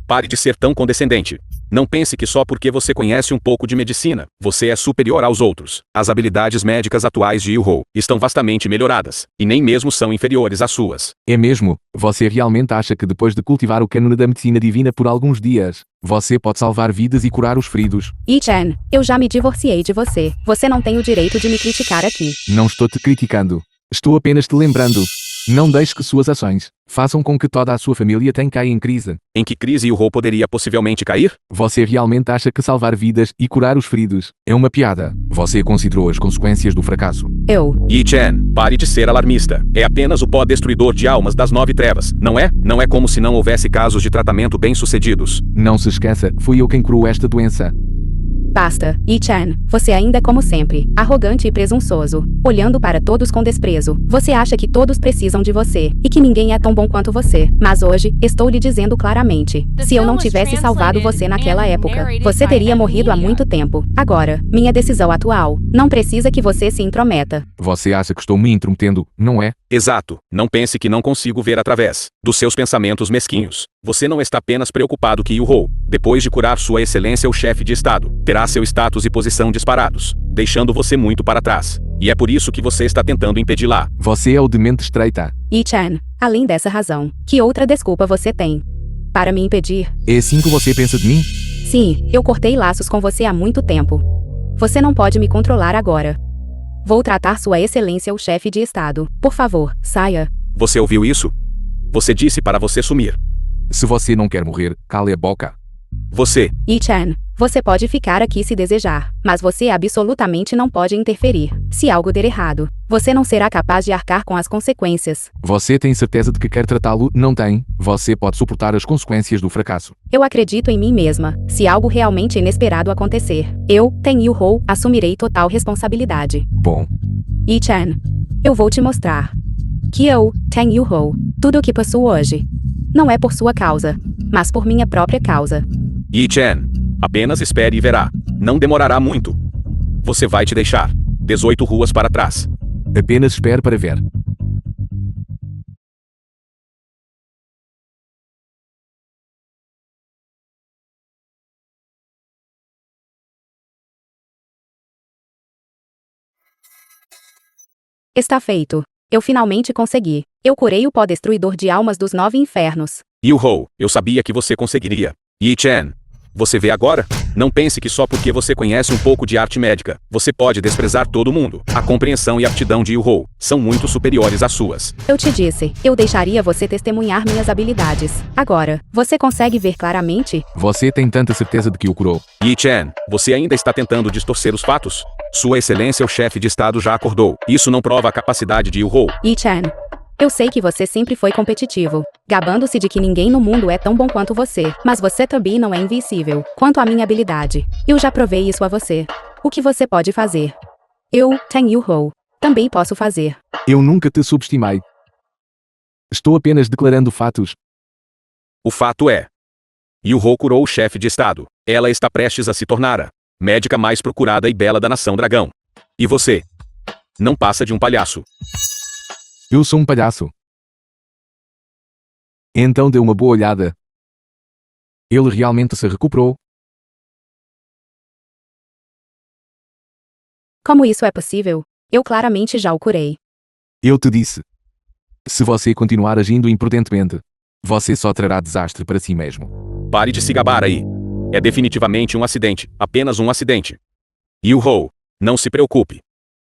Pare de ser tão condescendente. Não pense que só porque você conhece um pouco de medicina, você é superior aos outros. As habilidades médicas atuais de Yu-Ho estão vastamente melhoradas, e nem mesmo são inferiores às suas. É mesmo? Você realmente acha que depois de cultivar o cânone da medicina divina por alguns dias, você pode salvar vidas e curar os feridos? Yi Chen, eu já me divorciei de você. Você não tem o direito de me criticar aqui. Não estou te criticando. Estou apenas te lembrando. Não deixe que suas ações façam com que toda a sua família caia em crise. Em que crise Yu-Ho poderia possivelmente cair? Você realmente acha que salvar vidas e curar os feridos é uma piada? Você considerou as consequências do fracasso? Yi Chen, pare de ser alarmista. É apenas o pó destruidor de almas das 9 trevas, não é? Não é como se não houvesse casos de tratamento bem-sucedidos. Não se esqueça, fui eu quem curou esta doença. Basta, Yi Chen, você ainda é como sempre, arrogante e presunçoso, olhando para todos com desprezo. Você acha que todos precisam de você, e que ninguém é tão bom quanto você. Mas hoje, estou lhe dizendo claramente, se eu não tivesse salvado você naquela época, você teria morrido há muito tempo. Agora, minha decisão atual, não precisa que você se intrometa. Você acha que estou me intrometendo, não é? Exato. Não pense que não consigo ver através dos seus pensamentos mesquinhos. Você não está apenas preocupado que Yu-Ho, depois de curar sua excelência o chefe de estado, terá seu status e posição disparados, deixando você muito para trás. E é por isso que você está tentando impedi-la. Você é o de mente estreita. Yi Chen, além dessa razão, que outra desculpa você tem para me impedir? É assim que você pensa de mim? Sim, eu cortei laços com você há muito tempo. Você não pode me controlar agora. Vou tratar Sua Excelência o chefe de estado. Por favor, saia. Você ouviu isso? Você disse para você sumir. Se você não quer morrer, cale a boca. Você. Yi Chen, você pode ficar aqui se desejar, mas você absolutamente não pode interferir. Se algo der errado, você não será capaz de arcar com as consequências. Você tem certeza de que quer tratá-lo? Não tem. Você pode suportar as consequências do fracasso. Eu acredito em mim mesma. Se algo realmente inesperado acontecer, eu, Ten Yu-Ho, assumirei total responsabilidade. Bom. Yi Chen, eu vou te mostrar que eu, Ten Yu-Ho, tudo o que possuo hoje, não é por sua causa, mas por minha própria causa. Yi Chen, apenas espere e verá. Não demorará muito. Você vai te deixar 18 ruas para trás. Apenas espere para ver. Está feito. Eu finalmente consegui. Eu curei o pó destruidor de almas dos 9 infernos. Yu-Ho, eu sabia que você conseguiria. Yi-Chen. Você vê agora? Não pense que só porque você conhece um pouco de arte médica, você pode desprezar todo mundo. A compreensão e aptidão de Yu-Ho são muito superiores às suas. Eu te disse, eu deixaria você testemunhar minhas habilidades. Agora, você consegue ver claramente? Você tem tanta certeza de que o curou. Yi-Chen, você ainda está tentando distorcer os fatos? Sua Excelência o chefe de Estado já acordou. Isso não prova a capacidade de Yu-Ho. Yi-Chen. Eu sei que você sempre foi competitivo, gabando-se de que ninguém no mundo é tão bom quanto você, mas você também não é invencível, quanto à minha habilidade. Eu já provei isso a você. O que você pode fazer? Eu, Tang Yu-Ho, também posso fazer. Eu nunca te subestimei. Estou apenas declarando fatos. O fato é: Yu-Ho curou o chefe de Estado. Ela está prestes a se tornar a médica mais procurada e bela da nação dragão. E você? Não passa de um palhaço. Eu sou um palhaço. Então dê uma boa olhada. Ele realmente se recuperou. Como isso é possível? Eu claramente já o curei. Eu te disse. Se você continuar agindo imprudentemente, você só trará desastre para si mesmo. Pare de se gabar aí. É definitivamente um acidente, apenas um acidente. Yu-Ho, não se preocupe.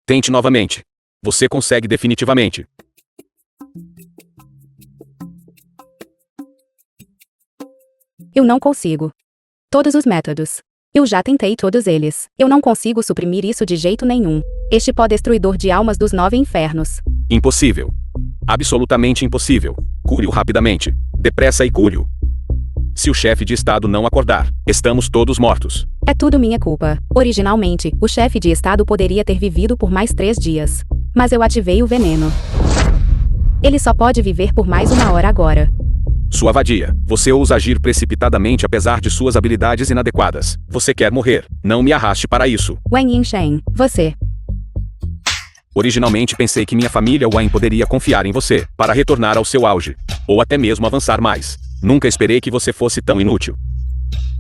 Tente novamente. Você consegue definitivamente. Eu não consigo. Todos os métodos. Eu já tentei todos eles. Eu não consigo suprimir isso de jeito nenhum. Este pó destruidor de almas dos 9 infernos. Impossível. Absolutamente impossível. Cure-o rapidamente. Depressa e cure-o. Se o chefe de Estado não acordar, estamos todos mortos. É tudo minha culpa. Originalmente, o chefe de Estado poderia ter vivido por mais 3 dias. Mas eu ativei o veneno. Ele só pode viver por mais 1 hora agora. Sua vadia. Você ousa agir precipitadamente apesar de suas habilidades inadequadas. Você quer morrer. Não me arraste para isso. Wang Yinshen, você. Originalmente pensei que minha família Wang poderia confiar em você para retornar ao seu auge. Ou até mesmo avançar mais. Nunca esperei que você fosse tão inútil.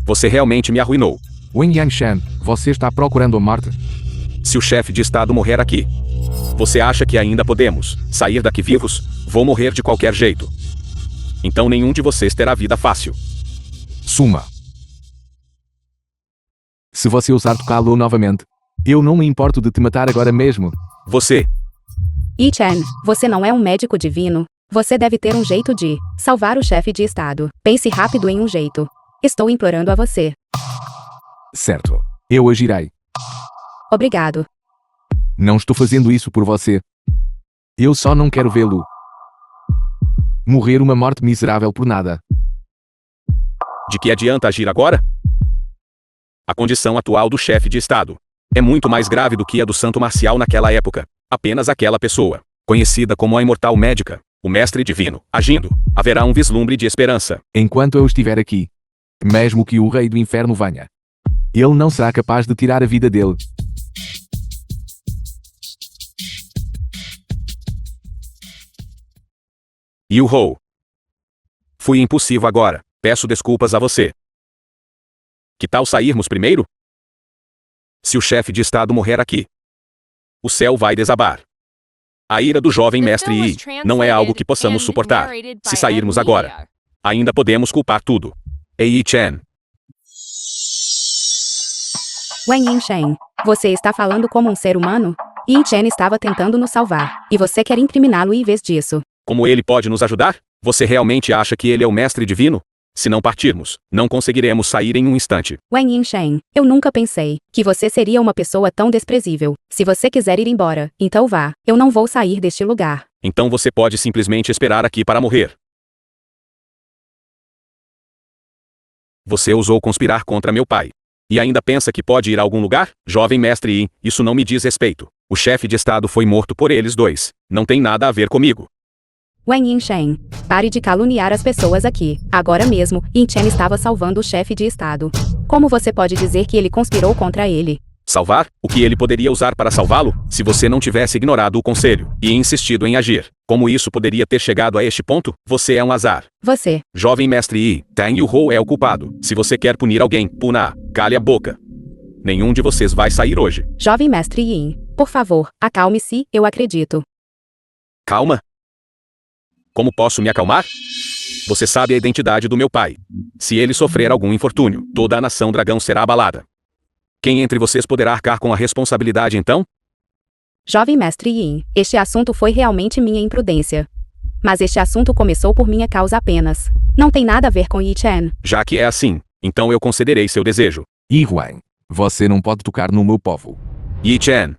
Você realmente me arruinou. Wen Yangshan, você está procurando a morte? Se o chefe de Estado morrer aqui, você acha que ainda podemos sair daqui vivos? Vou morrer de qualquer jeito. Então nenhum de vocês terá vida fácil. Suma. Se você usar tocá-lo novamente, eu não me importo de te matar agora mesmo. Você. Yi-Chen, você não é um médico divino. Você deve ter um jeito de salvar o chefe de Estado. Pense rápido em um jeito. Estou implorando a você. Certo. Eu agirei. Obrigado. Não estou fazendo isso por você. Eu só não quero vê-lo morrer uma morte miserável por nada. De que adianta agir agora? A condição atual do chefe de Estado é muito mais grave do que a do santo marcial naquela época. Apenas aquela pessoa, conhecida como a imortal médica, o mestre divino, agindo, haverá um vislumbre de esperança. Enquanto eu estiver aqui, mesmo que o rei do inferno venha, ele não será capaz de tirar a vida dele. Yu-Ho. Fui impulsivo agora. Peço desculpas a você. Que tal sairmos primeiro? Se o chefe de Estado morrer aqui, o céu vai desabar. A ira do jovem mestre Yi não é algo que possamos suportar. Se sairmos agora, ainda podemos culpar tudo. Yi-Chen. Wang Yinshen, você está falando como um ser humano? Yi-Chen estava tentando nos salvar, e você quer incriminá-lo em vez disso. Como ele pode nos ajudar? Você realmente acha que ele é o mestre divino? Se não partirmos, não conseguiremos sair em um instante. Wang Yinshen, eu nunca pensei que você seria uma pessoa tão desprezível. Se você quiser ir embora, então vá. Eu não vou sair deste lugar. Então você pode simplesmente esperar aqui para morrer. Você ousou conspirar contra meu pai. E ainda pensa que pode ir a algum lugar? Jovem mestre Yi, isso não me diz respeito. O chefe de Estado foi morto por eles dois. Não tem nada a ver comigo. Wang Yinshen, pare de caluniar as pessoas aqui. Agora mesmo, Yi-Chen estava salvando o chefe de Estado. Como você pode dizer que ele conspirou contra ele? Salvar? O que ele poderia usar para salvá-lo? Se você não tivesse ignorado o conselho e insistido em agir. Como isso poderia ter chegado a este ponto? Você é um azar. Você. Jovem mestre Yi, Tang Yu-Ho é o culpado. Se você quer punir alguém, puna-a. Cale a boca. Nenhum de vocês vai sair hoje. Jovem mestre Yi, por favor, acalme-se, eu acredito. Calma. Como posso me acalmar? Você sabe a identidade do meu pai. Se ele sofrer algum infortúnio, toda a nação dragão será abalada. Quem entre vocês poderá arcar com a responsabilidade então? Jovem mestre Yin, este assunto foi realmente minha imprudência. Mas este assunto começou por minha causa apenas. Não tem nada a ver com Yi Chen. Já que é assim, então eu concederei seu desejo. E Huang, você não pode tocar no meu povo. Yi Chen.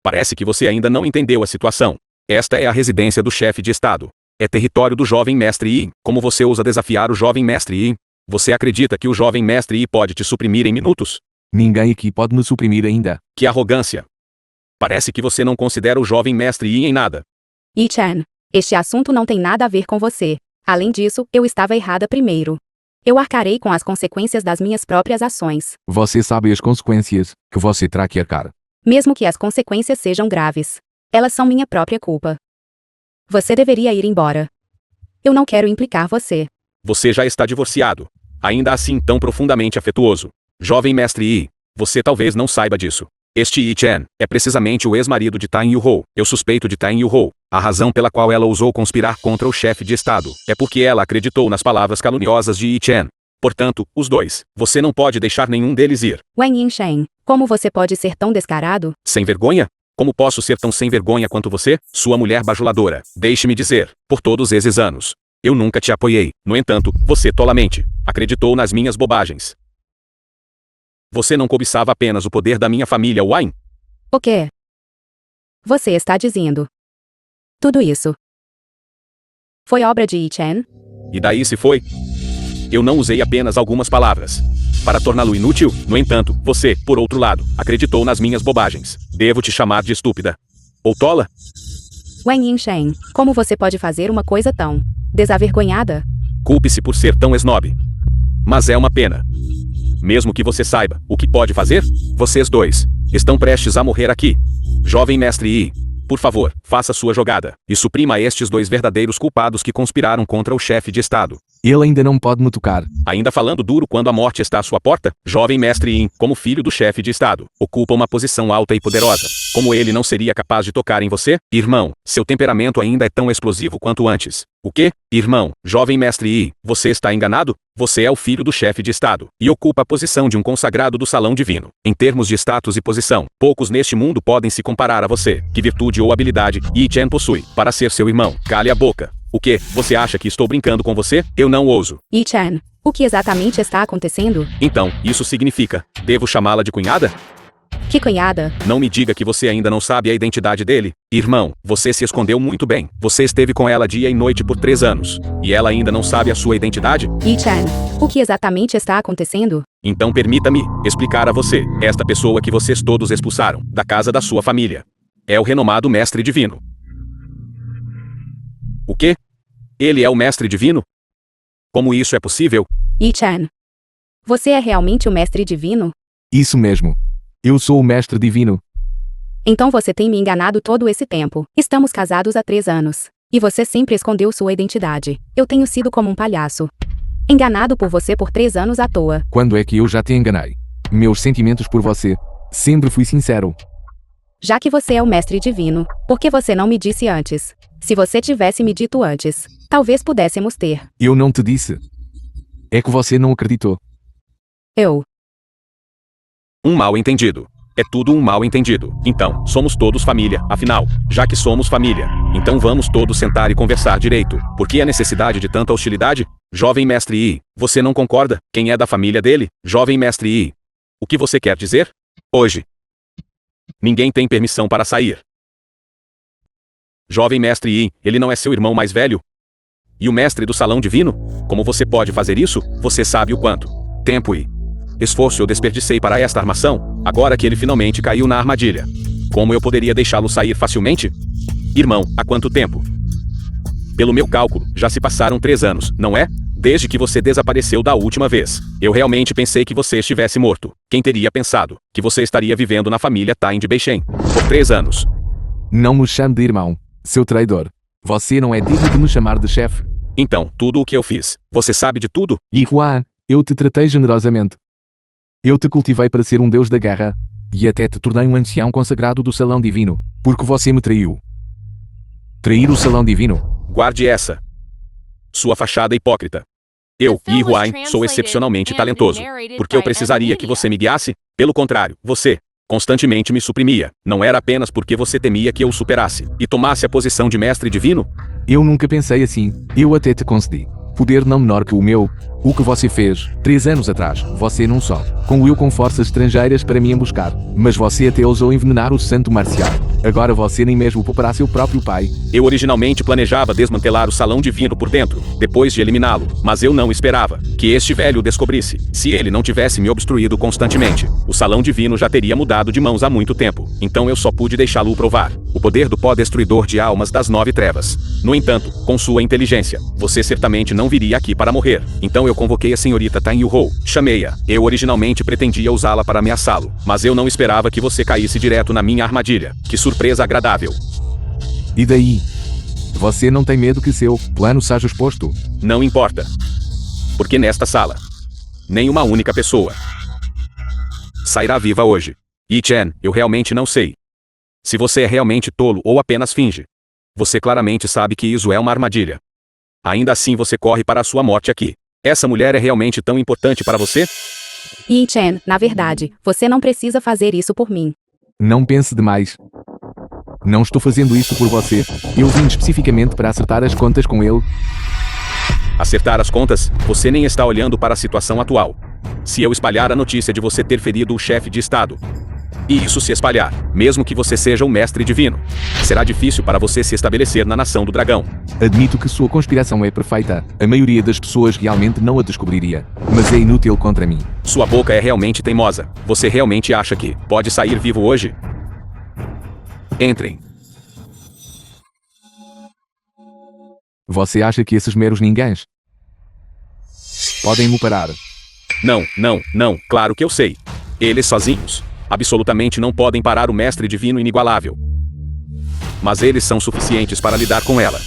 Parece que você ainda não entendeu a situação. Esta é a residência do chefe de estado. É território do jovem mestre Yi. Como você ousa desafiar o jovem mestre Yi? Você acredita que o jovem mestre Yi pode te suprimir em minutos? Ninguém aqui pode me suprimir ainda. Que arrogância. Parece que você não considera o jovem mestre Yi em nada. Yi Chen, este assunto não tem nada a ver com você. Além disso, eu estava errada primeiro. Eu arcarei com as consequências das minhas próprias ações. Você sabe as consequências que você terá que arcar. Mesmo que as consequências sejam graves. Elas são minha própria culpa. Você deveria ir embora. Eu não quero implicar você. Você já está divorciado. Ainda assim tão profundamente afetuoso. Jovem mestre Yi, você talvez não saiba disso. Este Yi Chen é precisamente o ex-marido de Tan Yuhou. Eu suspeito de Tan Yuhou. A razão pela qual ela ousou conspirar contra o chefe de estado é porque ela acreditou nas palavras caluniosas de Yi Chen. Portanto, os dois. Você não pode deixar nenhum deles ir. Wang Yinshen, como você pode ser tão descarado? Sem vergonha? Como posso ser tão sem vergonha quanto você, sua mulher bajuladora? Deixe-me dizer, por todos esses anos, eu nunca te apoiei. No entanto, você tolamente acreditou nas minhas bobagens. Você não cobiçava apenas o poder da minha família Wang? O quê? Você está dizendo? Tudo isso foi obra de Yi Chen? E daí se foi? Eu não usei apenas algumas palavras para torná-lo inútil. No entanto, você, por outro lado, acreditou nas minhas bobagens. Devo te chamar de estúpida? Ou tola? Wang Yinshen, como você pode fazer uma coisa tão desavergonhada? Culpe-se por ser tão esnobe. Mas é uma pena. Mesmo que você saiba o que pode fazer, vocês dois estão prestes a morrer aqui. Jovem mestre Yi, por favor, faça sua jogada e suprima estes dois verdadeiros culpados que conspiraram contra o chefe de estado. Ele ainda não pode me tocar. Ainda falando duro quando a morte está à sua porta? Jovem mestre Yin, como filho do chefe de estado, ocupa uma posição alta e poderosa. Como ele não seria capaz de tocar em você? Irmão, seu temperamento ainda é tão explosivo quanto antes. O quê? Irmão, jovem mestre Yi, você está enganado? Você é o filho do chefe de estado e ocupa a posição de um consagrado do salão divino. Em termos de status e posição, poucos neste mundo podem se comparar a você. Que virtude ou habilidade Yi Chen possui para ser seu irmão? Cale a boca. O quê? Você acha que estou brincando com você? Eu não ouso. Yi Chen, o que exatamente está acontecendo? Então, isso significa, devo chamá-la de cunhada? Que cunhada? Não me diga que você ainda não sabe a identidade dele. Irmão, você se escondeu muito bem. Você esteve com ela dia e noite por 3 anos. E ela ainda não sabe a sua identidade? Yi Chen, o que exatamente está acontecendo? Então permita-me explicar a você. Esta pessoa que vocês todos expulsaram da casa da sua família é o renomado mestre divino. O quê? Ele é o mestre divino? Como isso é possível? Yi Chen, você é realmente o mestre divino? Isso mesmo. Eu sou o mestre divino. Então você tem me enganado todo esse tempo. Estamos casados há 3 anos. E você sempre escondeu sua identidade. Eu tenho sido como um palhaço. Enganado por você por 3 anos à toa. Quando é que eu já te enganei? Meus sentimentos por você. Sempre fui sincero. Já que você é o mestre divino, por que você não me disse antes? Se você tivesse me dito antes, talvez pudéssemos ter. Eu não te disse. É que você não acreditou. Um mal-entendido. É tudo um mal-entendido. Então, somos todos família, afinal. Já que somos família, então vamos todos sentar e conversar direito. Por que a necessidade de tanta hostilidade? Jovem mestre Yi, você não concorda? Quem é da família dele? Jovem mestre Yi. O que você quer dizer? Hoje. Ninguém tem permissão para sair. Jovem mestre Yi, ele não é seu irmão mais velho? E o mestre do salão divino? Como você pode fazer isso? Você sabe o quanto tempo e esforço eu desperdicei para esta armação, agora que ele finalmente caiu na armadilha. Como eu poderia deixá-lo sair facilmente? Irmão, há quanto tempo? Pelo meu cálculo, já se passaram 3 anos, não é? Desde que você desapareceu da última vez. Eu realmente pensei que você estivesse morto. Quem teria pensado que você estaria vivendo na família Tain de Beishen por 3 anos? Não me chame de irmão, seu traidor. Você não é digno de me chamar de chefe. Então, tudo o que eu fiz, você sabe de tudo? E Juan, eu te tratei generosamente. Eu te cultivei para ser um deus da guerra, e até te tornei um ancião consagrado do salão divino, porque você me traiu. Trair o salão divino. Guarde essa. Sua fachada hipócrita. Eu, Yi Huan, sou excepcionalmente talentoso. Por que eu precisaria que você me guiasse? Pelo contrário, você constantemente me suprimia. Não era apenas porque você temia que eu o superasse e tomasse a posição de mestre divino? Eu nunca pensei assim. Eu até te concedi poder não menor que o meu. O que você fez, 3 anos atrás, você não só concluiu com forças estrangeiras para me emboscar, mas você até ousou envenenar o santo marcial. Agora você nem mesmo poupará seu próprio pai. Eu originalmente planejava desmantelar o salão divino por dentro, depois de eliminá-lo, mas eu não esperava que este velho o descobrisse. Se ele não tivesse me obstruído constantemente, o salão divino já teria mudado de mãos há muito tempo. Então eu só pude deixá-lo provar o poder do pó destruidor de almas das 9 trevas. No entanto, com sua inteligência, você certamente não viria aqui para morrer. Então eu convoquei a senhorita Tan Yu-Ho. Chamei-a. Eu originalmente pretendia usá-la para ameaçá-lo, mas eu não esperava que você caísse direto na minha armadilha. Que surpresa agradável. E daí? Você não tem medo que seu plano seja exposto? Não importa. Porque nesta sala, nem uma única pessoa sairá viva hoje. Yi Chen, eu realmente não sei se você é realmente tolo ou apenas finge. Você claramente sabe que isso é uma armadilha. Ainda assim você corre para a sua morte aqui. Essa mulher é realmente tão importante para você? Yi Chen, na verdade, você não precisa fazer isso por mim. Não pense demais. Não estou fazendo isso por você. Eu vim especificamente para acertar as contas com ele. Acertar as contas? Você nem está olhando para a situação atual. Se eu espalhar a notícia de você ter ferido o chefe de estado, e isso se espalhar, mesmo que você seja um mestre divino, será difícil para você se estabelecer na nação do dragão. Admito que sua conspiração é perfeita. A maioria das pessoas realmente não a descobriria. Mas é inútil contra mim. Sua boca é realmente teimosa. Você realmente acha que pode sair vivo hoje? Entrem. Você acha que esses meros ninguéms podem me parar? Não, claro que eu sei. Eles sozinhos absolutamente não podem parar o mestre divino inigualável. Mas eles são suficientes para lidar com ela.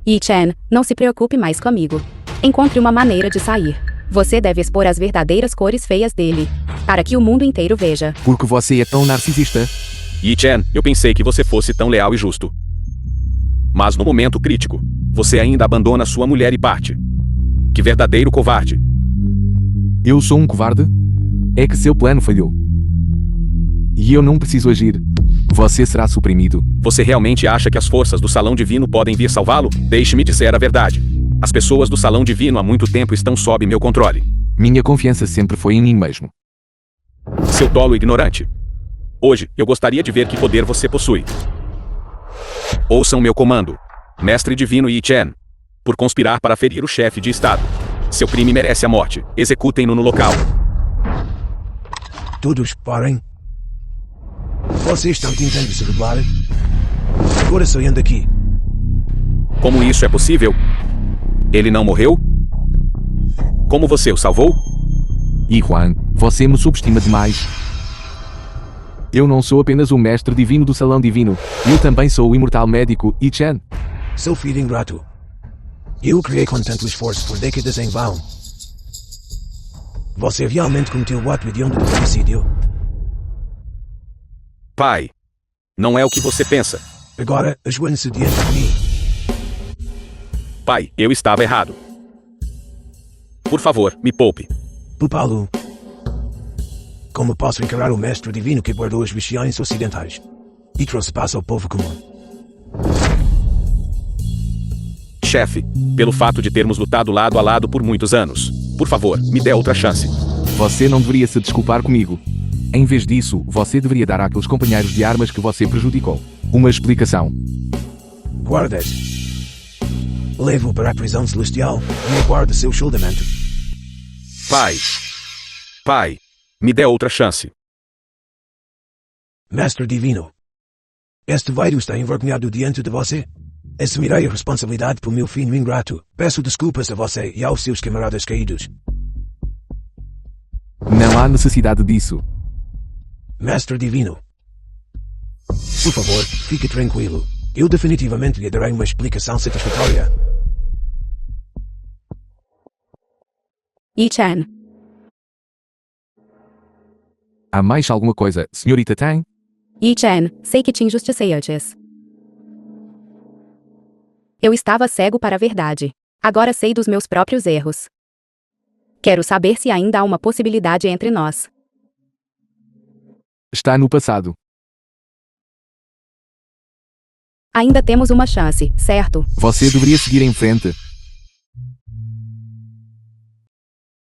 Yi Chen, não se preocupe mais comigo. Encontre uma maneira de sair. Você deve expor as verdadeiras cores feias dele, para que o mundo inteiro veja. Porque você é tão narcisista? Yi Chen, eu pensei que você fosse tão leal e justo. Mas no momento crítico, você ainda abandona sua mulher e parte. Que verdadeiro covarde. Eu sou um covarde? É que seu plano falhou. E eu não preciso agir. Você será suprimido. Você realmente acha que as forças do Salão Divino podem vir salvá-lo? Deixe-me dizer a verdade. As pessoas do Salão Divino há muito tempo estão sob meu controle. Minha confiança sempre foi em mim mesmo. Seu tolo ignorante. Hoje, eu gostaria de ver que poder você possui. Ouçam meu comando. Mestre Divino Yi Chen. Por conspirar para ferir o chefe de estado. Seu crime merece a morte. Executem-no no local. Todos parem. Vocês estão tentando se rebelar? Agora saiam daqui. Como isso é possível? Ele não morreu? Como você o salvou? Yi Huan, você me subestima demais. Eu não sou apenas o mestre divino do Salão Divino. Eu também sou o imortal médico Yi Chen. Seu filho ingrato. Eu criei com tanto esforço por décadas em vão. Você realmente cometeu o ato hediondo do homicídio? Pai. Não é o que você pensa. Agora, ajoelhe-se diante de mim. Pai, eu estava errado. Por favor, me poupe. Pupalo. Como posso encarar o mestre divino que guardou as religiões ocidentais e trouxe paz ao povo comum? Chefe, pelo fato de termos lutado lado a lado por muitos anos, por favor, me dê outra chance. Você não deveria se desculpar comigo. Em vez disso, você deveria dar àqueles companheiros de armas que você prejudicou uma explicação. Guardas. Levo-o para a prisão celestial e aguarde seu julgamento. Pai, me dê outra chance. Mestre Divino. Este velho está envergonhado diante de você. Assumirei a responsabilidade por meu filho ingrato. Peço desculpas a você e aos seus camaradas caídos. Não há necessidade disso. Mestre Divino. Por favor, fique tranquilo. Eu definitivamente lhe darei uma explicação satisfatória. Yi Chen, Há mais alguma coisa, senhorita Tang? Yi Chen, sei que te injusticei antes. Eu estava cego para a verdade. Agora sei dos meus próprios erros. Quero saber se ainda há uma possibilidade entre nós. Está no passado. Ainda temos uma chance, certo? Você deveria seguir em frente.